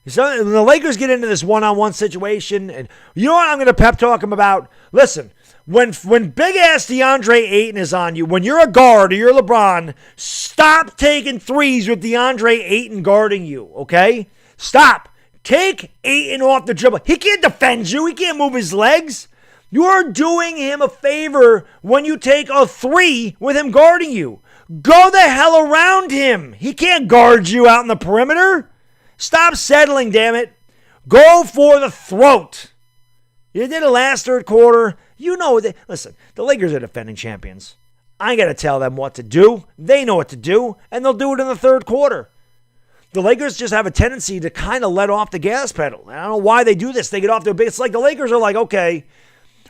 A: So when the Lakers get into this one-on-one situation, and you know what I'm going to pep talk them about? Listen, when big-ass DeAndre Ayton is on you, when you're a guard or you're LeBron, stop taking threes with DeAndre Ayton guarding you, okay? Stop. Take Ayton off the dribble. He can't defend you. He can't move his legs. You're doing him a favor when you take a 3 with him guarding you. Go the hell around him. He can't guard you out in the perimeter. Stop settling, damn it. Go for the throat. You did it last third quarter. You know, listen, the Lakers are defending champions. I ain't got to tell them what to do. They know what to do, and they'll do it in the third quarter. The Lakers just have a tendency to kind of let off the gas pedal. I don't know why they do this. They get off their big. It's like the Lakers are like, okay,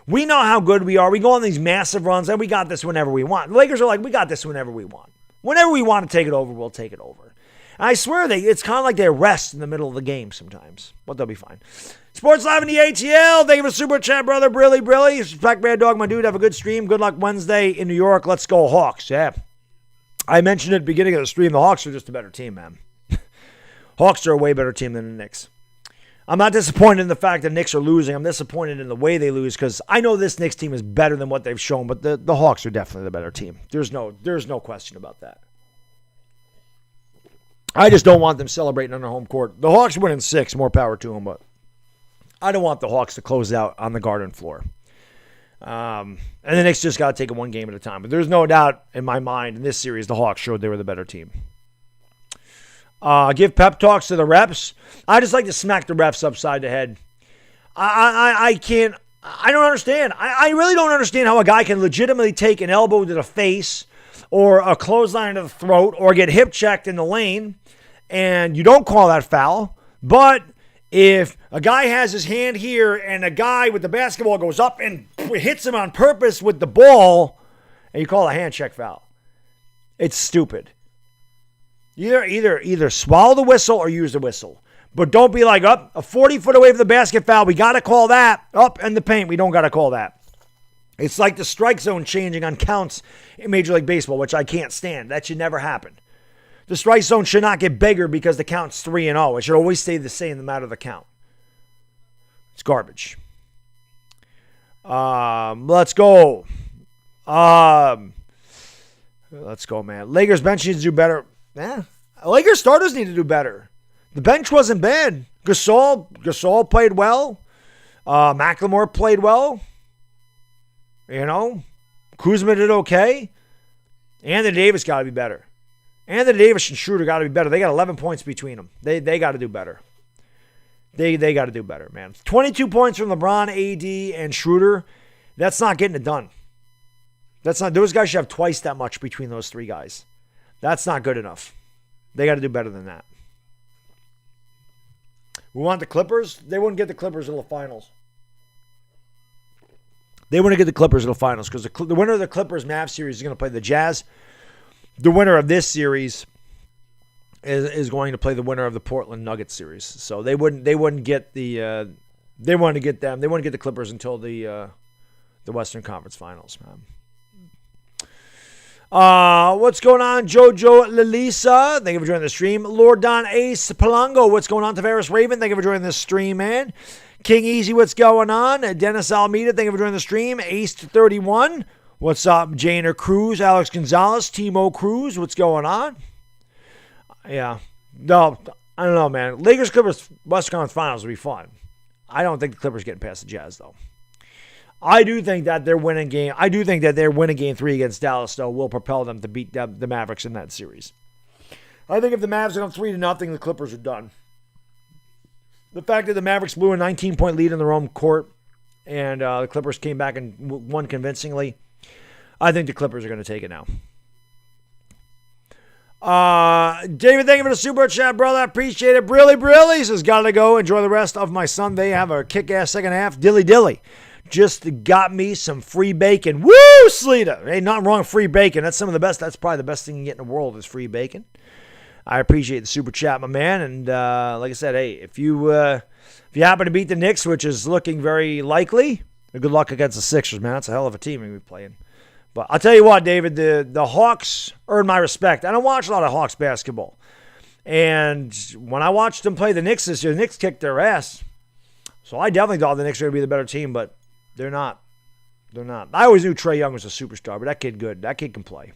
A: we know how good we are. We go on these massive runs, and we got this whenever we want. The Lakers are like, we got this whenever we want. Whenever we want to take it over, we'll take it over. And I swear, it's kind of like they rest in the middle of the game sometimes. But they'll be fine. Sports Live in the ATL. Thank you for super chat, brother. Brilly. Respect, Baddog, my dude. Have a good stream. Good luck Wednesday in New York. Let's go Hawks. Yeah. I mentioned at the beginning of the stream, the Hawks are just a better team, man. Hawks are a way better team than the Knicks. I'm not disappointed in the fact that Knicks are losing. I'm disappointed in the way they lose because I know this Knicks team is better than what they've shown, but the Hawks are definitely the better team. There's no question about that. I just don't want them celebrating on their home court. The Hawks win in 6, more power to them, but I don't want the Hawks to close out on the Garden floor. And the Knicks just got to take it one game at a time. But there's no doubt in my mind in this series the Hawks showed they were the better team. Give pep talks to the refs. I just like to smack the refs upside the head. I don't understand. I really don't understand how a guy can legitimately take an elbow to the face or a clothesline to the throat or get hip checked in the lane and you don't call that foul. But if a guy has his hand here and a guy with the basketball goes up and hits him on purpose with the ball and you call a hand check foul, it's stupid. Either swallow the whistle or use the whistle. But don't be like, a 40-foot away from the basket foul. We got to call that. Up in the paint. We don't got to call that. It's like the strike zone changing on counts in Major League Baseball, which I can't stand. That should never happen. The strike zone should not get bigger because the count's 3-0. It should always stay the same no matter the count. It's garbage. Let's go. Let's go, man. Lakers bench needs to do better. Yeah, Lakers starters need to do better. The bench wasn't bad. Gasol played well. McLemore played well. You know, Kuzma did okay. Anthony Davis got to be better. Anthony Davis and Schroeder got to be better. They got 11 points between them. They got to do better. They got to do better, man. 22 points from LeBron, AD, and Schroeder. That's not getting it done. Those guys should have twice that much between those three guys. That's not good enough. They got to do better than that. We want the Clippers. They wouldn't get the Clippers in the finals. They wouldn't get the Clippers in the finals because the winner of the Clippers-Mavs series is going to play the Jazz. The winner of this series is going to play the winner of the Portland Nuggets series. So they wouldn't get the They want to get them. They want to get the Clippers until the Western Conference Finals, man. What's going on, Jojo Lalisa? Thank you for joining the stream. Lord Don Ace Palongo, what's going on? Tavares Raven, thank you for joining the stream, man. King Easy, what's going on? Dennis Almeida, thank you for joining the stream. Ace 31, what's up? Janer Cruz, Alex Gonzalez, Timo Cruz, what's going on? Yeah, no, I don't know, man. Lakers Clippers Western Conference Finals will be fun. I don't think the Clippers getting past the Jazz though. I do think that their winning game 3 against Dallas, though, will propel them to beat the Mavericks in that series. I think if the Mavs are up 3-0, the Clippers are done. The fact that the Mavericks blew a 19-point lead in their own court and the Clippers came back and won convincingly, I think the Clippers are going to take it now. David, thank you for the super chat, brother. I appreciate it. Brilly says, gotta go. Enjoy the rest of my Sunday. Have a kick-ass second half. Dilly. Just got me some free bacon. Woo, Sleeta. Ain't nothing wrong with free bacon. That's some of the best. That's probably the best thing you get in the world is free bacon. I appreciate the super chat, my man. And like I said, hey, if you happen to beat the Knicks, which is looking very likely, good luck against the Sixers, man. That's a hell of a team we're playing. But I'll tell you what, David, the Hawks earn my respect. I don't watch a lot of Hawks basketball. And when I watched them play the Knicks this year, the Knicks kicked their ass. So I definitely thought the Knicks were going to be the better team, but they're not. They're not. I always knew Trae Young was a superstar, but that kid good. That kid can play.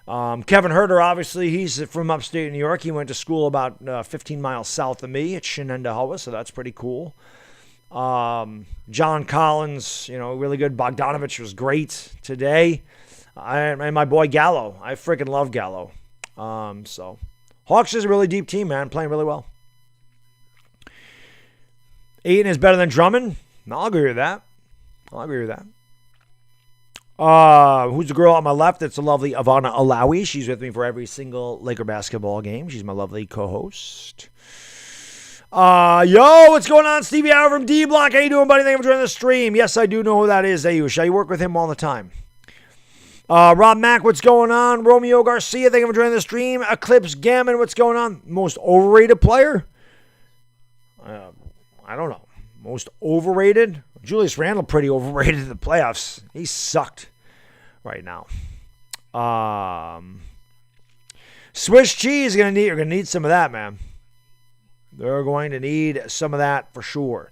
A: Kevin Huerter, obviously, he's from upstate New York. He went to school about 15 miles south of me at Shenandoah, so that's pretty cool. John Collins, really good. Bogdanovich was great today. And my boy Gallo. I freaking love Gallo. So Hawks is a really deep team, man. Playing really well. Ayton is better than Drummond. I'll agree with that. Who's the girl on my left? It's the lovely Ivana Alawi. She's with me for every single Laker basketball game. She's my lovely co-host. Yo, what's going on? Stevie Hour from D-Block. How you doing, buddy? Thank you for joining the stream. Yes, I do know who that is, Ayush. I work with him all the time. Rob Mack, what's going on? Romeo Garcia, thank you for joining the stream. Eclipse Gammon, what's going on? Most overrated player? I don't know. Most overrated? Julius Randle pretty overrated in the playoffs. He sucked right now. Swiss cheese, you're gonna need some of that, man. They're going to need some of that for sure.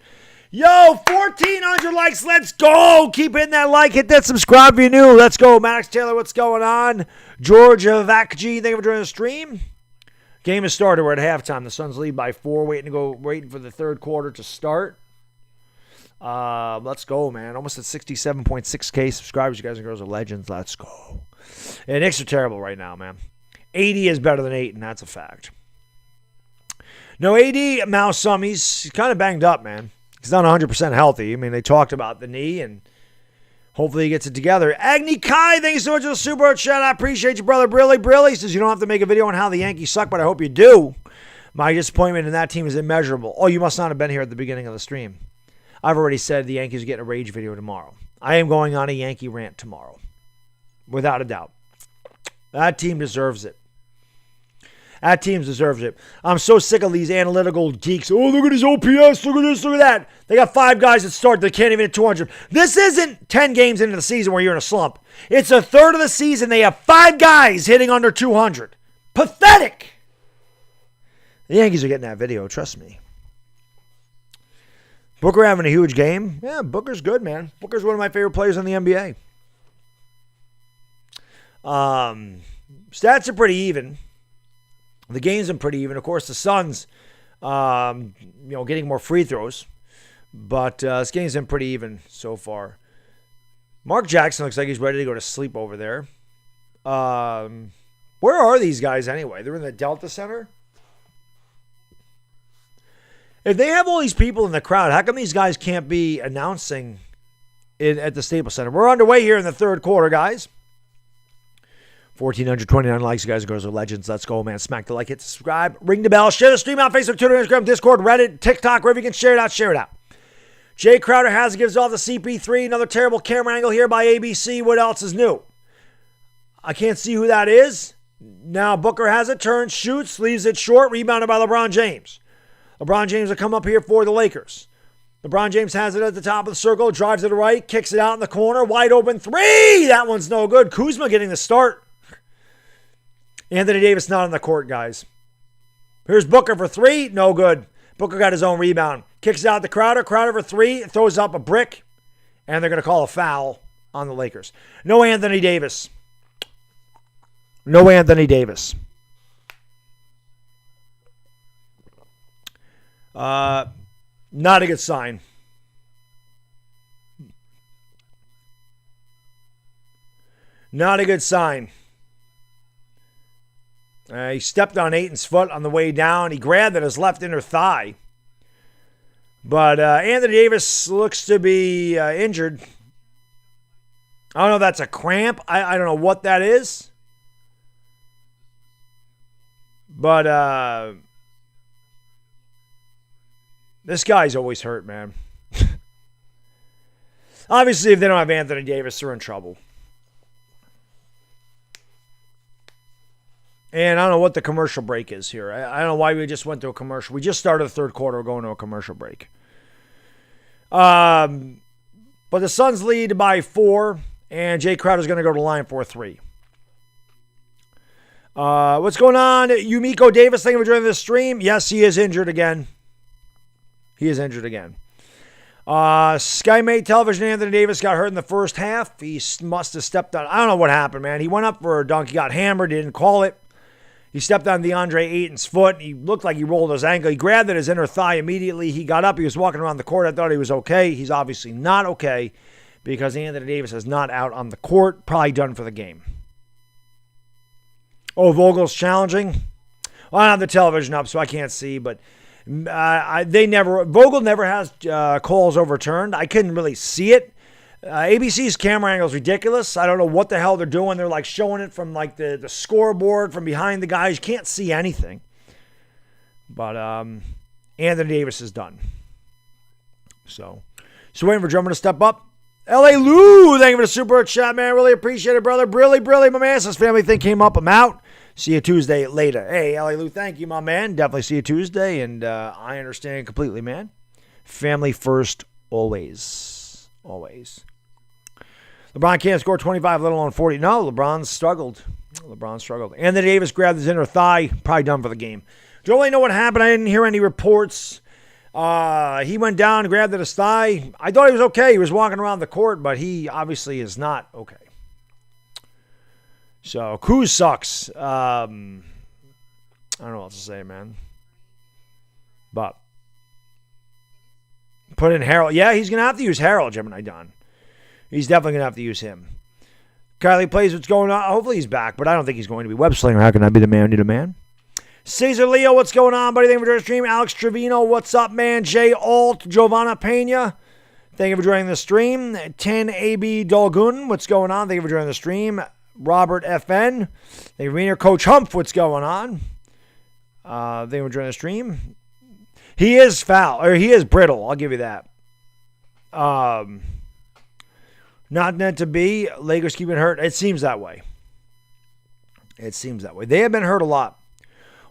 A: Yo, 1,400 likes. Let's go. Keep hitting that like. Hit that subscribe if you're new. Let's go. Maddox Taylor, what's going on? Georgia Vakji, thank you for joining the stream. Game has started. We're at halftime. The Suns lead by 4. Waiting for the third quarter to start. Let's go, man. Almost at 67.6K subscribers. You guys and girls are legends. Let's go. And Knicks are terrible right now, man. 80 is better than 8, and that's a fact. No, AD, Mouse he's kind of banged up, man. He's not 100% healthy. I mean, they talked about the knee, and hopefully he gets it together. Agni Kai, thank you so much for the super chat. I appreciate you, brother. Brilly says you don't have to make a video on how the Yankees suck, but I hope you do. My disappointment in that team is immeasurable. Oh, you must not have been here at the beginning of the stream. I've already said the Yankees are getting a rage video tomorrow. I am going on a Yankee rant tomorrow. Without a doubt. That team deserves it. That team deserves it. I'm so sick of these analytical geeks. Oh, look at his OPS. Look at this. Look at that. They got 5 guys that start. They can't even hit 200. This isn't 10 games into the season where you're in a slump. It's a third of the season. They have 5 guys hitting under 200. Pathetic. The Yankees are getting that video. Trust me. Booker having a huge game. Yeah, Booker's good, man. Booker's one of my favorite players in the NBA. Stats are pretty even. The game's been pretty even. Of course, the Suns, getting more free throws. But this game's been pretty even so far. Mark Jackson looks like he's ready to go to sleep over there. Where are these guys anyway? They're in the Delta Center? If they have all these people in the crowd, how come these guys can't be announcing at the Staples Center? We're underway here in the third quarter, guys. 1,429 likes. You guys and girls are legends. Let's go, man. Smack the like, hit subscribe, ring the bell, share the stream out, Facebook, Twitter, Instagram, Discord, Reddit, TikTok, wherever you can share it out, share it out. Jay Crowder gives off the CP3. Another terrible camera angle here by ABC. What else is new? I can't see who that is. Now Booker has it, turns, shoots, leaves it short, rebounded by LeBron James. LeBron James will come up here for the Lakers. LeBron James has it at the top of the circle, drives to the right, kicks it out in the corner, wide open three. That one's no good. Kuzma getting the start. Anthony Davis not on the court, guys. Here's Booker for three, no good. Booker got his own rebound. Kicks it out to Crowder. Crowder for three, throws up a brick, and they're going to call a foul on the Lakers. No Anthony Davis. No Anthony Davis. Not a good sign. Not a good sign. He stepped on Ayton's foot on the way down. He grabbed at his left inner thigh. But Anthony Davis looks to be injured. I don't know if that's a cramp. I don't know what that is. But this guy's always hurt, man. Obviously, if they don't have Anthony Davis, they're in trouble. And I don't know what the commercial break is here. I don't know why we just went to a commercial. We just started the third quarter. We're going to a commercial break. But the Suns lead by 4, and Jay Crowder's going to go to the line for 3. What's going on? Yumiko Davis, thank you for joining the stream. Yes, he is injured again. He is injured again. SkyMate Television, Anthony Davis got hurt in the first half. He must have stepped on. I don't know what happened, man. He went up for a dunk. He got hammered. He didn't call it. He stepped on DeAndre Ayton's foot. He looked like he rolled his ankle. He grabbed at his inner thigh immediately. He got up. He was walking around the court. I thought he was okay. He's obviously not okay because Anthony Davis is not out on the court. Probably done for the game. Oh, Vogel's challenging. Well, I don't have the television up, so I can't see, but Vogel never has calls overturned. I couldn't really see it. ABC's camera angle is ridiculous. I don't know what the hell they're doing. They're like showing it from like the scoreboard from behind the guys. You can't see anything. But Anthony Davis is done. So waiting for Drummond to step up. L.A. Lou, thank you for the super chat, man. Really appreciate it, brother. Brilly, my man. This family thing came up. I'm out. See you Tuesday later. Hey, L.A. Lou, thank you, my man. Definitely see you Tuesday, and I understand completely, man. Family first, always. Always. LeBron can't score 25, let alone 40. No, LeBron struggled. Anthony Davis grabbed his inner thigh. Probably done for the game. Don't really know what happened. I didn't hear any reports. He went down, grabbed at his thigh. I thought he was okay. He was walking around the court, but he obviously is not okay. So, Kuz sucks. I don't know what to say, man. But put in Harold. Yeah, he's going to have to use Harold, Gemini Don. He's definitely going to have to use him. Kylie plays what's going on. Hopefully he's back, but I don't think he's going to be. Web Slinger, how can I be the man? Need a man? Caesar Leo, what's going on, buddy? Thank you for joining the stream. Alex Trevino, what's up, man? Jay Alt, Giovanna Pena, thank you for joining the stream. 10AB Dolgun, what's going on? Thank you for joining the stream. Robert FN, thank you for being here. Coach Humph, what's going on? Thank you for joining the stream. He is foul, or he is brittle, I'll give you that. Not meant to be. Lakers keeping hurt. It seems that way. They have been hurt a lot.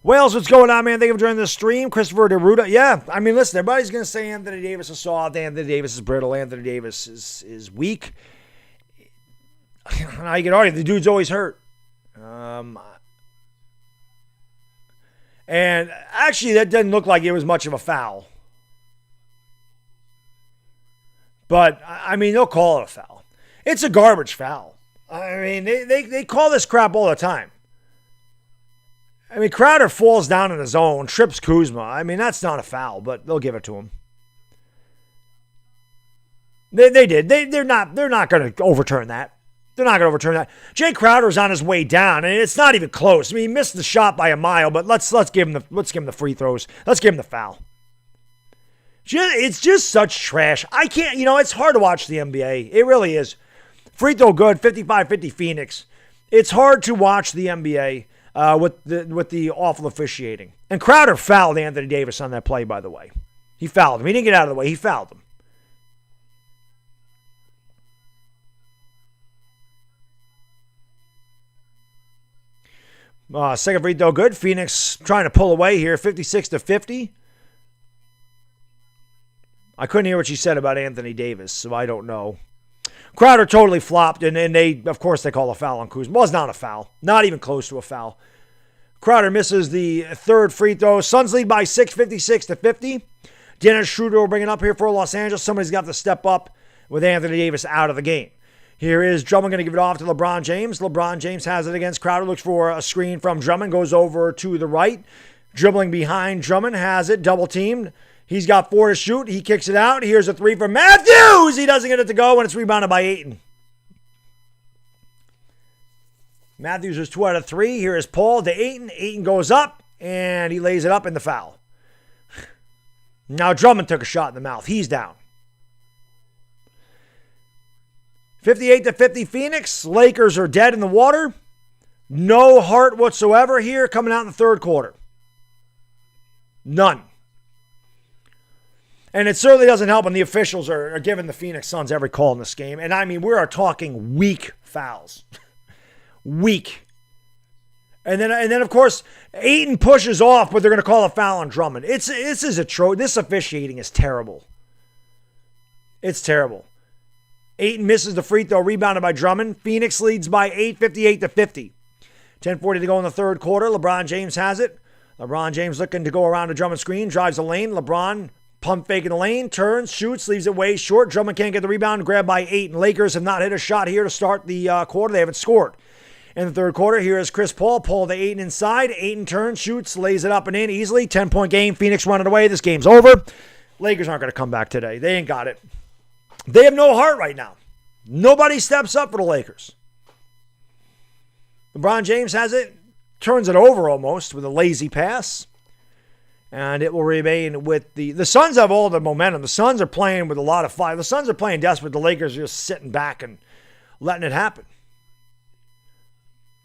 A: Wales, what's going on, man? Thank you for joining the stream. Christopher DeRuda. Yeah, I mean, listen, everybody's going to say Anthony Davis is soft. Anthony Davis is brittle. Anthony Davis is weak. I can argue the dude's always hurt. And actually, that doesn't look like it was much of a foul. But, I mean, they'll call it a foul. It's a garbage foul. I mean, they call this crap all the time. I mean, Crowder falls down in his own, trips Kuzma. I mean, that's not a foul, but they'll give it to him. They did. They're not going to overturn that. They're not going to overturn that. Jay Crowder's on his way down, and it's not even close. I mean, he missed the shot by a mile, but let's give him the free throws. Let's give him the foul. It's just such trash. I can't, it's hard to watch the NBA. It really is. Free throw good, 55-50 Phoenix. It's hard to watch the NBA with the awful officiating. And Crowder fouled Anthony Davis on that play, by the way. He fouled him. He didn't get out of the way. He fouled him. Second free throw good. Phoenix trying to pull away here, 56-50. I couldn't hear what she said about Anthony Davis, so I don't know. Crowder totally flopped, and they, of course, they call a foul on Kuzma. Was not a foul. Not even close to a foul. Crowder misses the third free throw. Suns lead by 6, 56-50. Dennis Schroeder will bring it up here for Los Angeles. Somebody's got to step up with Anthony Davis out of the game. Here is Drummond going to give it off to LeBron James. LeBron James has it against Crowder. Looks for a screen from Drummond. Goes over to the right. Dribbling behind Drummond. Has it. Double teamed. He's got 4 to shoot. He kicks it out. Here's a 3 from Matthews. He doesn't get it to go, and it's rebounded by Ayton. Matthews is 2 out of 3. Here is Paul to Ayton. Ayton goes up, and he lays it up in the foul. Now Drummond took a shot in the mouth. He's down. 58-50 Phoenix. Lakers are dead in the water. No heart whatsoever here coming out in the third quarter. None. And it certainly doesn't help when the officials are giving the Phoenix Suns every call in this game. And I mean, we are talking weak fouls. Weak. And then of course, Ayton pushes off, but they're going to call a foul on Drummond. This officiating is terrible. It's terrible. Ayton misses the free throw, rebounded by Drummond. Phoenix leads by 8, 58-50. 10:40 to go in the third quarter. LeBron James has it. LeBron James looking to go around the Drummond screen, drives the lane. LeBron pump fake in the lane, turns, shoots, leaves it way short. Drummond can't get the rebound, grabbed by Ayton. Lakers have not hit a shot here to start the quarter. They haven't scored. In the third quarter, here is Chris Paul. Paul to Ayton inside. Ayton turns, shoots, lays it up and in easily. 10-point game. Phoenix running away. This game's over. Lakers aren't going to come back today. They ain't got it. They have no heart right now. Nobody steps up for the Lakers. LeBron James has it. Turns it over almost with a lazy pass. And it will remain with the Suns have all the momentum. The Suns are playing with a lot of fire. The Suns are playing desperate. The Lakers are just sitting back and letting it happen.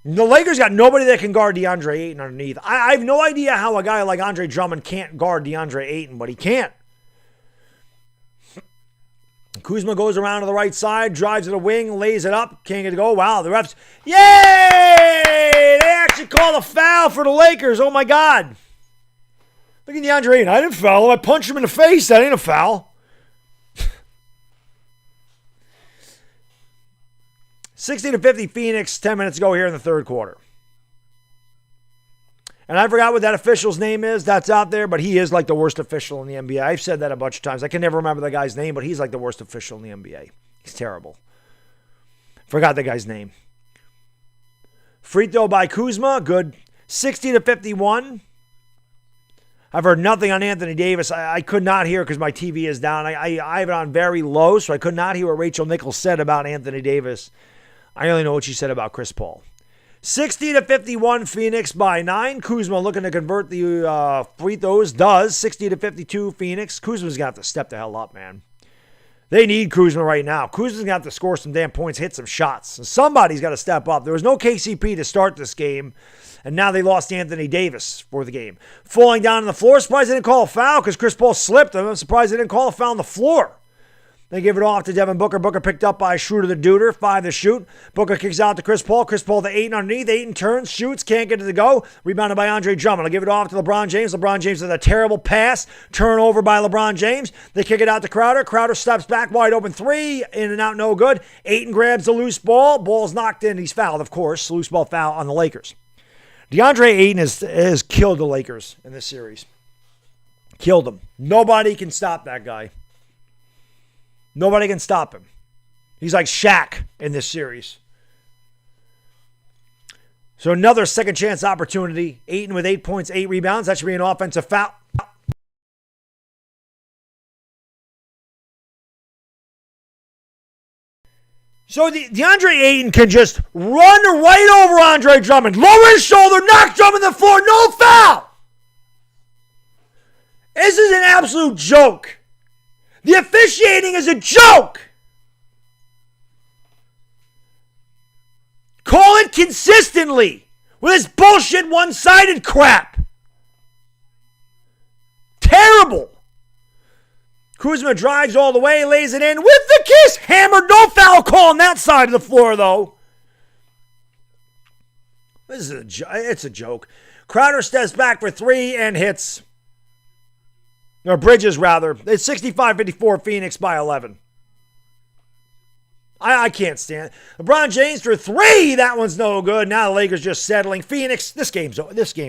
A: The Lakers got nobody that can guard DeAndre Ayton underneath. I have no idea how a guy like Andre Drummond can't guard DeAndre Ayton, but he can't. Kuzma goes around to the right side, drives to the wing, lays it up, can't get it to go. Wow, the refs. Yay! They actually call a foul for the Lakers. Oh, my God. Look at DeAndre Ayton. I didn't foul him. I punched him in the face. That ain't a foul. 60-50 Phoenix, 10 minutes ago here in the third quarter. And I forgot what that official's name is. That's out there, but he is like the worst official in the NBA. I've said that a bunch of times. I can never remember the guy's name, but he's like the worst official in the NBA. He's terrible. Forgot the guy's name. Free throw by Kuzma. Good. 60-51. I've heard nothing on Anthony Davis. I could not hear because my TV is down. I have it on very low, so I could not hear what Rachel Nichols said about Anthony Davis. I only know what she said about Chris Paul. 60-51 Phoenix by 9. Kuzma looking to convert the free throws. Does. 60-52 Phoenix. Kuzma's got to step the hell up, man. They need Kuzma right now. Kuzma's got to score some damn points, hit some shots. Somebody's got to step up. There was no KCP to start this game, and now they lost Anthony Davis for the game. Falling down on the floor. Surprised they didn't call a foul because Chris Paul slipped him. I'm surprised they didn't call a foul on the floor. They give it off to Devin Booker. Booker picked up by Schroeder the Duder. 5 to shoot. Booker kicks out to Chris Paul. Chris Paul to Ayton underneath. Ayton turns, shoots, can't get it to go. Rebounded by Andre Drummond. I'll give it off to LeBron James. LeBron James with a terrible pass. Turnover by LeBron James. They kick it out to Crowder. Crowder steps back, wide open 3. In and out, no good. Ayton grabs the loose ball. Ball's knocked in. He's fouled, of course. Loose ball foul on the Lakers. DeAndre Ayton has killed the Lakers in this series. Killed them. Nobody can stop that guy. Nobody can stop him. He's like Shaq in this series. So another second chance opportunity. Ayton with 8 points, 8 rebounds. That should be an offensive foul. So DeAndre Ayton can just run right over Andre Drummond. Lower his shoulder, knock Drummond to the floor. No foul. This is an absolute joke. The officiating is a joke. Call it consistently with this bullshit one-sided crap. Terrible. Kuzma drives all the way, lays it in with the kiss. Hammered, no foul call on that side of the floor, though. It's a joke. Crowder steps back for 3 and hits. Or Bridges, rather. It's 65-54 Phoenix by 11. I can't stand it. LeBron James for 3. That one's no good. Now the Lakers just settling. Phoenix, this game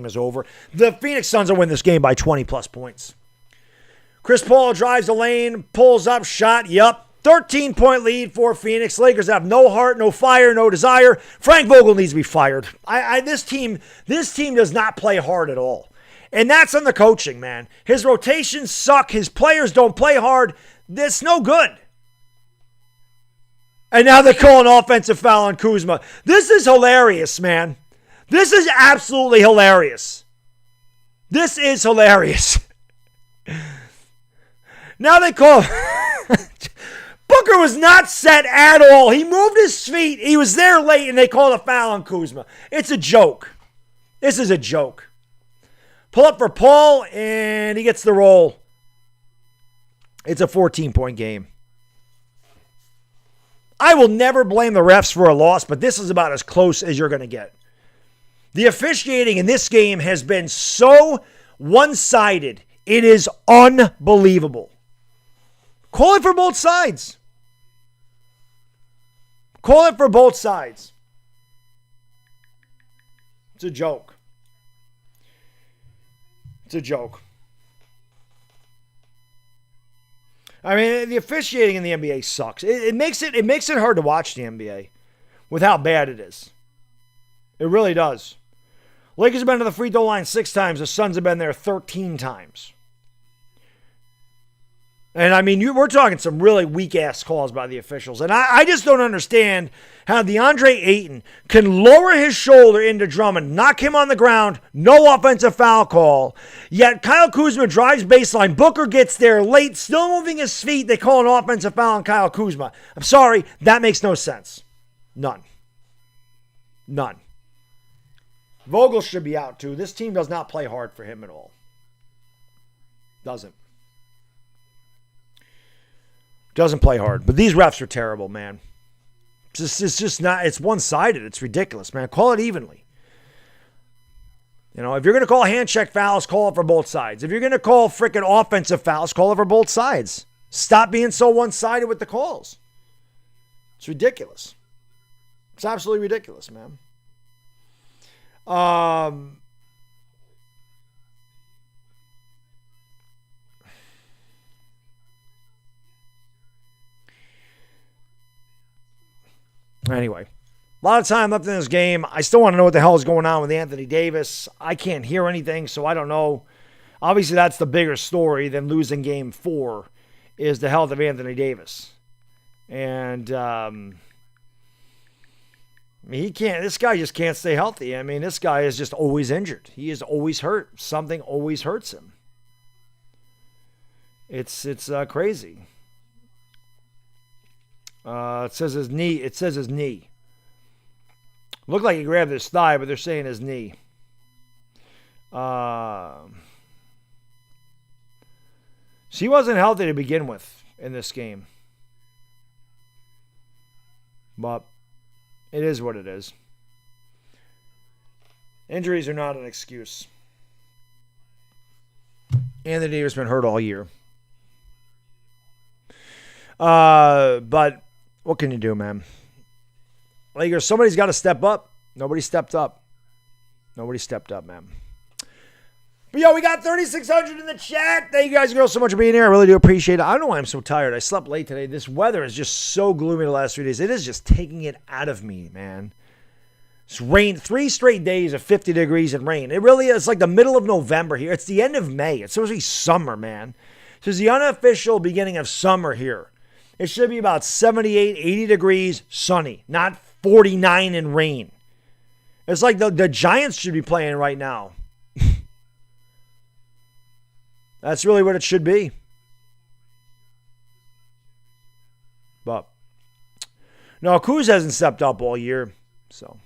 A: is over. The Phoenix Suns will win this game by 20-plus points. Chris Paul drives the lane, pulls up, shot, yup. 13-point lead for Phoenix. Lakers have no heart, no fire, no desire. Frank Vogel needs to be fired. This team does not play hard at all. And that's on the coaching, man. His rotations suck. His players don't play hard. That's no good. And now they call an offensive foul on Kuzma. This is hilarious, man. This is absolutely hilarious. This is hilarious. Now they call... Booker was not set at all. He moved his feet. He was there late, and they called a foul on Kuzma. It's a joke. This is a joke. Pull up for Paul, and he gets the roll. It's a 14-point game. I will never blame the refs for a loss, but this is about as close as you're going to get. The officiating in this game has been so one-sided. It is unbelievable. Call it for both sides. Call it for both sides. It's a joke. It's a joke. I mean, the officiating in the NBA sucks. It makes it hard to watch the NBA with how bad it is. It really does. Lakers have been to the free throw line 6 times. The Suns have been there 13 times. And, I mean, we're talking some really weak-ass calls by the officials. And I just don't understand how DeAndre Ayton can lower his shoulder into Drummond, knock him on the ground, no offensive foul call, yet Kyle Kuzma drives baseline. Booker gets there late, still moving his feet. They call an offensive foul on Kyle Kuzma. I'm sorry, that makes no sense. None. Vogel should be out, too. This team does not play hard for him at all. Doesn't play hard. But these refs are terrible, man. It's just not, it's one-sided. It's ridiculous, man. Call it evenly. You know, if you're going to call hand check fouls, call it for both sides. If you're going to call freaking offensive fouls, call it for both sides. Stop being so one-sided with the calls. It's ridiculous. It's absolutely ridiculous, man. Anyway, a lot of time left in this game. I still want to know what the hell is going on with Anthony Davis. I can't hear anything, so I don't know. Obviously, that's the bigger story than losing game 4 is the health of Anthony Davis. And this guy just can't stay healthy. I mean, this guy is just always injured. He is always hurt. Something always hurts him. It's crazy. It says his knee. Looked like he grabbed his thigh, but they're saying his knee. So he wasn't healthy to begin with in this game. But it is what it is. Injuries are not an excuse. Anthony Davis has been hurt all year. But what can you do, man? Lakers, somebody's got to step up. Nobody stepped up. Man. But yo, we got 3,600 in the chat. Thank you guys and girls so much for being here. I really do appreciate it. I don't know why I'm so tired. I slept late today. This weather is just so gloomy the last 3 days. It is just taking it out of me, man. It's rained 3 straight days of 50 degrees and rain. It really is. It's like the middle of November here. It's the end of May. It's supposed to be summer, man. So it's the unofficial beginning of summer here. It should be about 78, 80 degrees, sunny, not 49 and rain. It's like the Giants should be playing right now. That's really what it should be. But no, Kuz hasn't stepped up all year. So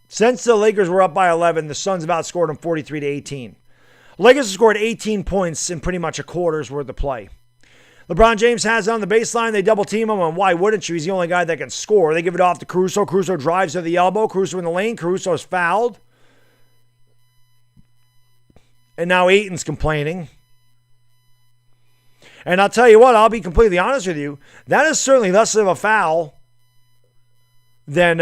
A: since the Lakers were up by 11, the Suns have outscored them 43-18. Lakers have scored 18 points in pretty much a quarter's worth of play. LeBron James has it on the baseline. They double team him, and why wouldn't you? He's the only guy that can score. They give it off to Caruso. Caruso drives to the elbow. Caruso in the lane. Caruso's fouled. And now Ayton's complaining. And I'll tell you what, I'll be completely honest with you. That is certainly less of a foul than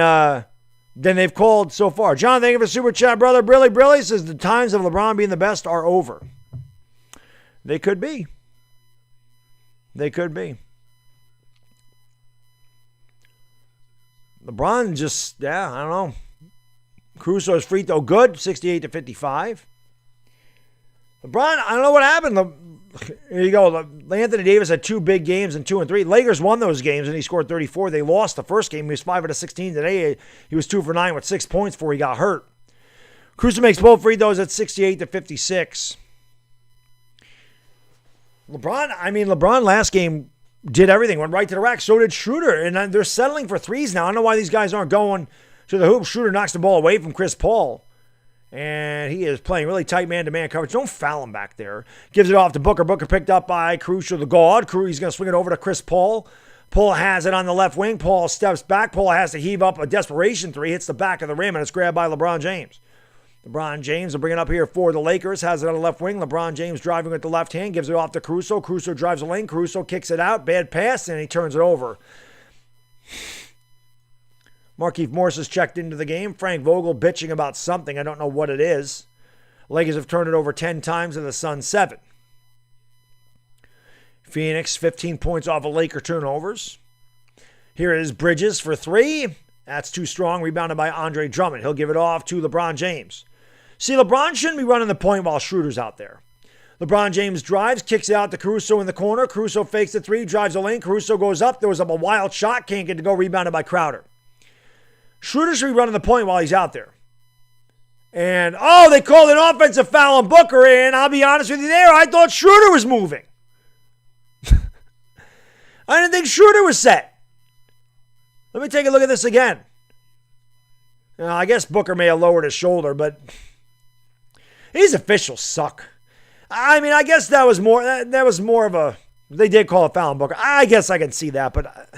A: they've called so far. John, thank you for super chat, brother. Brilly says the times of LeBron being the best are over. They could be. They could be. LeBron just, I don't know. Caruso's free throw good, 68-55. LeBron, I don't know what happened. Here you go. Anthony Davis had 2 big games in 2 and 3. Lakers won those games and he scored 34. They lost the first game. He was 5 out of 16 today. He was 2 for 9 with 6 points before he got hurt. Caruso makes both free throws at 68-56. LeBron last game did everything, went right to the rack. So did Schroeder. And they're settling for threes now. I don't know why these guys aren't going to the hoop. Schroeder knocks the ball away from Chris Paul. And he is playing really tight man-to-man coverage. Don't foul him back there. Gives it off to Booker. Booker picked up by Caruso, the guard. He's going to swing it over to Chris Paul. Paul has it on the left wing. Paul steps back. Paul has to heave up a desperation three. Hits the back of the rim, and it's grabbed by LeBron James. LeBron James will bring it up here for the Lakers. Has it on the left wing. LeBron James driving with the left hand. Gives it off to Caruso. Caruso drives the lane. Caruso kicks it out. Bad pass, and he turns it over. Markieff Morris has checked into the game. Frank Vogel bitching about something. I don't know what it is. Lakers have turned it over 10 times and the Suns 7. Phoenix, 15 points off of Laker turnovers. Here is Bridges for 3. That's too strong. Rebounded by Andre Drummond. He'll give it off to LeBron James. See, LeBron shouldn't be running the point while Schroeder's out there. LeBron James drives, kicks it out to Caruso in the corner. Caruso fakes the 3, drives the lane. Caruso goes up, throws up a wild shot. Can't get to go. Rebounded by Crowder. Schroeder should be running the point while he's out there. And, they called an offensive foul on Booker, and I'll be honest with you there, I thought Schroeder was moving. I didn't think Schroeder was set. Let me take a look at this again. Now, I guess Booker may have lowered his shoulder, but these officials suck. I mean, I guess that was more of a, they did call a foul on Booker. I guess I can see that, but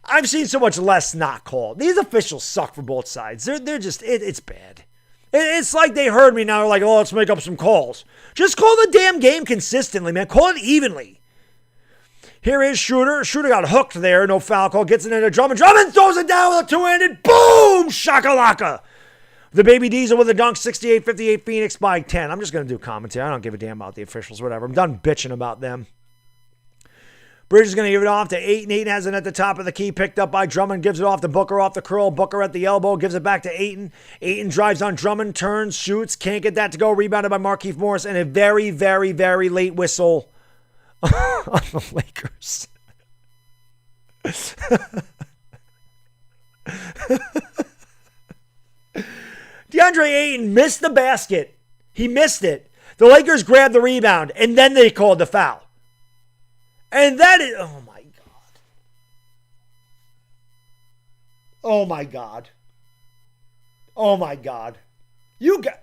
A: I've seen so much less not called. These officials suck for both sides. They're just, it's bad. It's like they heard me now. They're like, let's make up some calls. Just call the damn game consistently, man. Call it evenly. Here is Schroeder. Schroeder got hooked there. No foul call. Gets it into Drummond. Drummond throws it down with a two-handed. Boom! Shakalaka. The Baby Diesel with a dunk. 68-58 Phoenix by 10. I'm just going to do commentary. I don't give a damn about the officials. Whatever. I'm done bitching about them. Bridges is going to give it off to Ayton. Ayton has it at the top of the key. Picked up by Drummond. Gives it off to Booker off the curl. Booker at the elbow. Gives it back to Ayton. Ayton drives on Drummond. Turns. Shoots. Can't get that to go. Rebounded by Markieff Morris. And a very, very, very late whistle on the Lakers. DeAndre Ayton missed the basket. He missed it. The Lakers grabbed the rebound. And then they called the foul. And that is, oh my God. Oh my God. Oh my God. You got.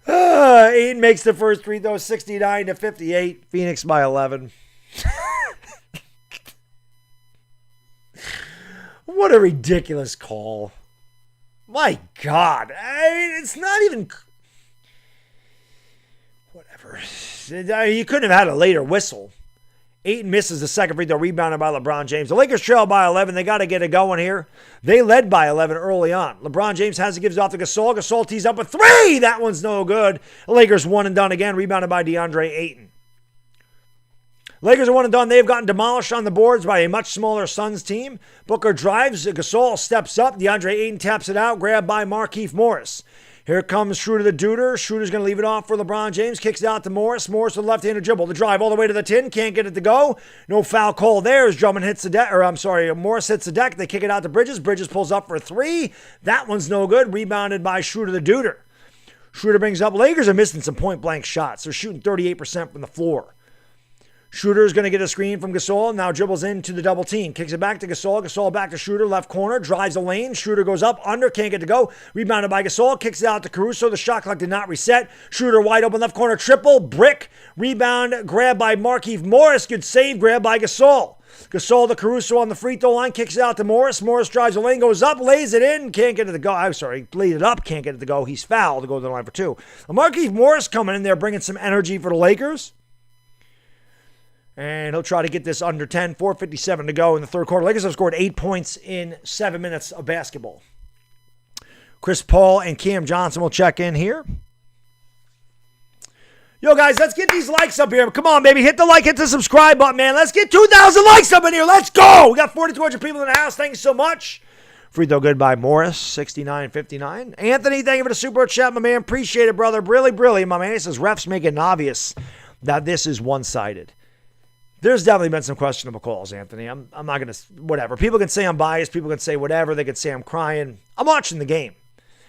A: Ayton makes the first free throw, 69-58. Phoenix by 11. What a ridiculous call. My God. I mean, it's not even. Whatever. You couldn't have had a later whistle. Ayton misses the second free throw, rebounded by LeBron James. The Lakers trail by 11. They got to get it going here. They led by 11 early on. LeBron James has it, gives it off to Gasol. Gasol tees up a 3. That one's no good. The Lakers one and done again, rebounded by DeAndre Ayton. Lakers are one and done. They've gotten demolished on the boards by a much smaller Suns team. Booker drives. Gasol steps up. DeAndre Ayton taps it out, grabbed by Markieff Morris. Here comes Schroeder the Duder. Schroeder's going to leave it off for LeBron James. Kicks it out to Morris. Morris with a left-handed dribble. The drive all the way to the tin. Can't get it to go. No foul call there as Drummond hits the deck. Morris hits the deck. They kick it out to Bridges. Bridges pulls up for 3. That one's no good. Rebounded by Schroeder the Duder. Schroeder brings up. Lakers are missing some point-blank shots. They're shooting 38% from the floor. Shooter's going to get a screen from Gasol. Now dribbles into the double team. Kicks it back to Gasol. Gasol back to Shooter. Left corner. Drives the lane. Shooter goes up. Under. Can't get to go. Rebounded by Gasol. Kicks it out to Caruso. The shot clock did not reset. Shooter wide open left corner. Triple. Brick. Rebound. Grab by Markieff Morris. Good save. Grab by Gasol. Gasol to Caruso on the free throw line. Kicks it out to Morris. Morris drives the lane. Goes up. Lays it in. Can't get it to go. I'm sorry. Laid it up. Can't get it to go. He's fouled to go to the line for two. Markieff Morris coming in there bringing some energy for the Lakers. And he'll try to get this under 10. 4:57 to go in the third quarter. Lakers have scored 8 points in 7 minutes of basketball. Chris Paul and Cam Johnson will check in here. Yo, guys, let's get these likes up here. Come on, baby. Hit the like, hit the subscribe button, man. Let's get 2,000 likes up in here. Let's go. We got 4,200 people in the house. Thanks so much. Free throw good by Morris, 69-59. Anthony, thank you for the super chat, my man. Appreciate it, brother. Really, my man. He says refs make it obvious that this is one-sided. There's definitely been some questionable calls, Anthony. I'm not going to, whatever. People can say I'm biased. People can say whatever. They can say I'm crying. I'm watching the game.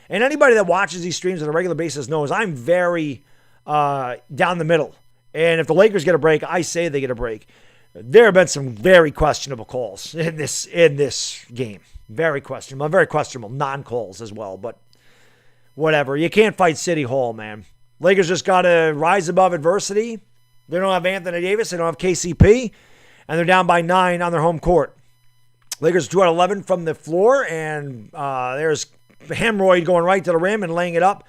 A: And anybody that watches these streams on a regular basis knows I'm very down the middle. And if the Lakers get a break, I say they get a break. There have been some very questionable calls in this game. Very questionable non-calls as well. But whatever. You can't fight City Hall, man. Lakers just got to rise above adversity. They don't have Anthony Davis. They don't have KCP. And they're down by 9 on their home court. Lakers 2 out of 11 from the floor. And there's Hemorrhoid going right to the rim and laying it up.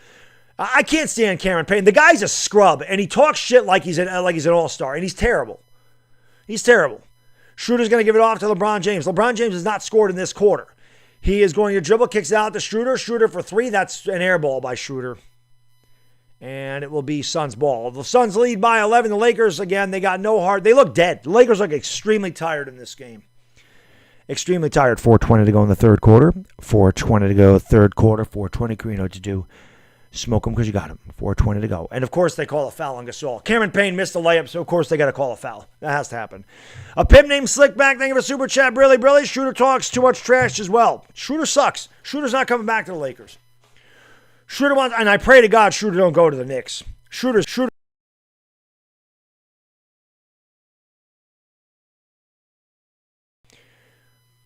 A: I can't stand Cameron Payne. The guy's a scrub. And he talks shit like he's an all-star. And he's terrible. He's terrible. Schroeder's going to give it off to LeBron James. LeBron James has not scored in this quarter. He is going to dribble, kicks it out to Schroeder. Schroeder for 3. That's an air ball by Schroeder. And it will be Suns ball. The Suns lead by 11. The Lakers, again, they got no heart. They look dead. The Lakers look extremely tired in this game. Extremely tired. 4:20 to go in the third quarter. 4:20 to go third quarter. 4:20, Kareem, what to do? Smoke them because you got them. 4:20 to go. And, of course, they call a foul on Gasol. Cameron Payne missed the layup, so, of course, they got to call a foul. That has to happen. A pimp named Slickback, thank you for super chat. Brilly. Schroeder talks too much trash as well. Schroeder sucks. Schroeder's not coming back to the Lakers. Schroeder wants, and I pray to God Schroeder don't go to the Knicks. Schroeder.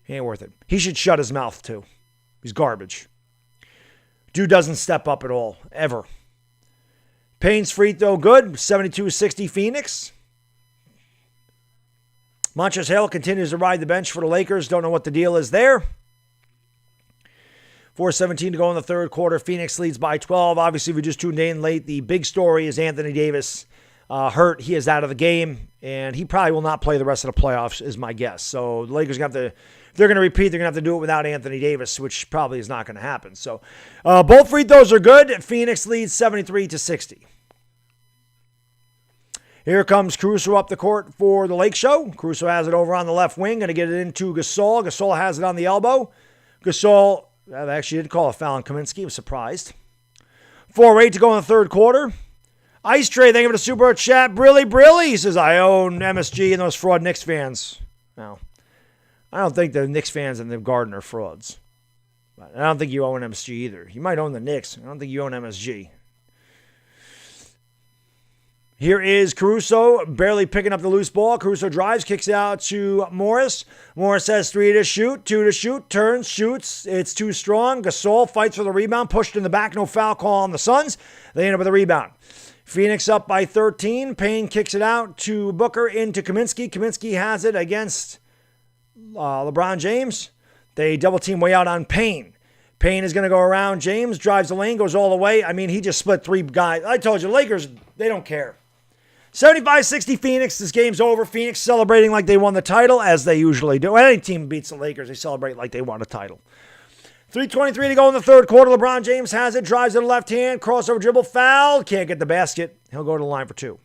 A: He ain't worth it. He should shut his mouth, too. He's garbage. Dude doesn't step up at all, ever. Payne's free throw good, 72-60 Phoenix. Montrezl Harrell continues to ride the bench for the Lakers. Don't know what the deal is there. 4:17 to go in the third quarter. Phoenix leads by 12. Obviously, if we just tuned in late, the big story is Anthony Davis hurt. He is out of the game, and he probably will not play the rest of the playoffs, is my guess. So the Lakers are going to have to, if they're going to repeat, they're going to have to do it without Anthony Davis, which probably is not going to happen. So both free throws are good. Phoenix leads 73-60. Here comes Caruso up the court for the Lake Show. Caruso has it over on the left wing. Going to get it into Gasol. Gasol has it on the elbow. Gasol actually didn't call a foul on Kaminsky. I was surprised. 4:08 to go in the third quarter. Ice Tray, thank you for the super chat. Brilly. He says, I own MSG and those fraud Knicks fans. No. I don't think the Knicks fans and the Garden are frauds. But I don't think you own MSG either. You might own the Knicks. I don't think you own MSG. Here is Caruso barely picking up the loose ball. Caruso drives, kicks out to Morris. Morris has 3 to shoot, 2 to shoot, turns, shoots. It's too strong. Gasol fights for the rebound, pushed in the back. No foul call on the Suns. They end up with a rebound. Phoenix up by 13. Payne kicks it out to Booker into Kaminsky. Kaminsky has it against LeBron James. They double team way out on Payne. Payne is going to go around James, drives the lane, goes all the way. I mean, he just split 3 guys. I told you, Lakers, they don't care. 75-60 Phoenix. This game's over. Phoenix celebrating like they won the title, as they usually do. When any team beats the Lakers, they celebrate like they won a title. 3:23 to go in the third quarter. LeBron James has it, drives to the left hand, crossover dribble, foul. Can't get the basket. He'll go to the line for 2.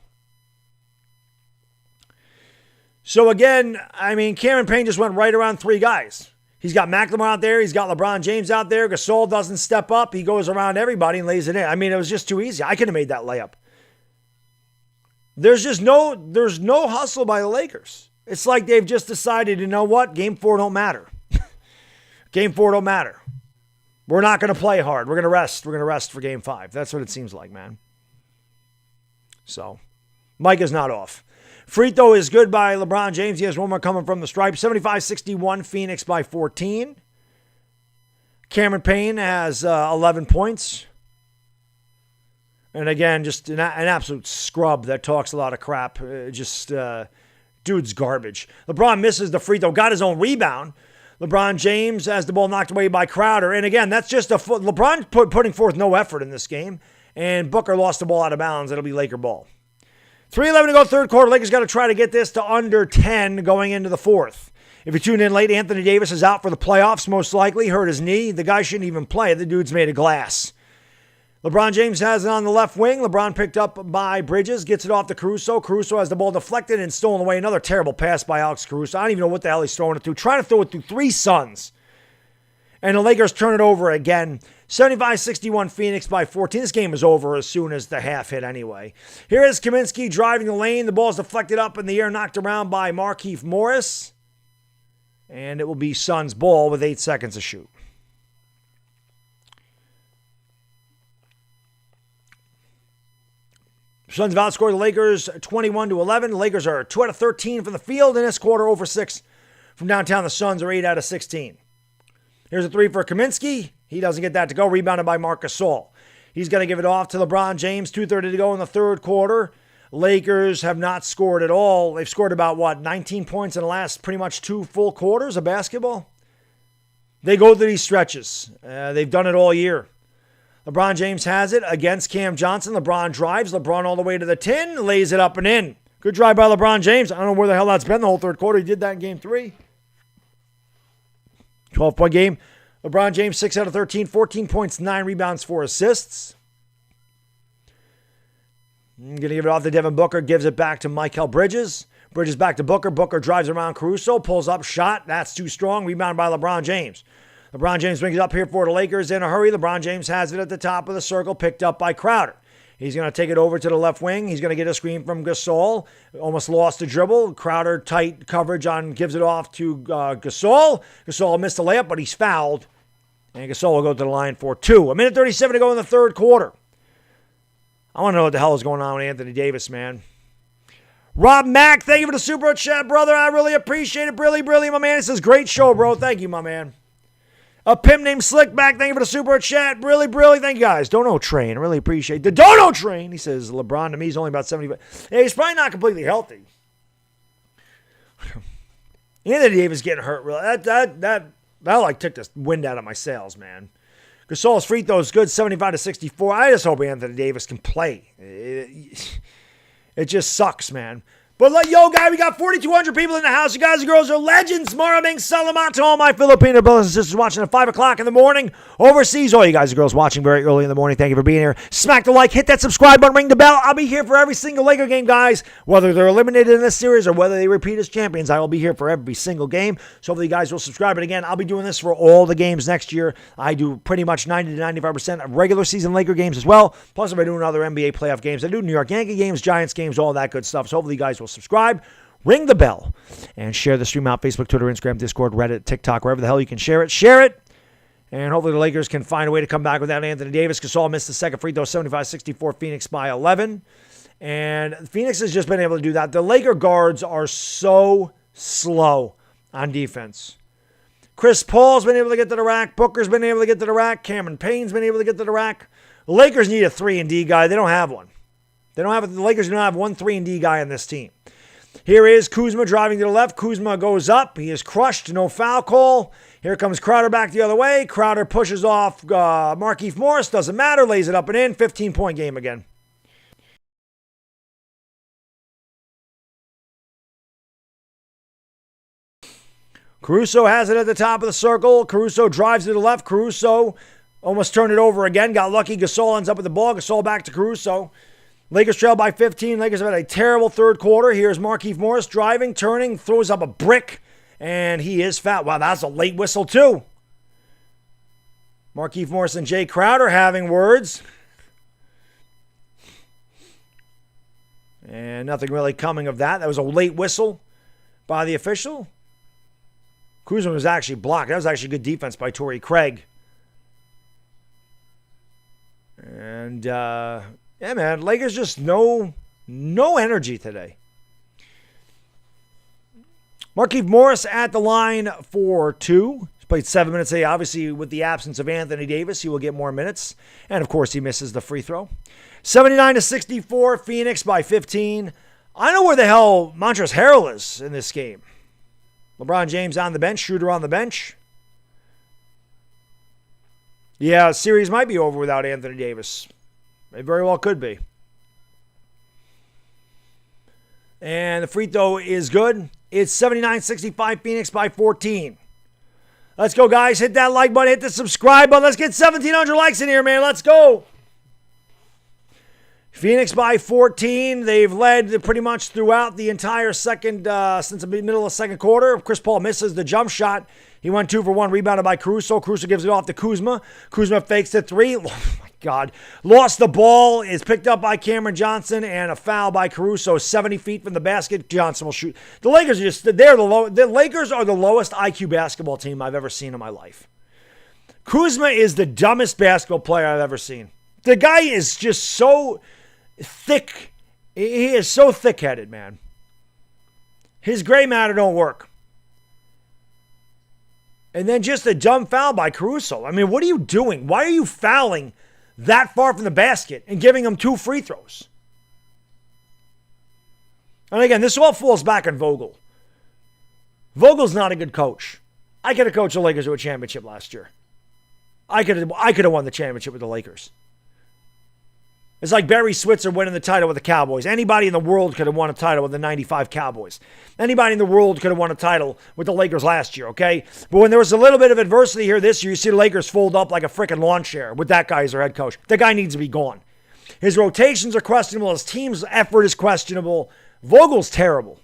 A: So again, I mean, Cameron Payne just went right around 3 guys. He's got McLemore out there. He's got LeBron James out there. Gasol doesn't step up. He goes around everybody and lays it in. I mean, it was just too easy. I could have made that layup. There's no hustle by the Lakers. It's like they've just decided, you know what? Game 4 don't matter. Game 4 don't matter. We're not going to play hard. We're going to rest. We're going to rest for Game 5. That's what it seems like, man. So, Mike is not off. Free throw is good by LeBron James. He has one more coming from the stripe. 75-61, Phoenix by 14. Cameron Payne has 11 points. And again, just an absolute scrub that talks a lot of crap. Dude's garbage. LeBron misses the free throw, got his own rebound. LeBron James has the ball knocked away by Crowder. And again, that's just LeBron putting forth no effort in this game. And Booker lost the ball out of bounds. It'll be Laker ball. 3:11 to go, third quarter. Lakers got to try to get this to under 10 going into the fourth. If you tuned in late, Anthony Davis is out for the playoffs, most likely. Hurt his knee. The guy shouldn't even play. The dude's made of glass. LeBron James has it on the left wing. LeBron picked up by Bridges, gets it off to Caruso. Caruso has the ball deflected and stolen away. Another terrible pass by Alex Caruso. I don't even know what the hell he's throwing it to. Trying to throw it to three Suns. And the Lakers turn it over again. 75-61 Phoenix by 14. This game is over as soon as the half hit anyway. Here is Kaminsky driving the lane. The ball's deflected up in the air, knocked around by Markieff Morris. And it will be Suns ball with 8 seconds to shoot. Suns have outscored the Lakers 21-11. The Lakers are 2 out of 13 from the field in this quarter, over 6 from downtown. The Suns are 8 out of 16. Here's a three for Kaminsky. He doesn't get that to go. Rebounded by Marc Gasol. He's going to give it off to LeBron James. 2:30 to go in the third quarter. Lakers have not scored at all. They've scored about, 19 points in the last pretty much 2 full quarters of basketball? They go through these stretches. They've done it all year. LeBron James has it against Cam Johnson. LeBron drives. LeBron all the way to the tin. Lays it up and in. Good drive by LeBron James. I don't know where the hell that's been the whole third quarter. He did that in game 3. 12-point game. LeBron James, 6 out of 13. 14 points, 9 rebounds, 4 assists. Going to give it off to Devin Booker. Gives it back to Mikal Bridges. Bridges back to Booker. Booker drives around Caruso. Pulls up. Shot. That's too strong. Rebound by LeBron James. LeBron James brings it up here for the Lakers in a hurry. LeBron James has it at the top of the circle, picked up by Crowder. He's going to take it over to the left wing. He's going to get a screen from Gasol. Almost lost the dribble. Crowder tight coverage on, gives it off to Gasol. Gasol missed the layup, but he's fouled. And Gasol will go to the line for 2. 1:37 to go in the third quarter. I want to know what the hell is going on with Anthony Davis, man. Rob Mack, thank you for the super chat, brother. I really appreciate it. Brilly, my man. This is a great show, bro. Thank you, my man. A pimp named Slickback, thank you for the super chat. Brilly, thank you guys. Dono Train, I really appreciate the Dono Train. He says LeBron to me is only about 75. Yeah, he's probably not completely healthy. Anthony Davis getting hurt. Really, that like took the wind out of my sails, man. Gasol's free throw is good, 75-64. I just hope Anthony Davis can play. It just sucks, man. But yo, guy, we got 4,200 people in the house. You guys and girls are legends. Maraming salamat to all my Filipino brothers and sisters watching at 5 o'clock in the morning. Overseas, all you guys and girls watching very early in the morning. Thank you for being here. Smack the like, hit that subscribe button, ring the bell. I'll be here for every single Laker game, guys. Whether they're eliminated in this series or whether they repeat as champions, I will be here for every single game. So hopefully you guys will subscribe. And again, I'll be doing this for all the games next year. I do pretty much 90 to 95% of regular season Laker games as well. Plus, if I do other NBA playoff games, I do New York Yankee games, Giants games, all that good stuff. So hopefully you guys will subscribe. Ring the bell and share the stream out. Facebook, Twitter, Instagram, Discord, Reddit, TikTok, wherever the hell you can share it. Share it. And hopefully the Lakers can find a way to come back without Anthony Davis. Gasol missed the second free throw, 75-64, Phoenix by 11. And Phoenix has just been able to do that. The Laker guards are so slow on defense. Chris Paul's been able to get to the rack. Booker's been able to get to the rack. Cameron Payne's been able to get to the rack. The Lakers need a 3-and-D guy. They don't have one. The Lakers do not have one 3-and-D guy on this team. Here is Kuzma driving to the left. Kuzma goes up. He is crushed. No foul call. Here comes Crowder back the other way. Crowder pushes off Markieff Morris. Doesn't matter. Lays it up and in. 15-point game again. Caruso has it at the top of the circle. Caruso drives to the left. Caruso almost turned it over again. Got lucky. Gasol ends up with the ball. Gasol back to Caruso. Lakers trail by 15. Lakers have had a terrible third quarter. Here's Markieff Morris driving, turning, throws up a brick, and he is fouled. Wow, that's a late whistle too. Markieff Morris and Jay Crowder having words. And nothing really coming of that. That was a late whistle by the official. Kuzma was actually blocked. That was actually good defense by Torrey Craig. And, yeah, man, Lakers just no energy today. Markieff Morris at the line for 2. He's played 7 minutes today. Obviously, with the absence of Anthony Davis, he will get more minutes. And, of course, he misses the free throw. 79-64, Phoenix by 15. I know where the hell Montrezl Harrell is in this game. LeBron James on the bench, Schroeder on the bench. Yeah, series might be over without Anthony Davis. It very well could be. And the free throw is good. It's 79-65, Phoenix by 14. Let's go, guys. Hit that like button. Hit the subscribe button. Let's get 1,700 likes in here, man. Let's go. Phoenix by 14. They've led pretty much throughout the entire second, since the middle of the second quarter. Chris Paul misses the jump shot. He went 2 for 1, rebounded by Caruso. Caruso gives it off to Kuzma. Kuzma fakes the 3. Oh, my God. Lost the ball. Is picked up by Cameron Johnson, and a foul by Caruso 70 feet from the basket. Johnson will shoot. The Lakers are just, the Lakers are the lowest IQ basketball team I've ever seen in my life. Kuzma is the dumbest basketball player I've ever seen. The guy is just so thick. He is so thick-headed, man. His gray matter don't work. And then just a dumb foul by Caruso. I mean, what are you doing? Why are you fouling that far from the basket and giving him 2 free throws? And again, this all falls back on Vogel. Vogel's not a good coach. I could have coached the Lakers to a championship last year. I could have won the championship with the Lakers. It's like Barry Switzer winning the title with the Cowboys. Anybody in the world could have won a title with the 95 Cowboys. Anybody in the world could have won a title with the Lakers last year, okay? But when there was a little bit of adversity here this year, you see the Lakers fold up like a freaking lawn chair with that guy as their head coach. The guy needs to be gone. His rotations are questionable. His team's effort is questionable. Vogel's terrible.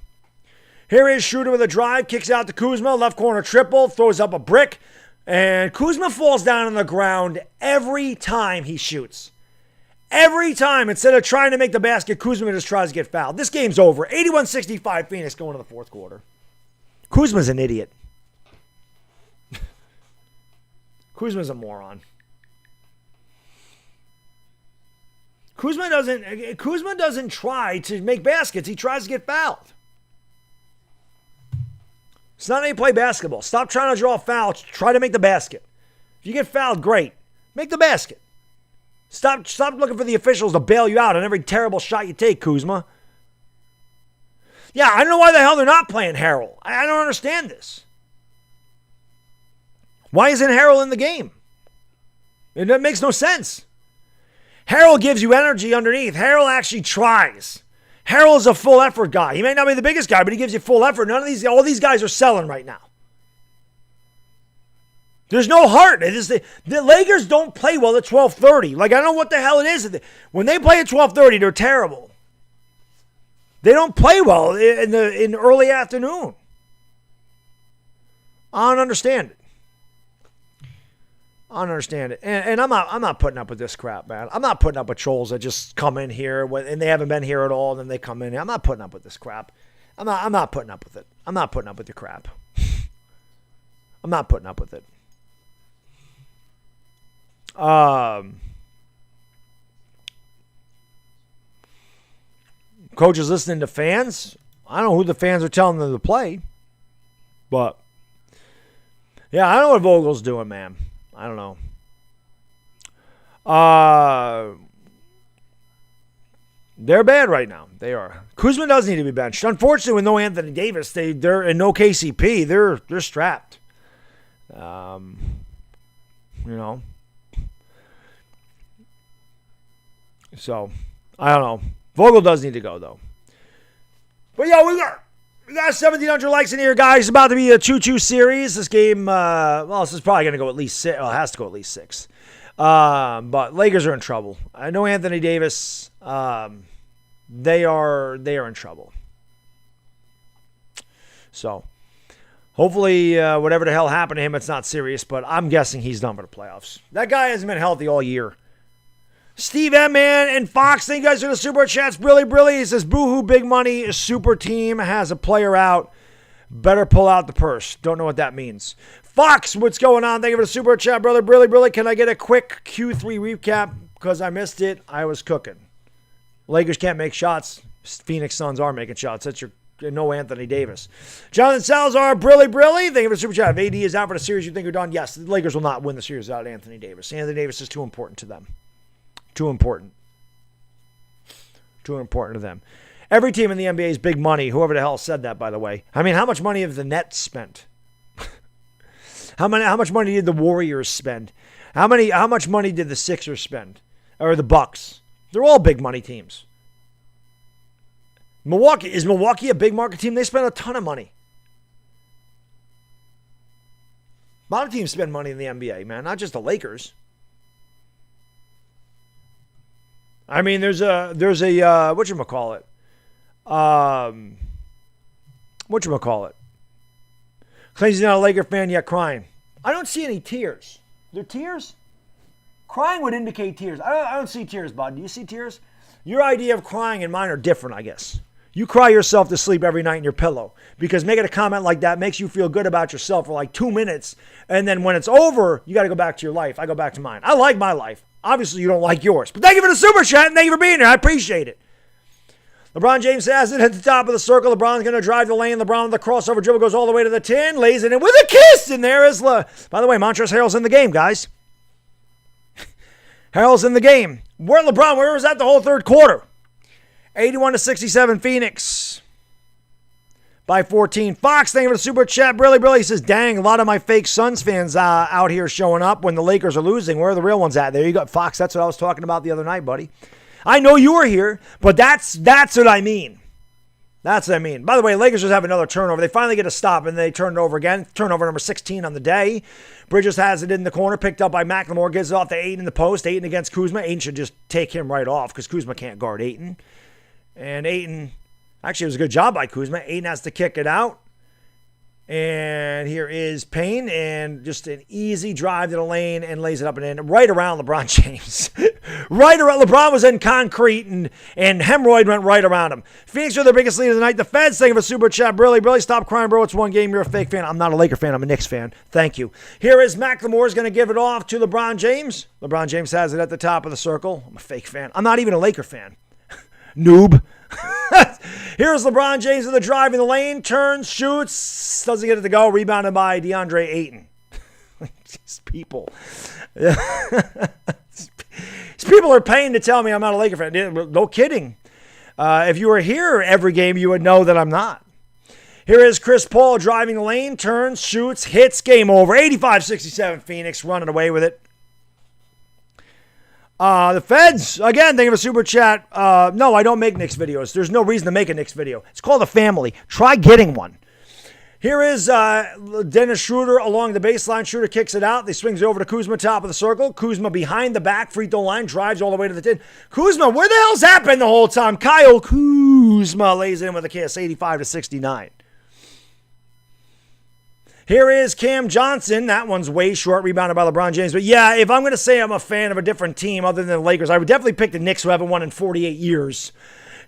A: Here is Schroeder with a drive, kicks out to Kuzma, left corner triple, throws up a brick, and Kuzma falls down on the ground every time he shoots. Every time, instead of trying to make the basket, Kuzma just tries to get fouled. This game's over. 81-65, Phoenix going to the fourth quarter. Kuzma's an idiot. Kuzma's a moron. Kuzma doesn't try to make baskets. He tries to get fouled. It's not how you play basketball. Stop trying to draw a foul. Try to make the basket. If you get fouled, great. Make the basket. Stop looking for the officials to bail you out on every terrible shot you take, Kuzma. Yeah, I don't know why the hell they're not playing Harrell. I don't understand this. Why isn't Harrell in the game? It makes no sense. Harrell gives you energy underneath. Harrell actually tries. Harrell is a full effort guy. He may not be the biggest guy, but he gives you full effort. All these guys are selling right now. There's no heart. The Lakers don't play well at 12:30. Like, I don't know what the hell it is. When they play at 12:30, they're terrible. They don't play well in the early afternoon. I don't understand it. And I'm not putting up with this crap, man. I'm not putting up with trolls that just come in here and they haven't been here at all, and then they come in here. I'm not putting up with this crap. I'm not putting up with it. I'm not putting up with the crap. I'm not putting up with it. Coach is listening to fans. I don't know who the fans are telling them to play. But, yeah, I don't know what Vogel's doing, man. I don't know. They're bad right now. They are. Kuzma does need to be benched. Unfortunately, with no Anthony Davis, they're and no KCP, they're strapped. So, I don't know. Vogel does need to go, though. But, yeah, we got 1,700 likes in here, guys. It's about to be a 2-2 series. This game, this is probably going to go at least 6. Well, it has to go at least 6. But Lakers are in trouble. I know Anthony Davis, they are in trouble. So, hopefully, whatever the hell happened to him, it's not serious. But I'm guessing he's done for the playoffs. That guy hasn't been healthy all year. Steve M. Man and Fox, thank you guys for the super chats. Brilly. He says, boo-hoo, big money. Super team has a player out. Better pull out the purse. Don't know what that means. Fox, what's going on? Thank you for the super chat, brother. Brilly. Can I get a quick Q3 recap? Because I missed it. I was cooking. Lakers can't make shots. Phoenix Suns are making shots. That's your no Anthony Davis. Jonathan Salazar, Brilly. Thank you for the super chat. If AD is out for the series, you think you're done? Yes, the Lakers will not win the series without Anthony Davis. Anthony Davis is too important to them. Too important to them. Every team in the NBA is big money. Whoever the hell said that, by the way. I mean, how much money have the Nets spent? How much money did the Warriors spend? How much money did the Sixers spend? Or the Bucks? They're all big money teams. Is Milwaukee a big market team? They spend a ton of money. A lot of teams spend money in the NBA, man. Not just the Lakers. I mean, there's a whatchamacallit? Claims he's not a Laker fan yet crying. I don't see any tears. Are there tears? Crying would indicate tears. I don't see tears, bud. Do you see tears? Your idea of crying and mine are different, I guess. You cry yourself to sleep every night in your pillow because making a comment like that makes you feel good about yourself for like 2 minutes. And then when it's over, you got to go back to your life. I go back to mine. I like my life. Obviously, you don't like yours. But thank you for the super chat and thank you for being here. I appreciate it. LeBron James has it at the top of the circle. LeBron's going to drive the lane. LeBron with the crossover dribble goes all the way to the 10. Lays it in with a kiss. And there is by the way, Montrezl Harrell's in the game, guys. Harrell's in the game. Where was that the whole third quarter? 81-67 Phoenix by 14. Fox, thank you for the super chat. Brilly says, dang, a lot of my fake Suns fans out here showing up when the Lakers are losing. Where are the real ones at? There you go. Fox, that's what I was talking about the other night, buddy. I know you were here, but that's what I mean. That's what I mean. By the way, Lakers just have another turnover. They finally get a stop, and they turn it over again. Turnover number 16 on the day. Bridges has it in the corner, picked up by McLemore, gives it off to Ayton in the post. Ayton against Kuzma. Ayton should just take him right off because Kuzma can't guard Ayton. And Ayton, actually, it was a good job by Kuzma. Ayton has to kick it out. And here is Payne, and just an easy drive to the lane and lays it up and in right around LeBron James. Right around. LeBron was in concrete, and hemorrhoid went right around him. Phoenix are the biggest lead of the night. The Feds, thank you for super chat. Brilly, stop crying, bro. It's one game. You're a fake fan. I'm not a Laker fan. I'm a Knicks fan. Thank you. Here is McLemore is going to give it off to LeBron James. LeBron James has it at the top of the circle. I'm a fake fan. I'm not even a Laker fan. Noob. Here's LeBron James with the drive in the lane, turns, shoots, doesn't get it to go, rebounded by DeAndre Ayton. These people. These people are paying to tell me I'm not a Laker fan. No kidding. If you were here every game, you would know that I'm not. Here is Chris Paul driving the lane, turns, shoots, hits, game over. 85-67 Phoenix, running away with it. The Feds, again, thank you for super chat. No, I don't make Knicks videos. There's no reason to make a Knicks video. It's called a family. Try getting one. Here is Dennis Schroeder along the baseline. Schroeder kicks it out. They swings it over to Kuzma, top of the circle. Kuzma behind the back, free throw line, drives all the way to the 10. Kuzma, where the hell's that been the whole time? Kyle Kuzma lays in with a kiss, 85-69. Here is Cam Johnson. That one's way short, rebounded by LeBron James. But yeah, if I'm going to say I'm a fan of a different team other than the Lakers, I would definitely pick the Knicks, who haven't won in 48 years.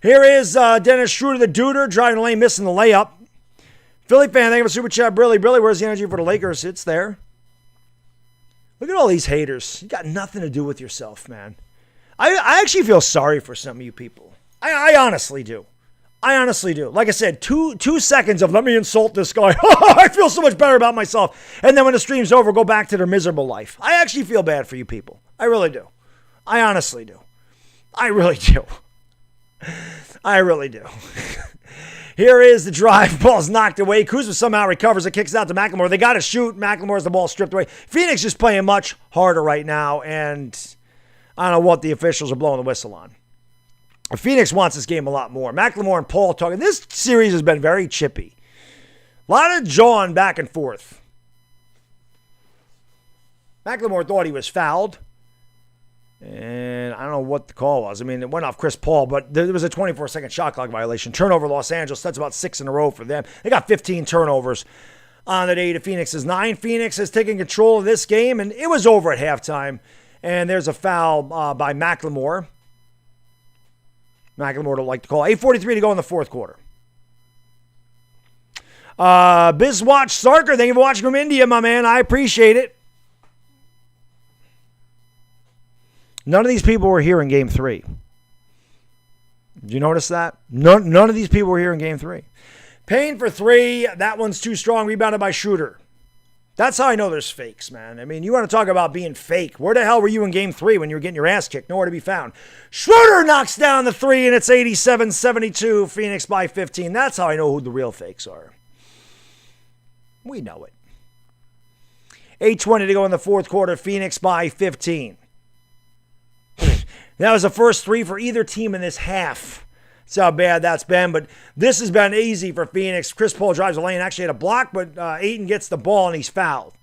A: Here is Dennis Schroeder, the duder, driving the lane, missing the layup. Philly fan, thank you for super chat. Brilly, where's the energy for the Lakers? It's there. Look at all these haters. You got nothing to do with yourself, man. I actually feel sorry for some of you people. I honestly do. I honestly do. Like I said, two seconds of let me insult this guy. I feel so much better about myself. And then when the stream's over, go back to their miserable life. I actually feel bad for you people. I really do. I honestly do. I really do. I really do. Here is the drive. Ball's knocked away. Kuzma somehow recovers it, kicks it out to McLemore. They got to shoot. McLemore's the ball stripped away. Phoenix is playing much harder right now, and I don't know what the officials are blowing the whistle on. Phoenix wants this game a lot more. McLemore and Paul talking. This series has been very chippy. A lot of jawing back and forth. McLemore thought he was fouled. And I don't know what the call was. I mean, it went off Chris Paul, but there was a 24-second shot clock violation. Turnover Los Angeles. That's about 6 in a row for them. They got 15 turnovers on the day to Phoenix's 9. Phoenix has taken control of this game, and it was over at halftime. And there's a foul by McLemore. McLemore don't like to call. 8:43 to go in the fourth quarter. Bizwatch Sarker, thank you for watching from India, my man. I appreciate it. None of these people were here in Game 3. Did you notice that? None of these people were here in Game 3. Payne for 3. That one's too strong. Rebounded by Schroeder. That's how I know there's fakes, man. I mean, you want to talk about being fake. Where the hell were you in Game 3 when you were getting your ass kicked? Nowhere to be found. Schroeder knocks down the 3, and it's 87-72. Phoenix by 15. That's how I know who the real fakes are. We know it. 8:20 to go in the fourth quarter. Phoenix by 15. That was the first 3 for either team in this half. That's how bad that's been, but this has been easy for Phoenix. Chris Paul drives the lane, actually had a block, but Ayton gets the ball and he's fouled.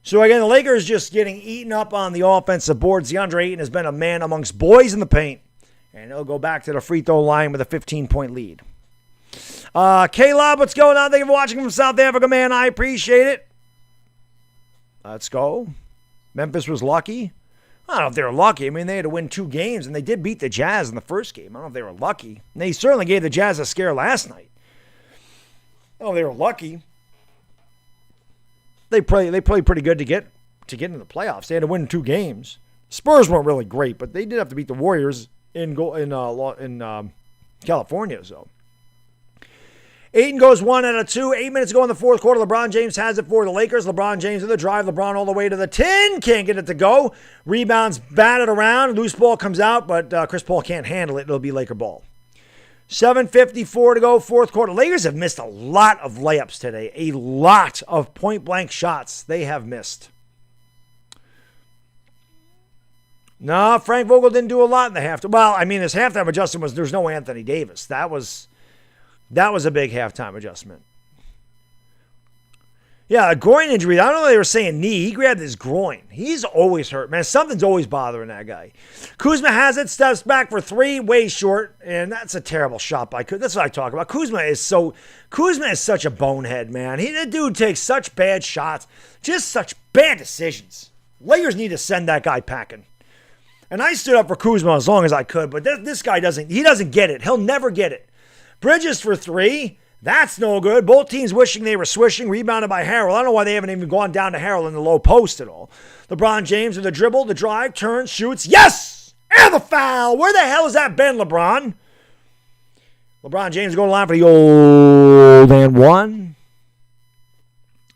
A: So again, the Lakers just getting eaten up on the offensive boards. DeAndre Ayton has been a man amongst boys in the paint, and he'll go back to the free throw line with a 15-point lead. K-Lob, what's going on? Thank you for watching from South Africa, man. I appreciate it. Let's go. Memphis was lucky. I don't know if they were lucky. I mean, they had to win 2 games, and they did beat the Jazz in the first game. I don't know if they were lucky. And they certainly gave the Jazz a scare last night. I don't know if they were lucky. They played pretty good to get into the playoffs. They had to win 2 games. Spurs weren't really great, but they did have to beat the Warriors in California. So Ayton goes 1 out of 2. 8 minutes to go in the fourth quarter. LeBron James has it for the Lakers. LeBron James in the drive. LeBron all the way to the 10. Can't get it to go. Rebounds batted around. Loose ball comes out, but Chris Paul can't handle it. It'll be Laker ball. 7:54 to go, fourth quarter. Lakers have missed a lot of layups today. A lot of point-blank shots they have missed. No, Frank Vogel didn't do a lot in the halftime. Well, I mean, his halftime adjustment was there's no Anthony Davis. That was a big halftime adjustment. Yeah, a groin injury. I don't know if they were saying knee. He grabbed his groin. He's always hurt, man. Something's always bothering that guy. Kuzma has it, steps back for 3, way short, and that's a terrible shot by Kuzma. That's what I talk about. Kuzma is such a bonehead, man. The dude takes such bad shots, just such bad decisions. Lakers need to send that guy packing. And I stood up for Kuzma as long as I could, but this guy doesn't get it. He'll never get it. Bridges for 3. That's no good. Both teams wishing they were swishing. Rebounded by Harrell. I don't know why they haven't even gone down to Harrell in the low post at all. LeBron James with the dribble, the drive, turns, shoots. Yes! And the foul. Where the hell has that been, LeBron? LeBron James going to line for the old and 1.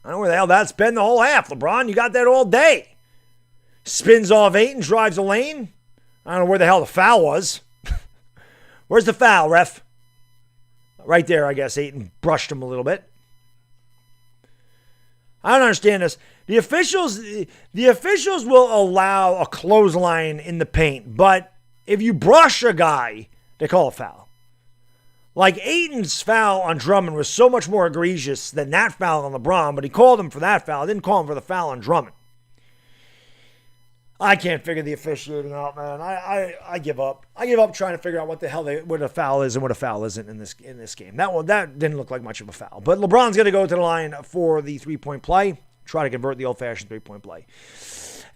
A: I don't know where the hell that's been the whole half. LeBron, you got that all day. Spins off Ayton, drives the lane. I don't know where the hell the foul was. Where's the foul, ref? Right there, I guess. Ayton brushed him a little bit. I don't understand this. The officials will allow a clothesline in the paint, but if you brush a guy, they call a foul. Like Ayton's foul on Drummond was so much more egregious than that foul on LeBron, but he called him for that foul. Didn't call him for the foul on Drummond. I can't figure the officiating out, man. I give up. I give up trying to figure out what the hell what a foul is and what a foul isn't in this game. That didn't look like much of a foul. But LeBron's going to go to the line for the 3-point play. Try to convert the old-fashioned 3-point play.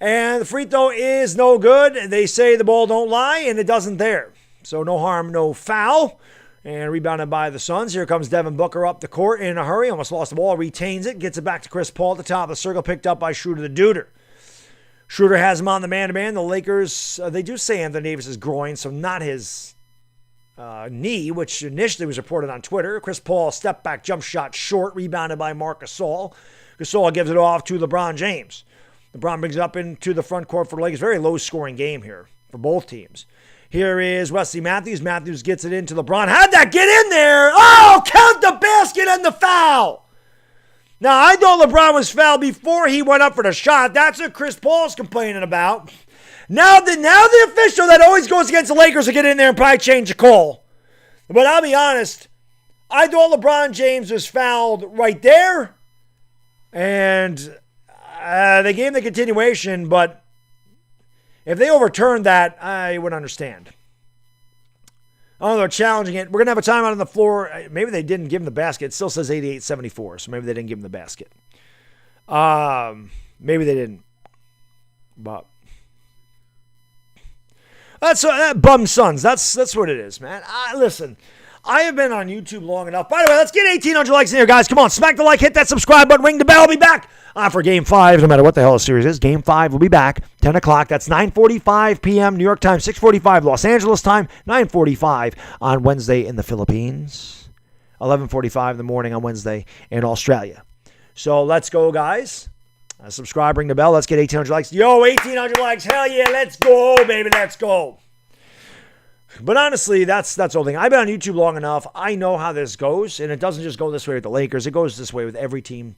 A: And the free throw is no good. They say the ball don't lie, and it doesn't there. So no harm, no foul. And rebounded by the Suns. Here comes Devin Booker up the court in a hurry. Almost lost the ball. Retains it. Gets it back to Chris Paul at the top of the circle. Picked up by Schroeder the Duder. Schroeder has him on the man-to-man. The Lakers, they do say Anthony Davis' groin, so not his knee, which initially was reported on Twitter. Chris Paul, step-back jump shot short, rebounded by Marc Gasol. Gasol gives it off to LeBron James. LeBron brings it up into the front court for the Lakers. Very low-scoring game here for both teams. Here is Wesley Matthews. Matthews gets it into LeBron. How'd that get in there? Oh, count the basket and the foul. Now, I thought LeBron was fouled before he went up for the shot. That's what Chris Paul's complaining about. Now the official that always goes against the Lakers will get in there and probably change the call. But I'll be honest, I thought LeBron James was fouled right there. And they gave him the continuation, but if they overturned that, I would understand. Oh, they're challenging it. We're going to have a timeout on the floor. Maybe they didn't give him the basket. It still says 88-74, so maybe they didn't give him the basket. Maybe they didn't. But that's bum Suns. That's what it is, man. Listen, I have been on YouTube long enough. By the way, let's get 1,800 likes in here, guys. Come on, smack the like, hit that subscribe button, ring the bell. I'll be back for Game 5, no matter what the hell the series is. Game 5 will be back, 10 o'clock. That's 9:45 p.m. New York time, 6:45 Los Angeles time, 9:45 on Wednesday in the Philippines, 11:45 in the morning on Wednesday in Australia. So let's go, guys. Subscribe, ring the bell. Let's get 1,800 likes. Yo, 1,800 likes. Hell yeah, let's go, baby. Let's go. But honestly, that's the whole thing. I've been on YouTube long enough. I know how this goes, and it doesn't just go this way with the Lakers. It goes this way with every team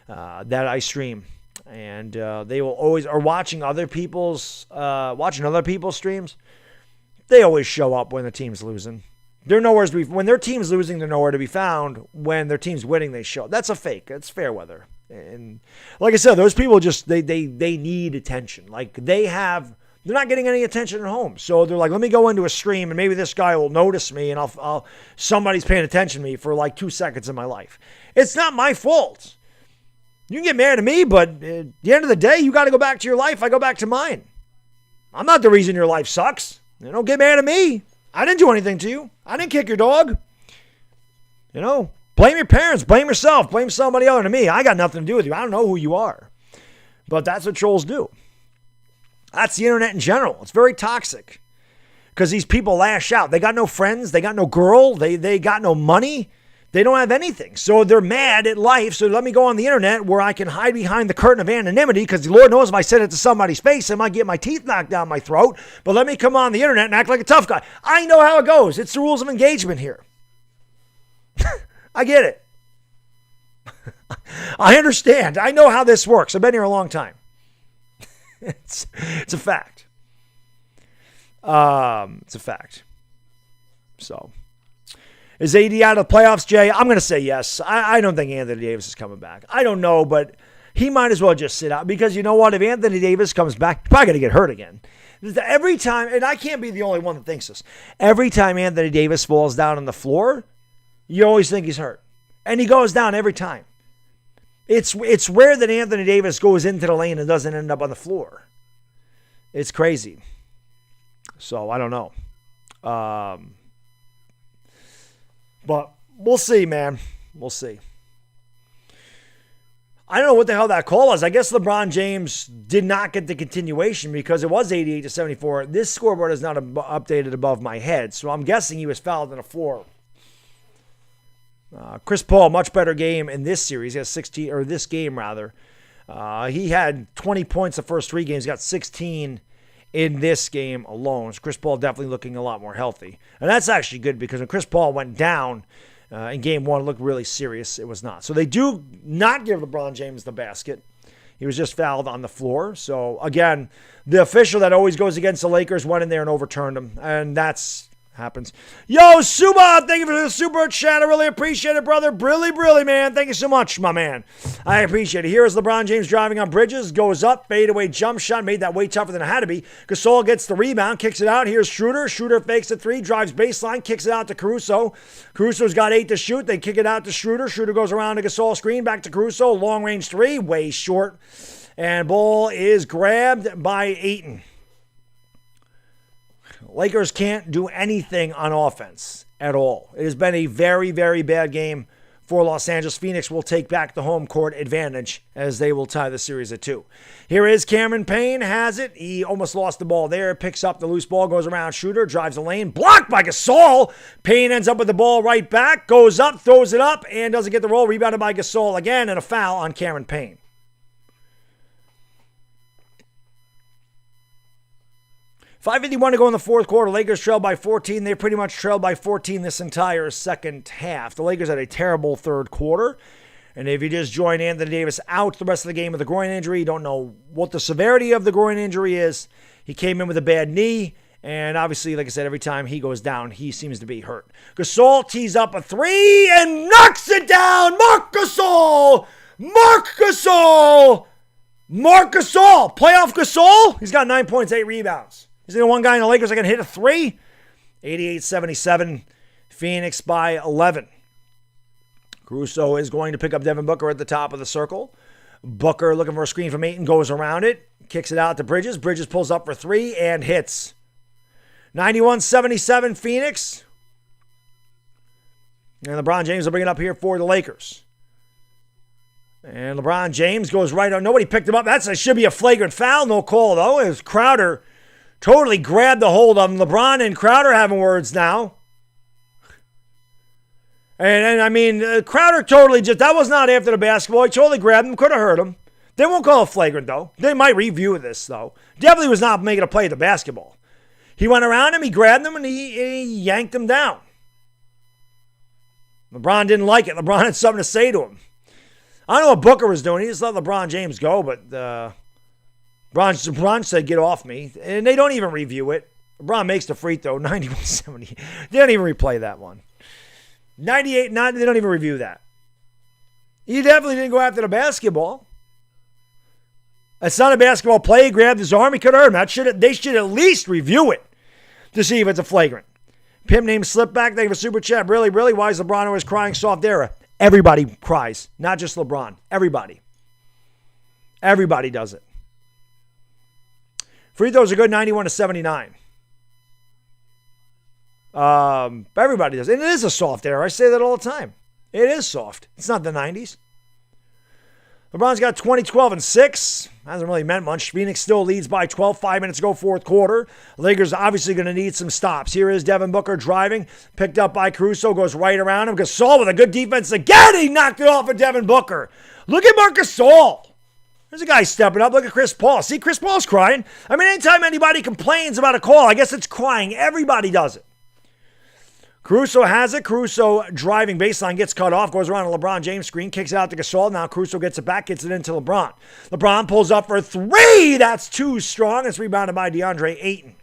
A: that I stream, and they will always are watching other people's streams. They always show up when the team's losing. They're nowhere to be when their team's losing. They're nowhere to be found. When their team's winning, they show. That's a fake. That's fair weather. And like I said, those people just they need attention. Like they're not getting any attention at home. So they're like, let me go into a stream and maybe this guy will notice me and somebody's paying attention to me for like 2 seconds in my life. It's not my fault. You can get mad at me, but at the end of the day, you got to go back to your life. I go back to mine. I'm not the reason your life sucks. Don't get mad at me. I didn't do anything to you. I didn't kick your dog. Blame your parents. Blame yourself. Blame somebody other than me. I got nothing to do with you. I don't know who you are. But that's what trolls do. That's the internet in general. It's very toxic because these people lash out. They got no friends. They got no girl. They got no money. They don't have anything. So they're mad at life. So let me go on the internet where I can hide behind the curtain of anonymity because Lord knows if I said it to somebody's face, I might get my teeth knocked down my throat. But let me come on the internet and act like a tough guy. I know how it goes. It's the rules of engagement here. I get it. I understand. I know how this works. I've been here a long time. It's a fact. It's a fact. So, is AD out of the playoffs, Jay? I'm going to say yes. I don't think Anthony Davis is coming back. I don't know, but he might as well just sit out because you know what? If Anthony Davis comes back, he's probably going to get hurt again. Every time, and I can't be the only one that thinks this, every time Anthony Davis falls down on the floor, you always think he's hurt. And he goes down every time. It's rare that Anthony Davis goes into the lane and doesn't end up on the floor. It's crazy. So, I don't know. But we'll see, man. We'll see. I don't know what the hell that call was. I guess LeBron James did not get the continuation because it was 88-74. This scoreboard is not updated above my head, so I'm guessing he was fouled on the floor. Chris Paul, much better game in this series. He has 16, or this game rather. He had 20 points the first 3 games. He got 16 in this game alone. So Chris Paul definitely looking a lot more healthy. And that's actually good because when Chris Paul went down in game 1, it looked really serious. It was not. So they do not give LeBron James the basket. He was just fouled on the floor. So again, the official that always goes against the Lakers went in there and overturned him. And that's happens. Yo, Suba, thank you for the super chat. I really appreciate it, brother. Brilly, man. Thank you so much, my man. I appreciate it. Here is LeBron James driving on Bridges. Goes up, fadeaway jump shot. Made that way tougher than it had to be. Gasol gets the rebound, kicks it out. Here's Schroeder. Schroeder fakes a 3, drives baseline, kicks it out to Caruso. Caruso's got 8 to shoot. They kick it out to Schroeder. Schroeder goes around to Gasol screen. Back to Caruso. Long range 3, way short. And ball is grabbed by Ayton. Lakers can't do anything on offense at all. It has been a very, very bad game for Los Angeles. Phoenix will take back the home court advantage as they will tie the series at 2. Here is Cameron Payne, has it. He almost lost the ball there. Picks up the loose ball, goes around Shooter, drives the lane. Blocked by Gasol. Payne ends up with the ball right back, goes up, throws it up, and doesn't get the roll. Rebounded by Gasol again, and a foul on Cameron Payne. 5:51 to go in the fourth quarter. Lakers trail by 14. They pretty much trailed by 14 this entire second half. The Lakers had a terrible third quarter. And if you just join Anthony Davis out the rest of the game with a groin injury, you don't know what the severity of the groin injury is. He came in with a bad knee. And obviously, like I said, every time he goes down, he seems to be hurt. Gasol tees up a 3 and knocks it down. Marc Gasol! Marc Gasol! Marc Gasol! Playoff Gasol? He's got 9 points, 8 rebounds. He's the one guy in the Lakers that can hit a 3. 88-77. Phoenix by 11. Caruso is going to pick up Devin Booker at the top of the circle. Booker looking for a screen from Ayton, goes around it. Kicks it out to Bridges. Bridges pulls up for 3 and hits. 91-77 Phoenix. And LeBron James will bring it up here for the Lakers. And LeBron James goes right on. Nobody picked him up. That should be a flagrant foul. No call, though. It was Crowder totally grabbed the hold of him. LeBron and Crowder having words now. And I mean, Crowder totally that was not after the basketball. He totally grabbed him. Could have hurt him. They won't call it flagrant, though. They might review this, though. Definitely was not making a play at the basketball. He went around him, he grabbed him, and he yanked him down. LeBron didn't like it. LeBron had something to say to him. I don't know what Booker was doing. He just let LeBron James go, but LeBron said, get off me. And they don't even review it. LeBron makes the free throw, 91-70. They don't even replay that one. 98-9, they don't even review that. He definitely didn't go after the basketball. It's not a basketball play. He grabbed his arm. He could have hurt him. They should at least review it to see if it's a flagrant. Pimp named Slipback. Thank you for Super Chat. Really, why is LeBron always crying soft era? Everybody cries. Not just LeBron. Everybody. Everybody does it. Free throws are good, 91-79. Everybody does it. And it is a soft era. I say that all the time. It is soft. It's not the 90s. LeBron's got 20, 12, and 6. Hasn't really meant much. Phoenix still leads by 12, 5 minutes to go, fourth quarter. Lakers obviously going to need some stops. Here is Devin Booker driving, picked up by Caruso, goes right around him. Gasol with a good defense again. He knocked it off of Devin Booker. Look at Marc Gasol. There's a guy stepping up. Look at Chris Paul. See, Chris Paul's crying. I mean, anytime anybody complains about a call, I guess it's crying. Everybody does it. Caruso has it. Caruso driving baseline, gets cut off, goes around a LeBron James screen, kicks it out to Gasol. Now Caruso gets it back, gets it into LeBron. LeBron pulls up for 3. That's too strong. It's rebounded by DeAndre Ayton.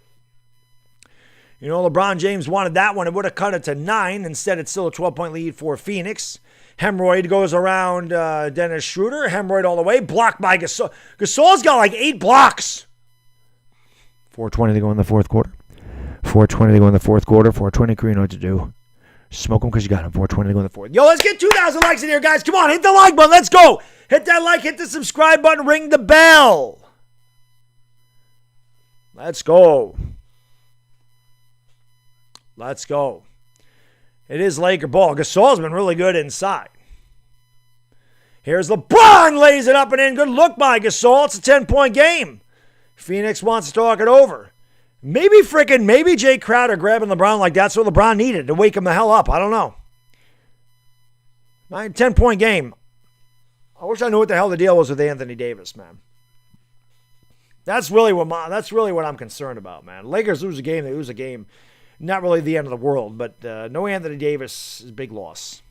A: You know, LeBron James wanted that one. It would have cut it to 9. Instead, it's still a 12-point lead for Phoenix. Hemorrhoid goes around Dennis Schroeder. Hemorrhoid all the way. Blocked by Gasol. Gasol's got like 8 blocks. 4:20 to go in the fourth quarter. 4:20 to go in the fourth quarter. 4:20, Korean, know what to do. Smoke them because you got them. 4:20 to go in the fourth. Yo, let's get 2,000 likes in here, guys. Come on, hit the like button. Let's go. Hit that like, hit the subscribe button, ring the bell. Let's go. Let's go. It is Laker ball. Gasol's been really good inside. Here's LeBron, lays it up and in. Good look by Gasol. It's a 10-point game. Phoenix wants to talk it over. Maybe Jay Crowder grabbing LeBron like that's what LeBron needed to wake him the hell up. I don't know. 10-point game. I wish I knew what the hell the deal was with Anthony Davis, man. That's really what I'm concerned about, man. Lakers lose a game, they lose a game. Not really the end of the world, but no Anthony Davis is a big loss.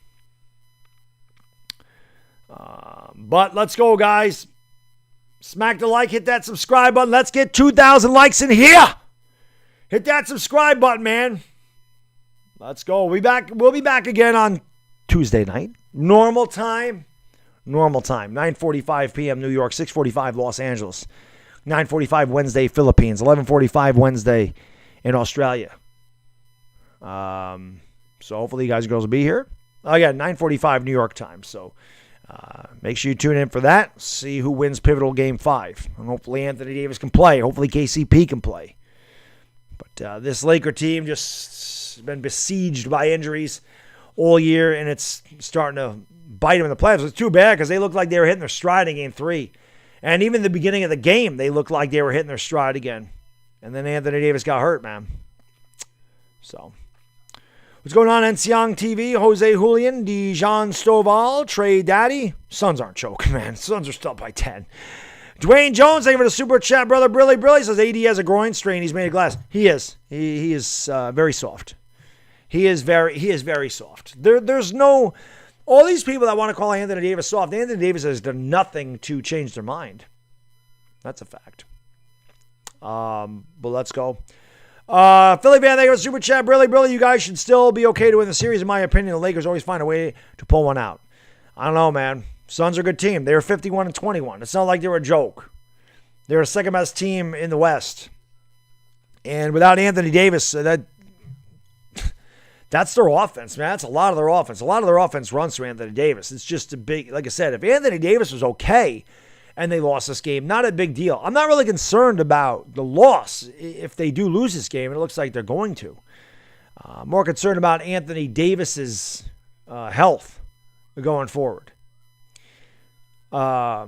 A: But let's go, guys. Smack the like, hit that subscribe button. Let's get 2,000 likes in here. Hit that subscribe button, man. Let's go. We'll be back again on Tuesday night. Normal time. 9:45 p.m. New York, 6:45 Los Angeles. 9:45 Wednesday, Philippines. 11:45 Wednesday in Australia. So hopefully you guys and girls will be here. Again, 9:45 New York time. So make sure you tune in for that. See who wins pivotal game 5. And hopefully Anthony Davis can play. Hopefully KCP can play. But this Laker team just been besieged by injuries all year, and it's starting to bite them in the playoffs. It's too bad because they looked like they were hitting their stride in game 3. And even the beginning of the game, they looked like they were hitting their stride again. And then Anthony Davis got hurt, man. So, what's going on, NCYONG TV? Jose Julian, Dijon Stovall, Trey Daddy. Suns aren't choking, man. Suns are still by 10. Dwayne Jones, thank you for the super chat, brother. Brilly says AD has a groin strain. He's made of glass. He is. He is very soft. He is very soft. There's no, all these people that want to call Anthony Davis soft, Anthony Davis has done nothing to change their mind. That's a fact. But let's go. Philly Van, thank you for the super chat. Brilly, you guys should still be okay to win the series. In my opinion, the Lakers always find a way to pull one out. I don't know, man. Suns are a good team. They were 51-21. It's not like they were a joke. They're the second best team in the West. And without Anthony Davis, that's their offense, man. That's a lot of their offense. A lot of their offense runs through Anthony Davis. It's just a big, like I said, if Anthony Davis was okay and they lost this game, not a big deal. I'm not really concerned about the loss if they do lose this game, and it looks like they're going to. More concerned about Anthony Davis's health going forward. I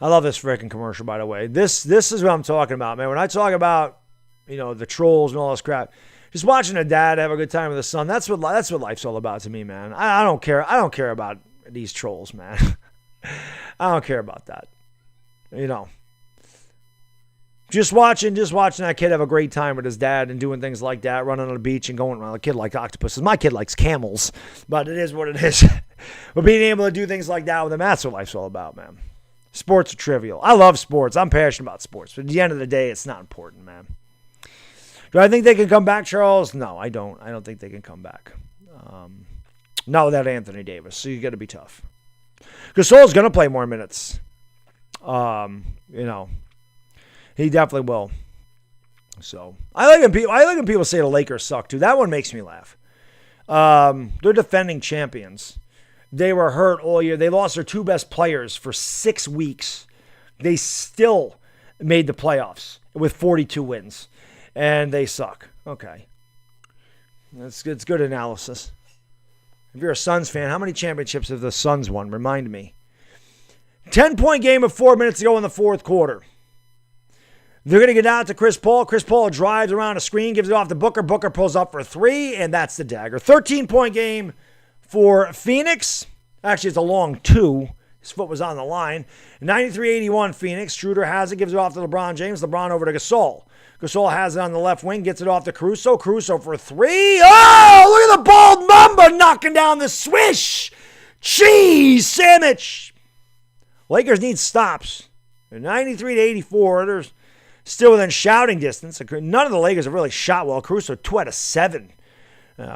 A: love this freaking commercial, by the way. This is what I'm talking about, man. When I talk about, the trolls and all this crap, just watching a dad have a good time with his son, that's what life's all about to me, man. I don't care. I don't care about these trolls, man. I don't care about that. Just watching that kid have a great time with his dad and doing things like that, running on the beach and going around. A kid likes octopuses. My kid likes camels, but it is what it is. But being able to do things like that with him, that's what life's all about, man. Sports are trivial. I love sports. I'm passionate about sports. But at the end of the day, it's not important, man. Do I think they can come back, Charles? No, I don't. I don't think they can come back. Not without Anthony Davis. So you got to be tough. Gasol's going to play more minutes. He definitely will. So I like when people say the Lakers suck too. That one makes me laugh. They're defending champions. They were hurt all year. They lost their two best players for 6 weeks. They still made the playoffs with 42 wins. And they suck. Okay. It's good analysis. If you're a Suns fan, how many championships have the Suns won? Remind me. 10-point game with 4 minutes to go in the fourth quarter. They're going to get out to Chris Paul. Chris Paul drives around a screen, gives it off to Booker. Booker pulls up for 3, and that's the dagger. 13-point game for Phoenix. Actually, it's a long 2. His foot was on the line. 93-81 Phoenix. Schroeder has it, gives it off to LeBron James. LeBron over to Gasol. Gasol has it on the left wing, gets it off to Caruso. Caruso for 3. Oh, look at the bald mamba knocking down the swish. Cheese sandwich. Lakers need stops. They're 93-84. They're still within shouting distance. None of the Lakers have really shot well. Caruso 2 out of 7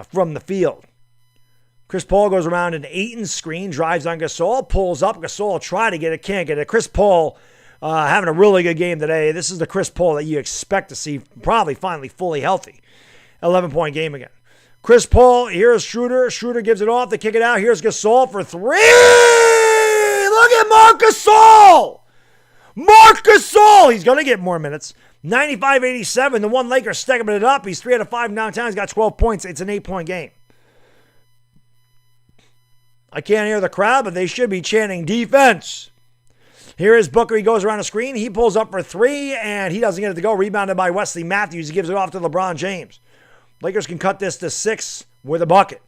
A: from the field. Chris Paul goes around an Ayton screen, drives on Gasol, pulls up. Gasol try to get it, can't get it. Chris Paul having a really good game today. This is the Chris Paul that you expect to see probably finally fully healthy. 11-point game again. Chris Paul, here's Schroeder. Schroeder gives it off to kick it out. Here's Gasol for 3. Look at Marc Gasol. Marc Gasol. He's going to get more minutes. 95-87. The one Laker stepping it up. He's 3 out of 5 downtown. He's got 12 points. It's an 8-point game. I can't hear the crowd, but they should be chanting defense. Here is Booker. He goes around the screen. He pulls up for 3, and he doesn't get it to go. Rebounded by Wesley Matthews. He gives it off to LeBron James. Lakers can cut this to 6 with a bucket.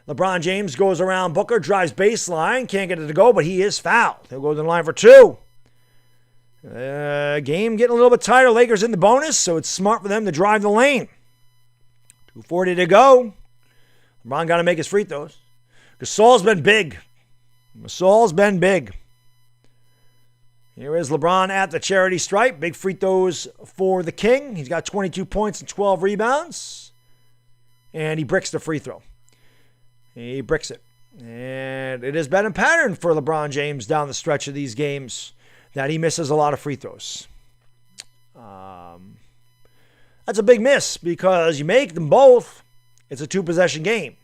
A: LeBron James goes around Booker, drives baseline. Can't get it to go, but he is fouled. He'll go to the line for 2. Game getting a little bit tighter. Lakers in the bonus, so it's smart for them to drive the lane. 2:40 to go. LeBron got to make his free throws. Gasol's been big. Here is LeBron at the charity stripe. Big free throws for the King. He's got 22 points and 12 rebounds. And he bricks the free throw. He bricks it. And it has been a pattern for LeBron James down the stretch of these games that he misses a lot of free throws. That's a big miss because you make them both. It's a 2-possession game.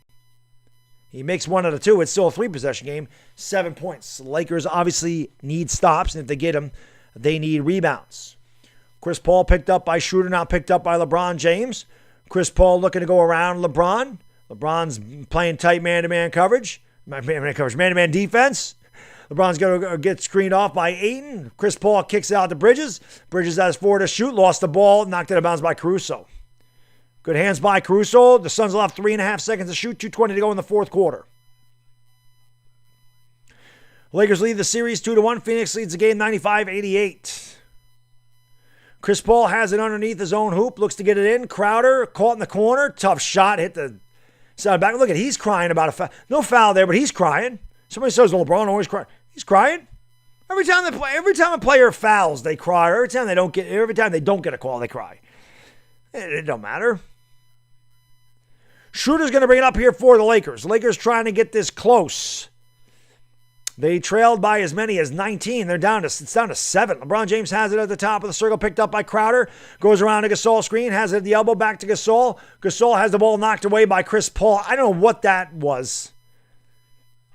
A: He makes 1 out of 2. It's still a 3-possession game. 7 points. The Lakers obviously need stops, and if they get them, they need rebounds. Chris Paul picked up by Schroeder, now picked up by LeBron James. Chris Paul looking to go around LeBron. LeBron's playing tight man-to-man coverage. Man-to-man defense. LeBron's going to get screened off by Ayton. Chris Paul kicks it out to Bridges. Bridges has 4 to shoot. Lost the ball. Knocked it out of bounds by Caruso. Good hands by Caruso. The Suns will have 3.5 seconds to shoot. 2:20 to go in the fourth quarter. Lakers lead the series 2-1. Phoenix leads the game 95-88. Chris Paul has it underneath his own hoop. Looks to get it in. Crowder caught in the corner. Tough shot. Hit the side back. Look at, he's crying about a foul. No foul there, but he's crying. Somebody says, well, LeBron always cries. He's crying. Every time a player fouls, they cry. Every time they don't get a call, they cry. It don't matter. Schroeder's going to bring it up here for the Lakers. The Lakers trying to get this close. They trailed by as many as 19. It's down to 7. LeBron James has it at the top of the circle, picked up by Crowder. Goes around to Gasol screen, has it at the elbow, back to Gasol. Gasol has the ball knocked away by Chris Paul. I don't know what that was.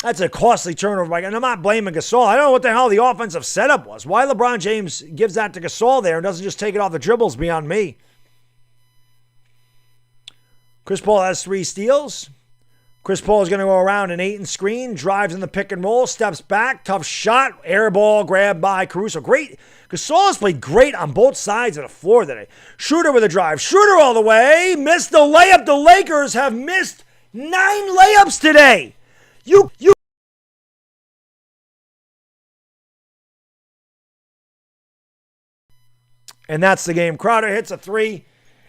A: That's a costly turnover. And I'm not blaming Gasol. I don't know what the hell the offensive setup was. Why LeBron James gives that to Gasol there and doesn't just take it off the dribbles beyond me. Chris Paul has 3 steals. Chris Paul is going to go around an 8 and screen, drives in the pick and roll, steps back, tough shot, air ball, grabbed by Caruso. Great. Gasol has played great on both sides of the floor today. Schroeder with a drive. Schroeder all the way. Missed the layup. The Lakers have missed 9 layups today. You. And that's the game. Crowder hits a 3,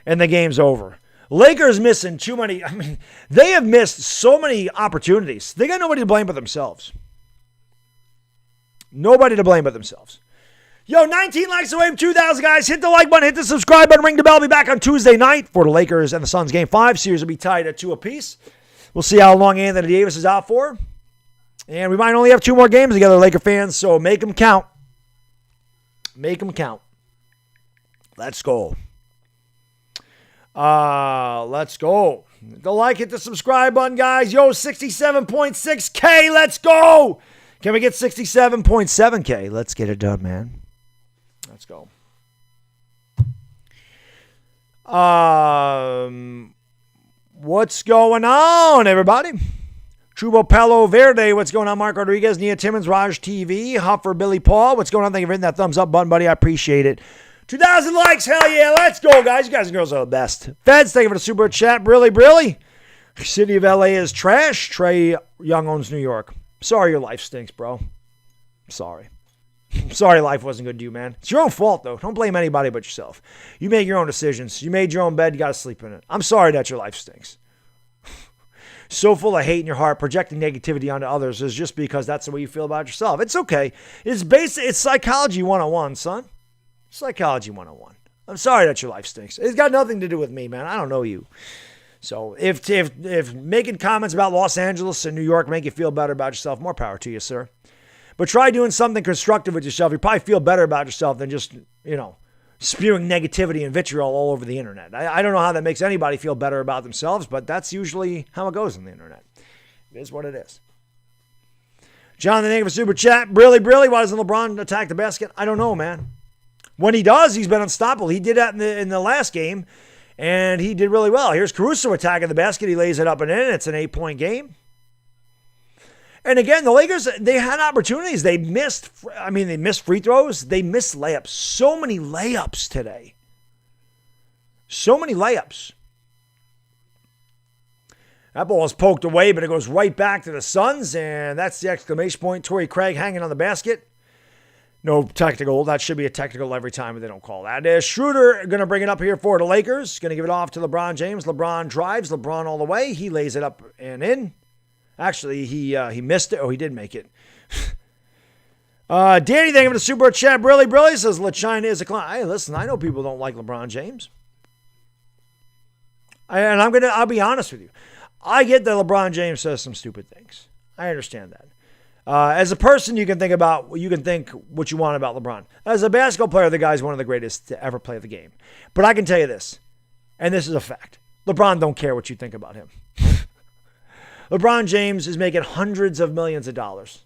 A: and the game's over. Lakers missing too many. I mean, they have missed so many opportunities. They got nobody to blame but themselves. Nobody to blame but themselves. Yo, 19 likes away from 2,000, guys. Hit the like button, hit the subscribe button, ring the bell. I'll be back on Tuesday night for the Lakers and the Suns Game 5. Series will be tied at 2 apiece. We'll see how long Anthony Davis is out for. And we might only have 2 more games together, Laker fans, so make them count. Make them count. Let's go. Let's go. Hit the like, hit the subscribe button, guys. Yo, 67.6K. Let's go. Can we get 67.7K? Let's get it done, man. Let's go. What's going on, everybody? Trubo Palo Verde. What's going on, Mark Rodriguez, Nia Timmons, Raj TV, Huffer, Billy Paul. What's going on? Thank you for hitting that thumbs up button, buddy. I appreciate it. 2,000 likes. Hell yeah. Let's go, guys. You guys and girls are the best. Feds, thank you for the super chat. Brilly. City of LA is trash. Trey Young owns New York. Sorry your life stinks, bro. Sorry. Sorry life wasn't good to you, man. It's your own fault, though. Don't blame anybody but yourself. You make your own decisions. You made your own bed. You got to sleep in it. I'm sorry that your life stinks. So full of hate in your heart, projecting negativity onto others is just because that's the way you feel about yourself. It's okay. It's psychology 101, son. Psychology 101. I'm sorry that your life stinks. It's got nothing to do with me, man. I don't know you. So if making comments about Los Angeles and New York make you feel better about yourself, more power to you, sir. But try doing something constructive with yourself. You probably feel better about yourself than just, spewing negativity and vitriol all over the internet. I don't know how that makes anybody feel better about themselves, but that's usually how it goes on the internet. It is what it is. Jonathan, thank you for super chat. Brilly. Why doesn't LeBron attack the basket? I don't know, man. When he does, he's been unstoppable. He did that in the last game, and he did really well. Here's Caruso attacking the basket. He lays it up and in. It's an 8-point game. And again, the Lakers, they had opportunities. They missed free throws. They missed layups. So many layups today. So many layups. That ball is poked away, but it goes right back to the Suns, and that's the exclamation point. Torrey Craig hanging on the basket. No technical. That should be a technical every time, but they don't call that. Schroeder going to bring it up here for the Lakers. Going to give it off to LeBron James. LeBron drives. LeBron all the way. He lays it up and in. Actually, he missed it. Oh, he did make it. Danny, thank you for the super chat. Brilly says LaChina is a clown. Hey, listen, I know people don't like LeBron James. And I'll be honest with you. I get that LeBron James says some stupid things. I understand that. As a person, you can think what you want about LeBron. As a basketball player, the guy's one of the greatest to ever play the game. But I can tell you this, and this is a fact. LeBron don't care what you think about him. LeBron James is making hundreds of millions of dollars.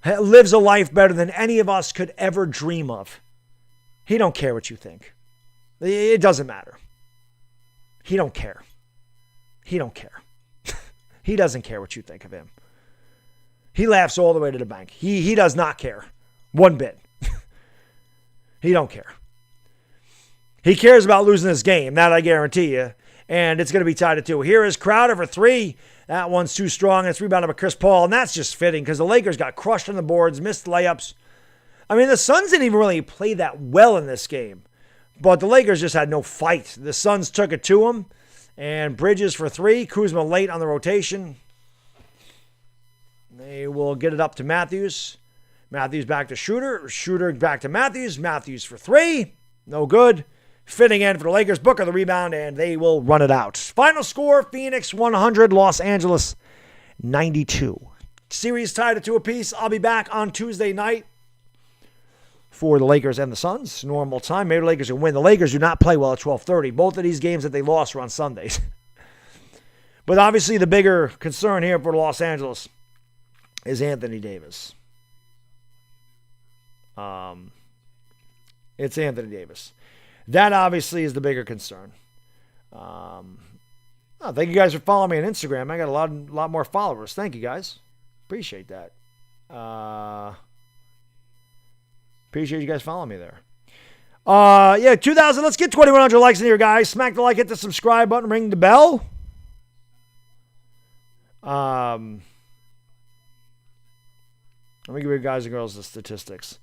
A: Lives a life better than any of us could ever dream of. He don't care what you think. It doesn't matter. He don't care. He don't care. He doesn't care what you think of him. He laughs all the way to the bank. He does not care. One bit. He don't care. He cares about losing this game. That I guarantee you. And it's going to be tied to 2. Here is Crowder for 3. That one's too strong. It's rebounded by Chris Paul. And that's just fitting because the Lakers got crushed on the boards, missed layups. I mean, the Suns didn't even really play that well in this game. But the Lakers just had no fight. The Suns took it to them. And Bridges for 3. Kuzma late on the rotation. They will get it up to Matthews. Matthews back to Schroeder. Schroeder back to Matthews. Matthews for 3. No good. Fitting in for the Lakers. Booker the rebound, and they will run it out. Final score, Phoenix 100, Los Angeles 92. Series tied at 2 apiece. I'll be back on Tuesday night for the Lakers and the Suns. Normal time. Maybe the Lakers can win. The Lakers do not play well at 12:30. Both of these games that they lost are on Sundays. But obviously the bigger concern here for Los Angeles is Anthony Davis. It's Anthony Davis. That obviously is the bigger concern. Oh, thank you guys for following me on Instagram. I got a lot more followers. Thank you guys. Appreciate that. Appreciate you guys following me there. 2,000. Let's get 2,100 likes in here, guys. Smack the like, hit the subscribe button, ring the bell. Let me give you guys and girls the statistics.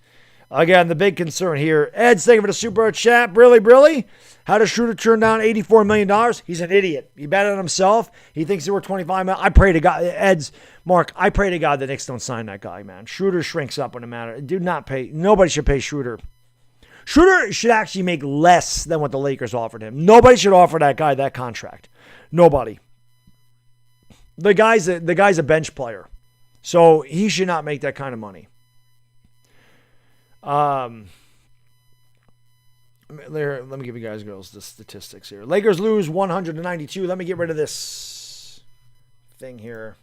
A: Again, the big concern here. Ed's thank you for the super chat. Brilly. How does Schroeder turn down $84 million? He's an idiot. He bet on himself. He thinks he worth $25 million. I pray to God, Mark, I pray to God the Knicks don't sign that guy, man. Schroeder shrinks up when it matters. Do not pay. Nobody should pay Schroeder. Schroeder should actually make less than what the Lakers offered him. Nobody should offer that guy that contract. Nobody. The guy's a bench player. So he should not make that kind of money. Let me give you guys girls the statistics here. Lakers lose 192. Let me get rid of this thing here.